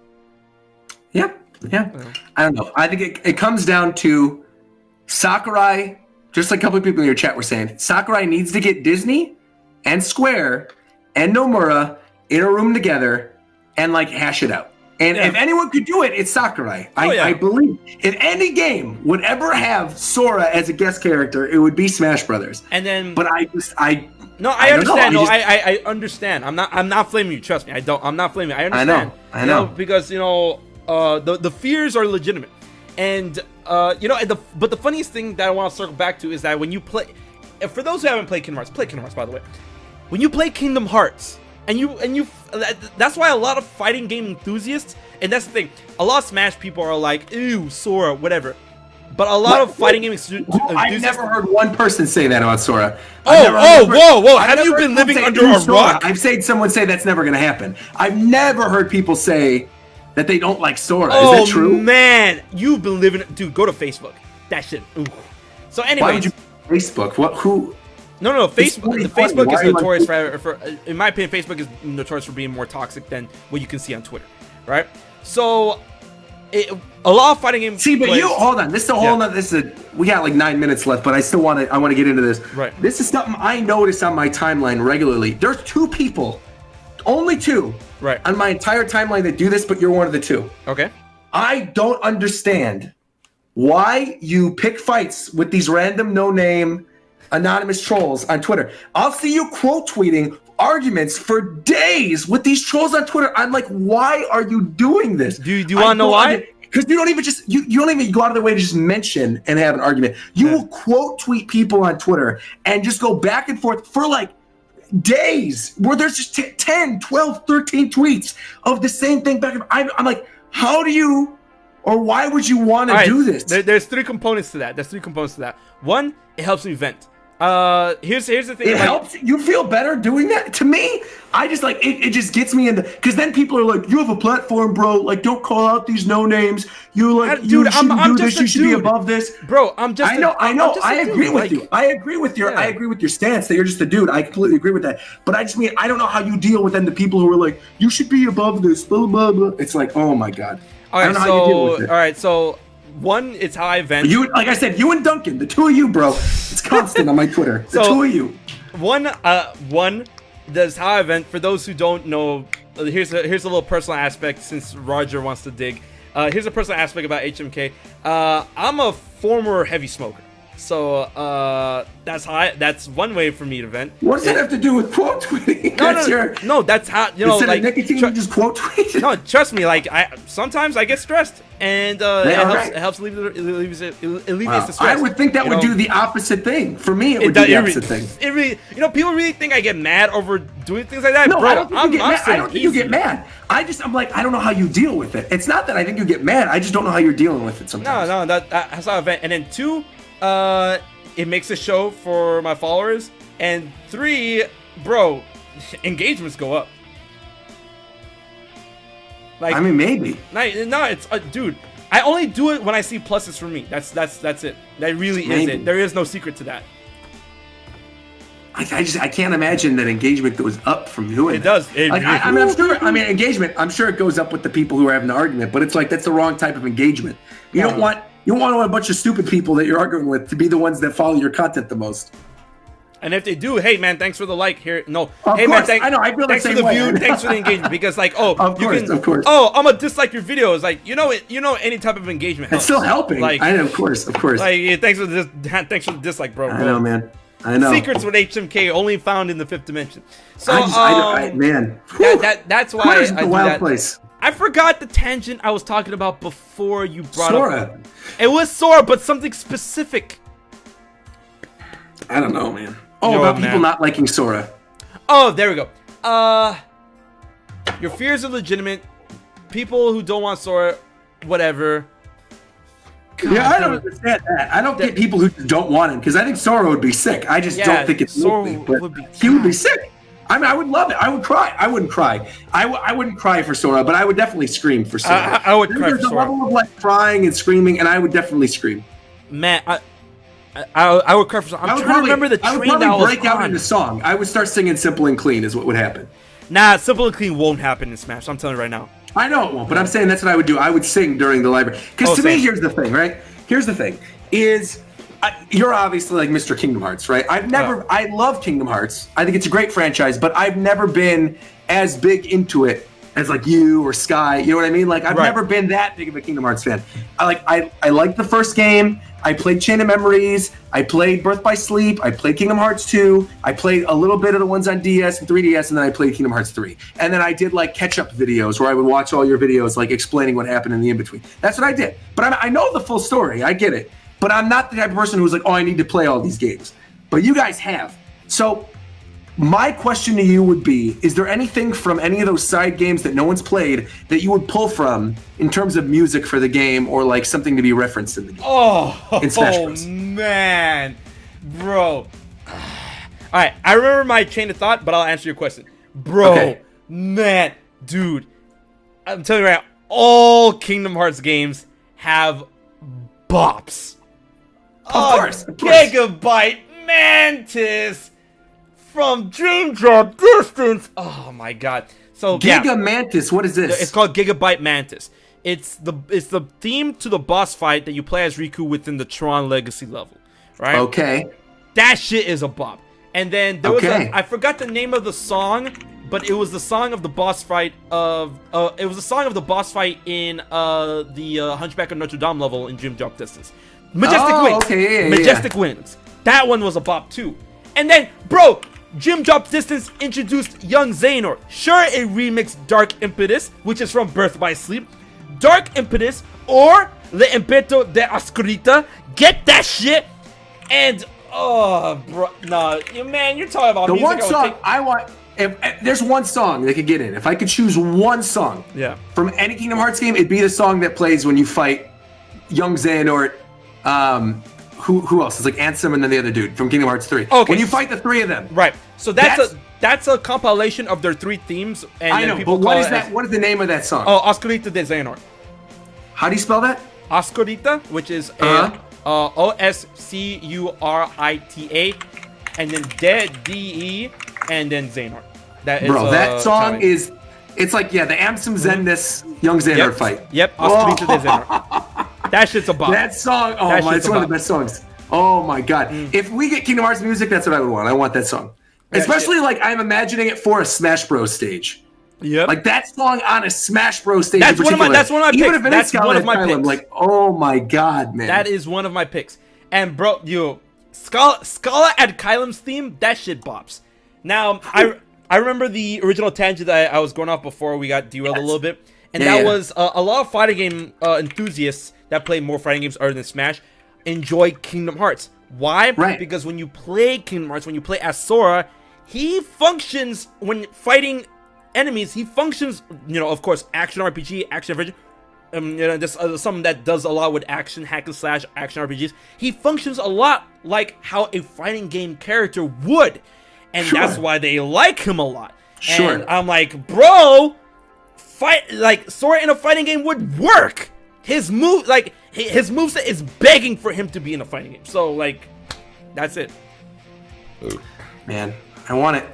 Yeah. I don't know. I think it comes down to Sakurai. Just like a couple of people in your chat were saying, Sakurai needs to get Disney and Square and Nomura in a room together and like hash it out. And if anyone could do it, it's Sakurai. I believe if any game would ever have Sora as a guest character, it would be Smash Brothers. And then, but I understand. I understand. I'm not flaming you. Trust me. I'm not flaming you. I understand. I know. You know, because, you know, the fears are legitimate. And you know, but the funniest thing that I want to circle back to is that when you play, for those who haven't played Kingdom Hearts, play Kingdom Hearts, by the way. When you play Kingdom Hearts, and you that's why a lot of fighting game enthusiasts, and that's the thing, a lot of Smash people are like, ew, Sora, whatever. But a lot of fighting game enthusiasts, I've never heard one person say that about Sora. Whoa! Have you been living under a rock? I've seen someone say that's never going to happen. I've never heard people say that they don't like Sora. Oh, is that true? Man, you've been living. Dude, go to Facebook. That shit. Ooh. So anyway, why would you Facebook? What? Who? No. Facebook is notorious for, in my opinion, Facebook is notorious for being more toxic than what you can see on Twitter, right? So, a lot of fighting games. See, but you hold on. This is a whole nother. We got like 9 minutes left, but I still want to get into this. Right. This is something I notice on my timeline regularly. There's two people, only two. Right. On my entire timeline that do this, but you're one of the two. Okay. I don't understand why you pick fights with these random no-name anonymous trolls on Twitter. I'll see you quote tweeting arguments for days with these trolls on Twitter. I'm like, why are you doing this? Do you want to know why? Because you don't even you don't even go out of the way to just mention and have an argument. You will quote tweet people on Twitter and just go back and forth for like days where there's just 10, 12, 13 tweets of the same thing back. I'm like, how do you, or why would you want to do this? There's three components to that. One, it helps me vent. Here's the thing. It helps you feel better doing that. To me, I just like it just gets me into, because then people are like, you have a platform, bro. Like, don't call out these no names. You like, dude, you shouldn't do this. You should be above this, bro. I know. I agree with you. I agree with your stance that you're just a dude. I completely agree with that. But I just mean, I don't know how you deal with then the people who are like, you should be above this. Blah blah blah. It's like, oh my god. All right, all right, so one, it's how I vent. You, like I said, you and Duncan, the two of you, bro. It's constant on my Twitter. The two of you. One, that's how I vent. For those who don't know, here's a little personal aspect since Roger wants to dig. Here's a personal aspect about HMK. I'm a former heavy smoker. So that's one way for me to vent. What does that have to do with quote tweeting? No, that's how, you know, instead like, of nicotine, you just quote tweet. No, trust me, like sometimes I get stressed, and it helps alleviate the stress. I would think that would do the opposite thing. For me, it would do the opposite thing. It really, you know, people really think I get mad over doing things like that. No, bro, I don't think you get mad. I'm like, I don't know how you deal with it. It's not that I think you get mad. I just don't know how you're dealing with it sometimes. No, that's how I vent. And then two, it makes a show for my followers, and three, bro, engagements go up. Like, I mean, maybe. No, it's dude. I only do it when I see pluses for me. That's it. That really is it. There is no secret to that. I can't imagine that engagement goes up from doing It does. I'm sure it goes up with the people who are having the argument, but it's like that's the wrong type of engagement. You don't want a bunch of stupid people that you're arguing with to be the ones that follow your content the most. And if they do, hey man, thanks for the like here. No, of hey course, man, I know. I feel thanks the for same the way. view, thanks for the engagement. Because like, of course. Oh, I'm gonna dislike your videos. Like, any type of engagement helps. It's still helping. Like, I know, of course. Like, yeah, thanks for the dislike, bro. I know, man. I know. Secrets with HMK only found in the fifth dimension. So, man, that's why Twitter's I a do wild that. place. I forgot the tangent I was talking about before you brought Sora. up. It was Sora, but something specific. I don't know, man. About people not liking Sora. Oh, there we go. Your fears are legitimate. People who don't want Sora, whatever. God, yeah, I don't understand that. I don't get people who don't want him because I think Sora would be sick. I just don't think it's Sora would be. He would be sick. I mean, I would love it. I would cry. I wouldn't cry. I wouldn't cry for Sora, but I would definitely scream for Sora. I would cry for Sora. There's a level of like crying and screaming, and I would definitely scream. Man, I would cry for Sora. I'm trying to remember the train that I was break out into song. I would start singing "Simple and Clean" is what would happen. Nah, Simple and Clean won't happen in Smash. I'm telling you right now. I know it won't, but I'm saying that's what I would do. I would sing during the library. Because to me, here's the thing, right? Here's the thing: you're obviously like Mr. Kingdom Hearts, right? I love Kingdom Hearts. I think it's a great franchise, but I've never been as big into it as like you or Sky. You know what I mean? Like I've never been that big of a Kingdom Hearts fan. I liked the first game. I played Chain of Memories. I played Birth by Sleep. I played Kingdom Hearts 2. I played a little bit of the ones on DS and 3DS, and then I played Kingdom Hearts 3. And then I did like catch-up videos where I would watch all your videos, like explaining what happened in the in-between. That's what I did. But I know the full story. I get it. But I'm not the type of person who's like, oh, I need to play all these games. But you guys have. So my question to you would be, is there anything from any of those side games that no one's played that you would pull from in terms of music for the game or like something to be referenced in the game? In Smash Bros. Man. Bro. Alright, I remember my chain of thought, but I'll answer your question. Bro, man, dude. I'm telling you right now, all Kingdom Hearts games have bops. Of course. Gigabyte Mantis from Dream Drop Distance. Oh my god. So Mantis, what is this? It's called Gigabyte Mantis. It's the theme to the boss fight that you play as Riku within the Tron Legacy level, right? Okay. That shit is a bop. And then there was I forgot the name of the song, but it was the song of the boss fight in the Hunchback of Notre Dame level in Dream Drop Distance. Majestic Wings. Okay, Majestic Wings. That one was a bop too. And then, bro, Dream Drop Distance introduced Young Xehanort. Sure, it remixed Dark Impetus, which is from Birth by Sleep. Dark Impetus or Le Impeto de Oscurita. Get that shit. And, bro, nah, man, you're talking about the music. one song I want. If there's one song that could get in, if I could choose one song from any Kingdom Hearts game, it'd be the song that plays when you fight Young Xehanort. Who else? It's like Ansem and then the other dude from Kingdom Hearts 3. Okay. When you fight the three of them. Right. So that's a compilation of their three themes. And I know, but what is that? What is the name of that song? Oh, Oscurita de Xehanort. How do you spell that? Oscurita, which is Oscurita, and then D-E, and then Xehanort. That song is, it's like, the Ansem Zennis Young Xehanort fight. Yep, Oscurita de Xehanort. That shit's a bop. That song, it's one of the best songs. Oh my god. If we get Kingdom Hearts music, that's what I would want. I want that song. Especially like I'm imagining it for a Smash Bros stage. Yep. Like that song on a Smash Bros stage. That's one of my picks. Even if it's one of my picks. Like, oh my god, man. That is one of my picks. And bro, Scala at Kylem's theme, that shit bops. Now, I remember the original tangent that I was going off before we got derailed a little bit. And that was a lot of fighting game enthusiasts that play more fighting games other than Smash enjoy Kingdom Hearts. Why? Right. Because when you play Kingdom Hearts, when you play as Sora, he functions, when fighting enemies, he functions, of course, action RPG, action adventure, just something that does a lot with action, hack and slash, action RPGs. He functions a lot like how a fighting game character would. And that's why they like him a lot. Sure. And I'm like, bro, Sora in a fighting game would work. His moveset is begging for him to be in a fighting game. So, that's it. man. I want it.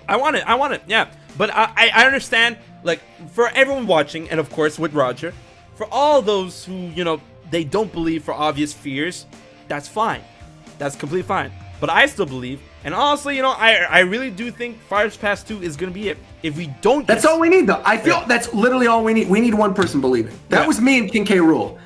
I want it, yeah. But I understand, like, for everyone watching, and of course with Roger, for all those who, you know, they don't believe for obvious fears, that's fine. That's completely fine. But I still believe, and honestly, you know, I really do think Fighters Pass 2 is going to be it. If we don't... That's all we need, though. I feel that's literally all we need. We need one person believing. That was me and King K. Rool.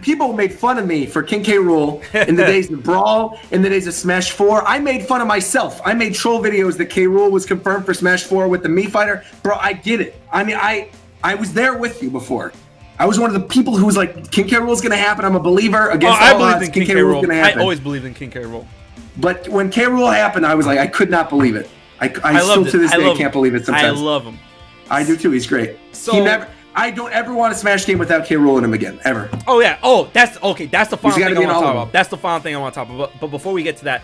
People made fun of me for King K. Rool in the days of Brawl, in the days of Smash 4. I made fun of myself. I made troll videos that K. Rool was confirmed for Smash 4 with the Mii Fighter. Bro, I get it. I mean, I was there with you before. I was one of the people who was like, King K. Rool's going to happen. I'm a believer. Against all odds, King K. Rool's going to happen. I always believed in King K. Rool. But when K. Rool happened, I was like, I could not believe it. I still to this day can't believe it sometimes. I love him. I do too. He's great. So I don't ever want a Smash game without K. Rool in him again, ever. Oh yeah. Oh, that's okay. That's the final thing I want to talk about. That's the final thing I want to talk about. But before we get to that,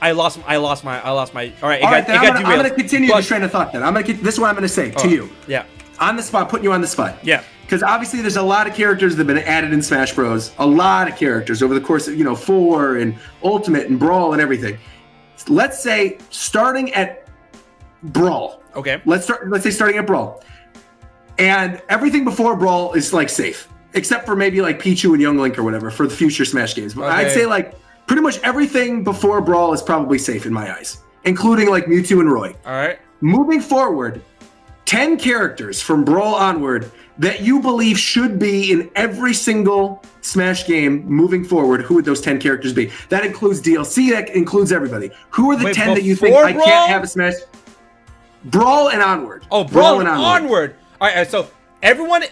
I lost my. All right. I'm going to continue this train of thought. Then this is what I'm going to say to you. Yeah. On the spot, putting you on the spot. Yeah. Because obviously there's a lot of characters that have been added in Smash Bros. A lot of characters over the course of 4 and Ultimate and Brawl and everything. Let's say starting at Brawl. Okay. Let's say starting at Brawl. And everything before Brawl is like safe. Except for maybe like Pichu and Young Link or whatever for the future Smash games. But I'd say like pretty much everything before Brawl is probably safe in my eyes. Including like Mewtwo and Roy. Alright. Moving forward, 10 characters from Brawl onward that you believe should be in every single Smash game moving forward. Who would those 10 characters be? That includes DLC, that includes everybody. Who are the 10 that you think I can't have a Smash? Brawl and onward. Oh, Brawl and onward. All right, so everyone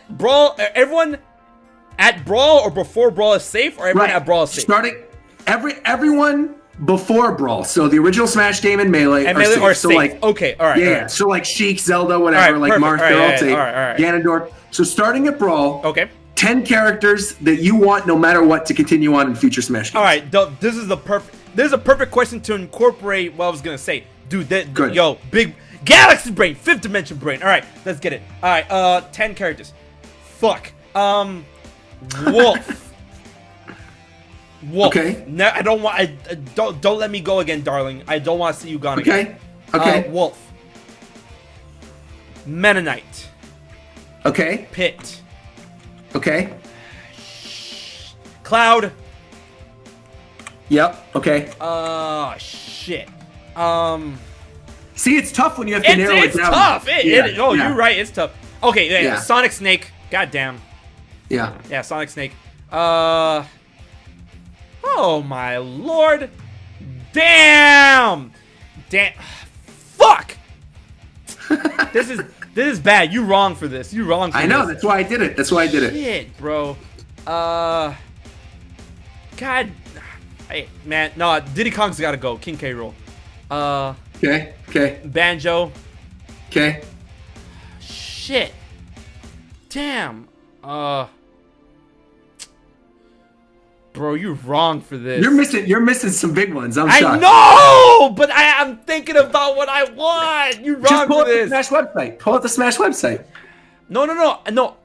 at Brawl or before Brawl is safe, or everyone at Brawl is safe? Starting everyone before Brawl. So the original Smash game and Melee are safe. So like, okay, all right. Yeah, all right. so like Sheik, Zelda, whatever, like Marth, they're all safe. Ganondorf. So starting at Brawl, 10 characters that you want no matter what to continue on in future Smash games. All right, this is a perfect question to incorporate what I was gonna say, dude. Yo, big galaxy brain, 5th dimension brain. All right, let's get it. All right, 10 characters. Fuck. Wolf. Wolf. Okay. No, I don't want. Don't let me go again, darling. I don't want to see you gone again. Okay. Wolf. Mennonite. Okay. Pit. Okay. Cloud. Yep. Okay. Shit. See, it's tough when you have to narrow it down. It's tough. You're right. It's tough. Okay. Yeah. Sonic Snake. Goddamn. Yeah. Yeah. Sonic Snake. Oh my lord. Damn. Fuck. This is bad. You wrong for this. You wrong for this. I know. That's why I did it. Shit, bro. God. Hey, man. No, Diddy Kong's gotta go. King K. Rool. Okay. Banjo. Okay. Shit. Damn. Bro, you're wrong for this. You're missing some big ones. I'm shocked. I know, but I'm thinking about what I want. You're wrong for this. Just pull up the Smash website. No. I know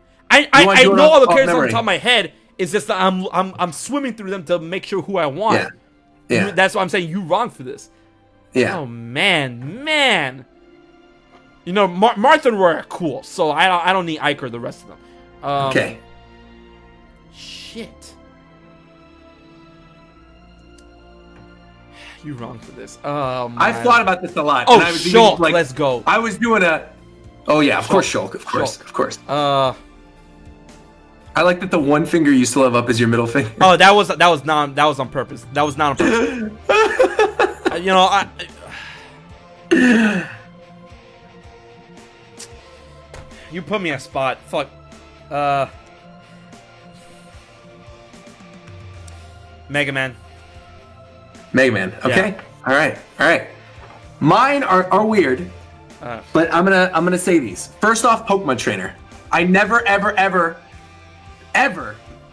all the characters on the top of my head. It's just that I'm swimming through them to make sure who I want. Yeah. That's why I'm saying you're wrong for this. Yeah. Oh man. You know, Marth and Roy are cool, so I don't need Ike or the rest of them. Okay. Shit. You're wrong for this. I've thought about this a lot. Oh, Shulk, let's go. I was doing a... Oh, yeah, of course, Shulk. Of course. I like that the one finger you still have up is your middle finger. Oh, that was on purpose. That was not on purpose. You put me in a spot. Fuck. Mega Man. Okay. Yeah. All right. Mine are weird, but I'm gonna say these. First off, Pokemon Trainer. I never ever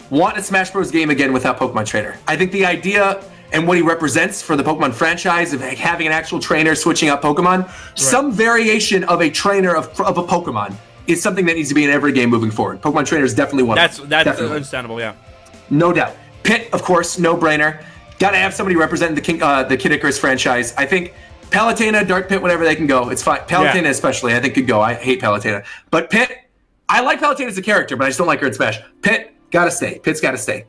want a Smash Bros. Game again without Pokemon Trainer. I think the idea and what he represents for the Pokemon franchise of having an actual trainer switching out Pokemon, some variation of a trainer of a Pokemon is something that needs to be in every game moving forward. Pokemon Trainer is definitely one. That's definitely understandable. Yeah. No doubt. Pit, of course, no brainer. Got to have somebody representing the Kid Icarus franchise. I think Palutena, Dark Pit, whatever, they can go. It's fine. Palutena especially, I think could go. I hate Palutena. But Pit, I like Palutena as a character, but I just don't like her in Smash. Pit, gotta stay. Pit's gotta stay.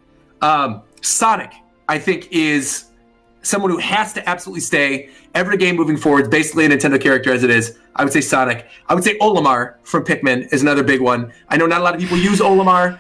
Sonic, I think, is someone who has to absolutely stay. Every game moving forward, basically a Nintendo character as it is. I would say Sonic. I would say Olimar from Pikmin is another big one. I know not a lot of people use Olimar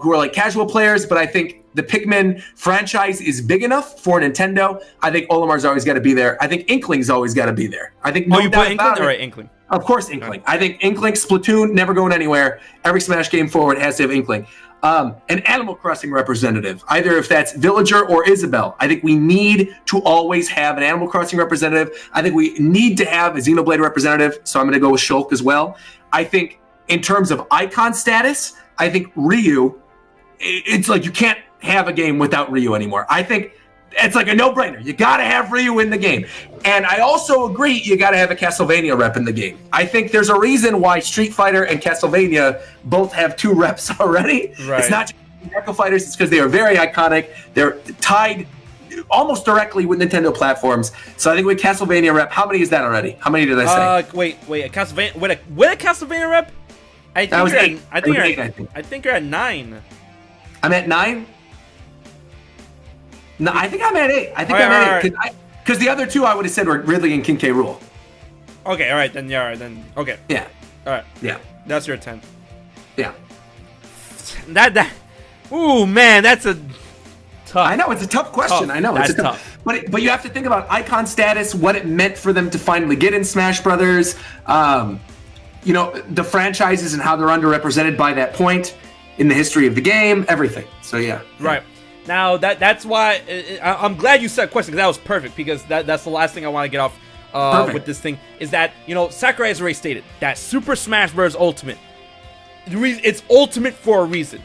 who are like casual players, but I think the Pikmin franchise is big enough for Nintendo. I think Olimar's always got to be there. I think Inkling's always got to be there. I think you put Inkling? All right, Inkling. Of course, Inkling. I think Inkling, Splatoon, never going anywhere. Every Smash game forward has to have Inkling. An Animal Crossing representative, either if that's Villager or Isabelle. I think we need to always have an Animal Crossing representative. I think we need to have a Xenoblade representative, so I'm going to go with Shulk as well. I think in terms of icon status, I think Ryu, it's like you can't have a game without Ryu anymore. I think it's like a no-brainer. You got to have Ryu in the game. And I also agree you got to have a Castlevania rep in the game. I think there's a reason why Street Fighter and Castlevania both have 2 reps already. Right. It's not just Echo Fighters. It's because they are very iconic. They're tied almost directly with Nintendo platforms. So I think with Castlevania rep, how many is that already? How many did I say? Wait, a Castlevania with a Castlevania rep? I think that was 8. I think you're at 9. I'm at 9? No, I think I'm at 8. I think I'm at 8. Because the other 2 I would have said were Ridley and King K. Rool. Okay, all right, then. Yeah, all right, then. Okay. Yeah. All right. Yeah. That's your 10. Yeah. That. Ooh, man, that's a tough. I know, it's a tough question. I know. That's it's tough. But you have to think about icon status, what it meant for them to finally get in Smash Brothers. You know, the franchises and how they're underrepresented by that point in the history of the game, everything. So, yeah. Right. Now, that's why I'm glad you said a question, because that was perfect, because that's the last thing I want to get off with this thing, is that, you know, Sakurai has already stated that Super Smash Bros. Ultimate, it's ultimate for a reason.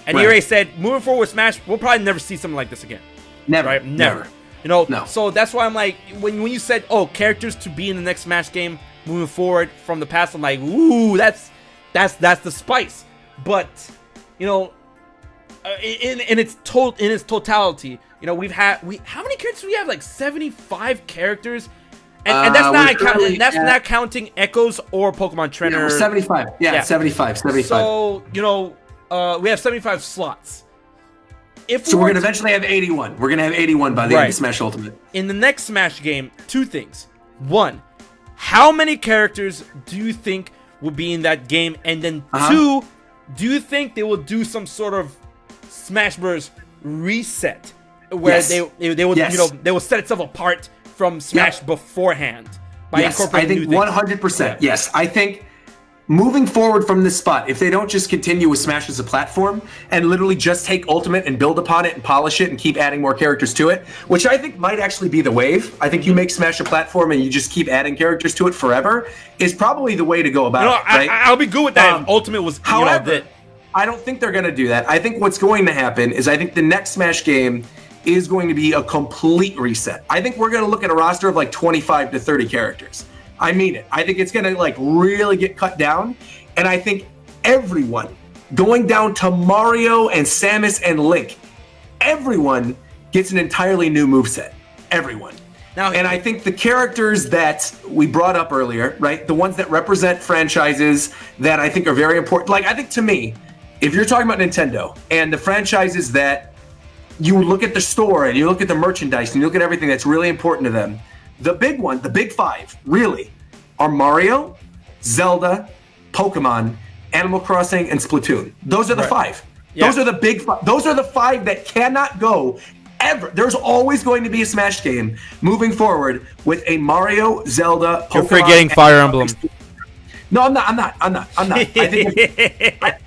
And he already said, moving forward with Smash, we'll probably never see something like this again. Never. Right? Never. You know, so that's why I'm like, when you said, oh, characters to be in the next Smash game moving forward from the past, I'm like, ooh, that's the spice. But, you know, in its totality, you know, how many characters do we have? Like 75 characters, and that's not counting Echoes or Pokemon Trainer. Yeah, 75. Yeah, 75. So, you know, we have 75 slots. So we're gonna eventually have 81. We're gonna have 81 by the end of Smash Ultimate. In the next Smash game, 2 things. 1, how many characters do you think will be in that game? And then 2, do you think they will do some sort of Smash Bros. Reset where they will you know, they will set itself apart from Smash beforehand by incorporating new things? I think 100%. Yes, I think moving forward from this spot, if they don't just continue with Smash as a platform and literally just take Ultimate and build upon it and polish it and keep adding more characters to it, which I think might actually be the wave. I think you make Smash a platform and you just keep adding characters to it forever is probably the way to go about it. Right? I'll be good with that if Ultimate was, however, I don't think they're going to do that. I think what's going to happen is I think the next Smash game is going to be a complete reset. I think we're going to look at a roster of like 25 to 30 characters. I mean it. I think it's going to like really get cut down. And I think everyone, going down to Mario and Samus and Link, everyone gets an entirely new moveset. Everyone. And I think the characters that we brought up earlier, right, the ones that represent franchises that I think are very important, like I think to me, if you're talking about Nintendo and the franchises that you look at the store and you look at the merchandise and you look at everything that's really important to them, the big one, the big 5, really, are Mario, Zelda, Pokemon, Animal Crossing, and Splatoon. Those are the 5. Yeah. Those are the big 5. Those are the 5 that cannot go ever. There's always going to be a Smash game moving forward with a Mario, Zelda, Pokemon. You're forgetting Fire Emblem. No, I'm not. I think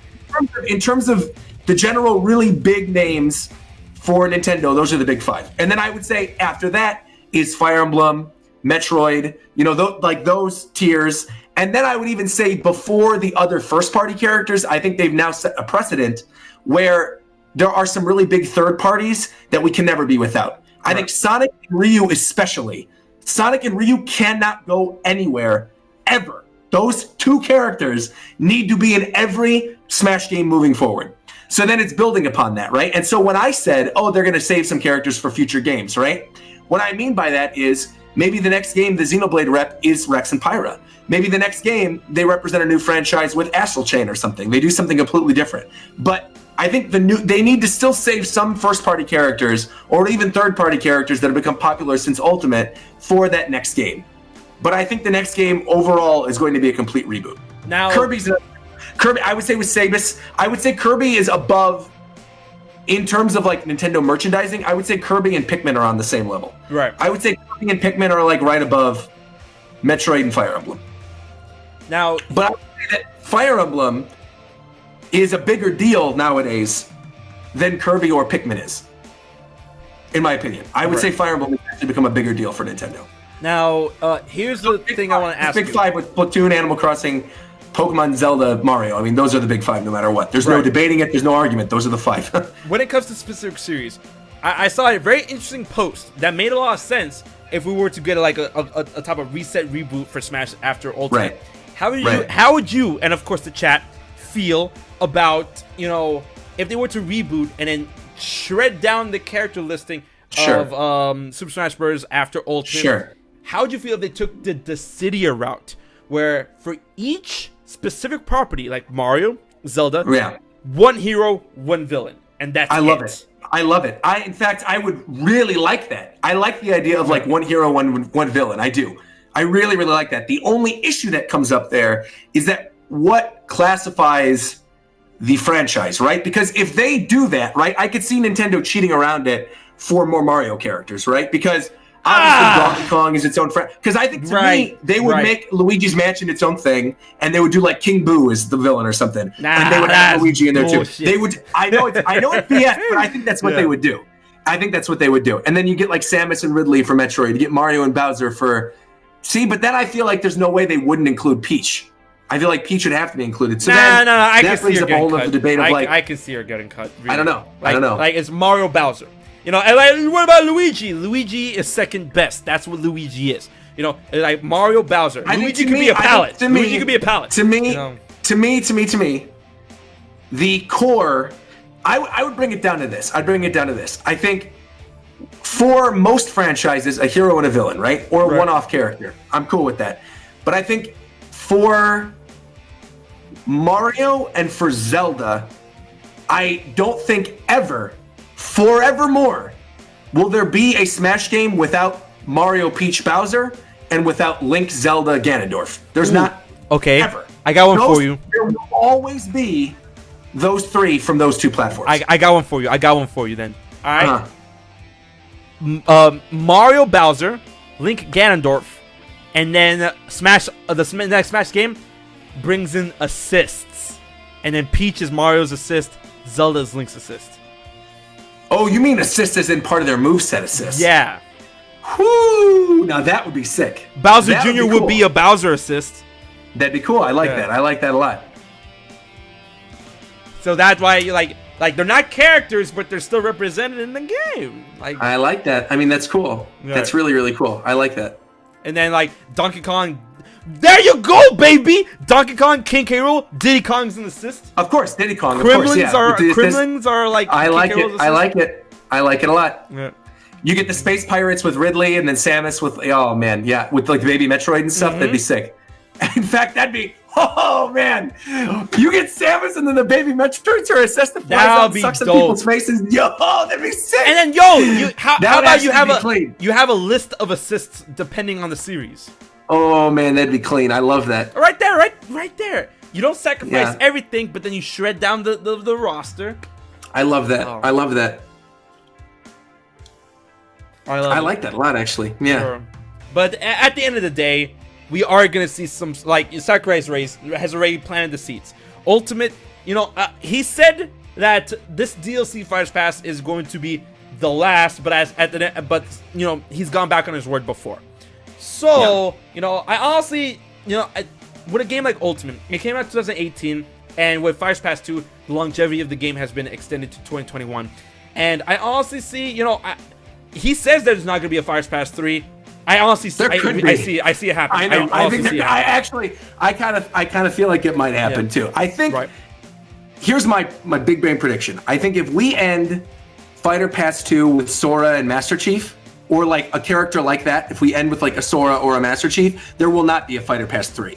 in terms of the general really big names for Nintendo, those are the big 5. And then I would say after that is Fire Emblem, Metroid, you know, those tiers. And then I would even say before the other first-party characters, I think they've now set a precedent where there are some really big third parties that we can never be without. I think Sonic and Ryu especially. Sonic and Ryu cannot go anywhere, ever. Those 2 characters need to be in every Smash game moving forward. So then it's building upon that, right? And so when I said, oh, they're going to save some characters for future games, right? What I mean by that is maybe the next game, the Xenoblade rep is Rex and Pyra. Maybe the next game, they represent a new franchise with Astral Chain or something. They do something completely different. But I think they need to still save some first-party characters or even third-party characters that have become popular since Ultimate for that next game. But I think the next game overall is going to be a complete reboot. Now, Kirby, I would say with Sabis, I would say Kirby is above in terms of like Nintendo merchandising. I would say Kirby and Pikmin are on the same level. Right. I would say Kirby and Pikmin are like right above Metroid and Fire Emblem. Now, but I would say that Fire Emblem is a bigger deal nowadays than Kirby or Pikmin is, in my opinion. I would say Fire Emblem has actually become a bigger deal for Nintendo. Now, here's the thing I want to ask you. Big five with Splatoon, Animal Crossing, Pokemon, Zelda, Mario. I mean, those are the big five no matter what. There's no debating it. There's no argument. Those are the five. When it comes to specific series, I saw a very interesting post that made a lot of sense if we were to get like a type of reset reboot for Smash after Ultimate. Right. How would you, and of course the chat, feel about, you know, if they were to reboot and then shred down the character listing of Super Smash Bros. After Ultimate? Sure. How would you feel if they took the Dissidia route, where for each specific property, like Mario, Zelda, one hero, one villain, and that's I love it. I love it. In fact, I would really like that. I like the idea of like one hero, one villain. I do. I really, really like that. The only issue that comes up there is that what classifies the franchise, right? Because if they do that, right, I could see Nintendo cheating around it for more Mario characters, right? Because obviously Donkey Kong is its own franchise. Because I think to me, they would make Luigi's Mansion its own thing, and they would do like King Boo as the villain or something, and they would have Luigi in there too. They would. I know it's BS, but I think that's what they would do. I think that's what they would do. And then you get like Samus and Ridley for Metroid. You get Mario and Bowser for. See, but then I feel like there's no way they wouldn't include Peach. I feel like Peach would have to be included. So I can that see brings her up a whole other debate of like. I can see her getting cut. Really. I don't know. Like it's Mario Bowser. You know, and like, what about Luigi? Luigi is second best. That's what Luigi is. You know, like Mario Bowser. Luigi could be a palette. Luigi could be a palette. To me, the core. I would bring it down to this. I think for most franchises, a hero and a villain, right? Or a one-off character. I'm cool with that. But I think for Mario and for Zelda, I don't think forevermore, will there be a Smash game without Mario, Peach, Bowser, and without Link, Zelda, Ganondorf? There's not. Okay. Ever. I got one for you. There will always be those three from those two platforms. I got one for you then. All right. Mario Bowser, Link Ganondorf, and then the next Smash game brings in assists, and then Peach is Mario's assist, Zelda is Link's assist. Oh, you mean assist as in part of their moveset assist? Yeah. Whoo! Now that would be sick. Bowser Jr. would be a Bowser assist. That'd be cool. I like that. I like that a lot. So that's why you like they're not characters, but they're still represented in the game. Like I like that. I mean, that's cool. Yeah. That's really, really cool. I like that. And then like Donkey Kong, there you go, baby. Donkey Kong, King K. Rool, Diddy Kong's an assist. Of course, Diddy Kong. Kremlins are like. I like it. I like it. I like it a lot. Yeah. You get the Space Pirates with Ridley, and then Samus with with like the baby Metroid and stuff. That'd be sick. In fact, that'd be. Oh man, you get Samus and then the baby Metroids are assist that flies out and sucks in people's faces. Yo, that'd be sick. And then how about you have a list of assists depending on the series? Oh man, that'd be clean. I love that. Right there. You don't sacrifice everything, but then you shred down the roster. I love that. Oh. I love that. I like that a lot, actually. Yeah. Sure. But at the end of the day, we are gonna see some like Sakurai has already planted the seeds. Ultimate, he said that this DLC Fighters Pass is going to be the last, but he's gone back on his word before. So I honestly, with a game like Ultimate, it came out in 2018, and with Fighters Pass 2, the longevity of the game has been extended to 2021, and I honestly see, he says there's not gonna be a Fighters Pass 3. I honestly see. I see it happen. I know. I kind of feel like it might happen too. I think here's my big brain prediction. I think if we end Fighter Pass 2 with Sora and Master Chief, or like a character like that, if we end with like a Sora or a Master Chief, there will not be a Fighter Pass 3.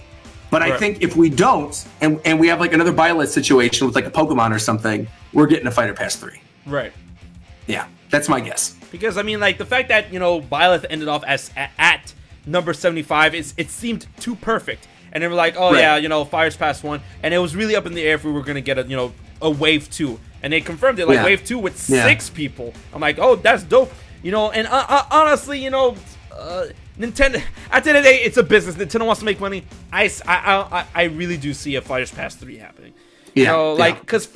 But I think if we don't, and we have like another Byleth situation with like a Pokemon or something, we're getting a Fighter Pass 3. Right. Yeah, that's my guess. Because, I mean, like, the fact that, Byleth ended off at number 75, it seemed too perfect. And they were like, oh, yeah, Fire's Pass 1. And it was really up in the air if we were going to get a Wave 2. And they confirmed it, like, Wave 2 with 6 people. I'm like, oh, that's dope. And honestly, Nintendo, at the end of the day, it's a business. Nintendo wants to make money. I really do see a Fighter's Pass 3 happening. Because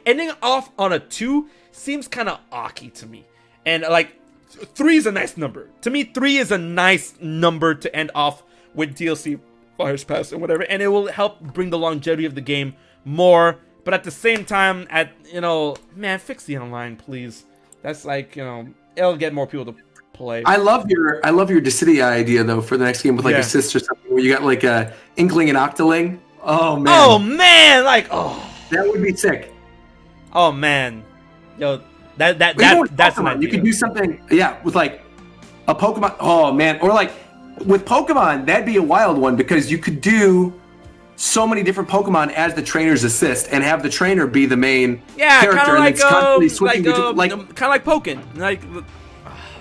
ending off on a 2 seems kind of awky to me. And like 3 is a nice number. To me, 3 is a nice number to end off with DLC, Fighter's Pass, and whatever. And it will help bring the longevity of the game more. But at the same time, man, fix the online, please. That's like, it'll get more people to play. I love your Dissidia idea though for the next game with like assist or something where you got like a Inkling and Octoling. Oh man. Oh man, that would be sick. Oh man, yo, that's an idea. You could do something, with like a Pokemon. Oh man, or like with Pokemon, that'd be a wild one because you could do so many different Pokemon as the trainer's assist and have the trainer be the main character, and it's constantly switching between, like kind of like Pokken, like.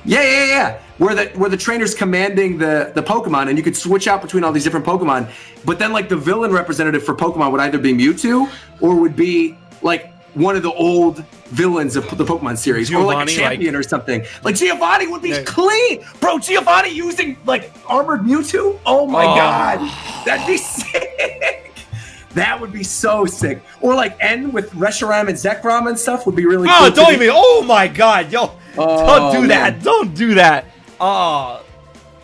Yeah. Where the trainer's commanding the Pokemon, and you could switch out between all these different Pokemon. But then like the villain representative for Pokemon would either be Mewtwo or would be like one of the old villains of the Pokemon series, Giovanni, or like a champion or something. Like Giovanni would be clean, bro. Giovanni using like armored Mewtwo. Oh my god, that'd be sick. That would be so sick. Or like end with Reshiram and Zekrom and stuff would be really cool. Oh my god, yo. Don't do that. Don't do that. Oh.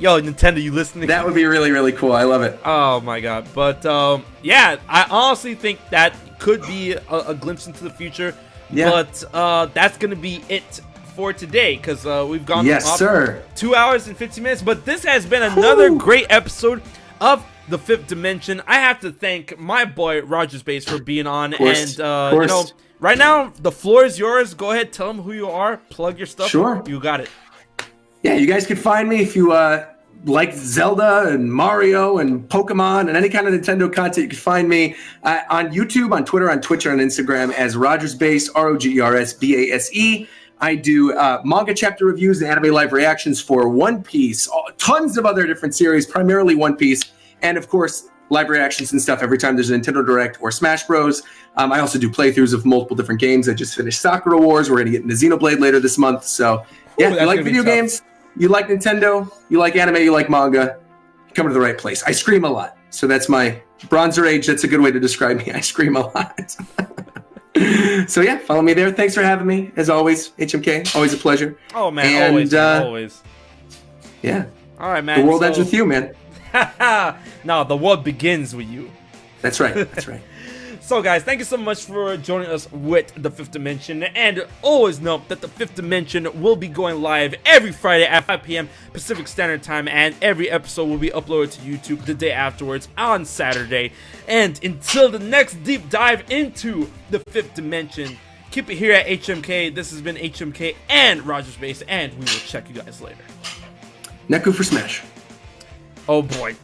Yo, Nintendo, you listening? That would be really, really cool. I love it. Oh my god. But I honestly think that could be a glimpse into the future. Yeah. But that's going to be it for today because we've gone 2 hours and 15 minutes. But this has been another great episode of The Fifth Dimension. I have to thank my boy RogersBase for being on. And right now the floor is yours. Go ahead, tell them who you are, plug your stuff. Sure, you got it. Yeah, you guys can find me if you like Zelda and Mario and Pokemon and any kind of Nintendo content. You can find me on YouTube, on Twitter, on Twitch, and on Instagram as RogersBase, RogersBase. I do manga chapter reviews and anime live reactions for One Piece, tons of other different series, primarily One Piece. And of course, live reactions and stuff every time there's a Nintendo Direct or Smash Bros. I also do playthroughs of multiple different games. I just finished Sakura Wars. We're going to get into Xenoblade later this month. So, you like video games, you like Nintendo, you like anime, you like manga, you come to the right place. I scream a lot. So that's my Bronzer age. That's a good way to describe me. I scream a lot. So, follow me there. Thanks for having me. As always, HMK, always a pleasure. Oh, man, and, always. Yeah. All right, man. The world ends with you, man. No, the world begins with you. That's right. That's right. So, guys, thank you so much for joining us with The Fifth Dimension. And always note that The Fifth Dimension will be going live every Friday at 5 p.m. Pacific Standard Time. And every episode will be uploaded to YouTube the day afterwards on Saturday. And until the next deep dive into The Fifth Dimension, keep it here at HMK. This has been HMK and RogersBase. And we will check you guys later. Neku for Smash. Oh boy.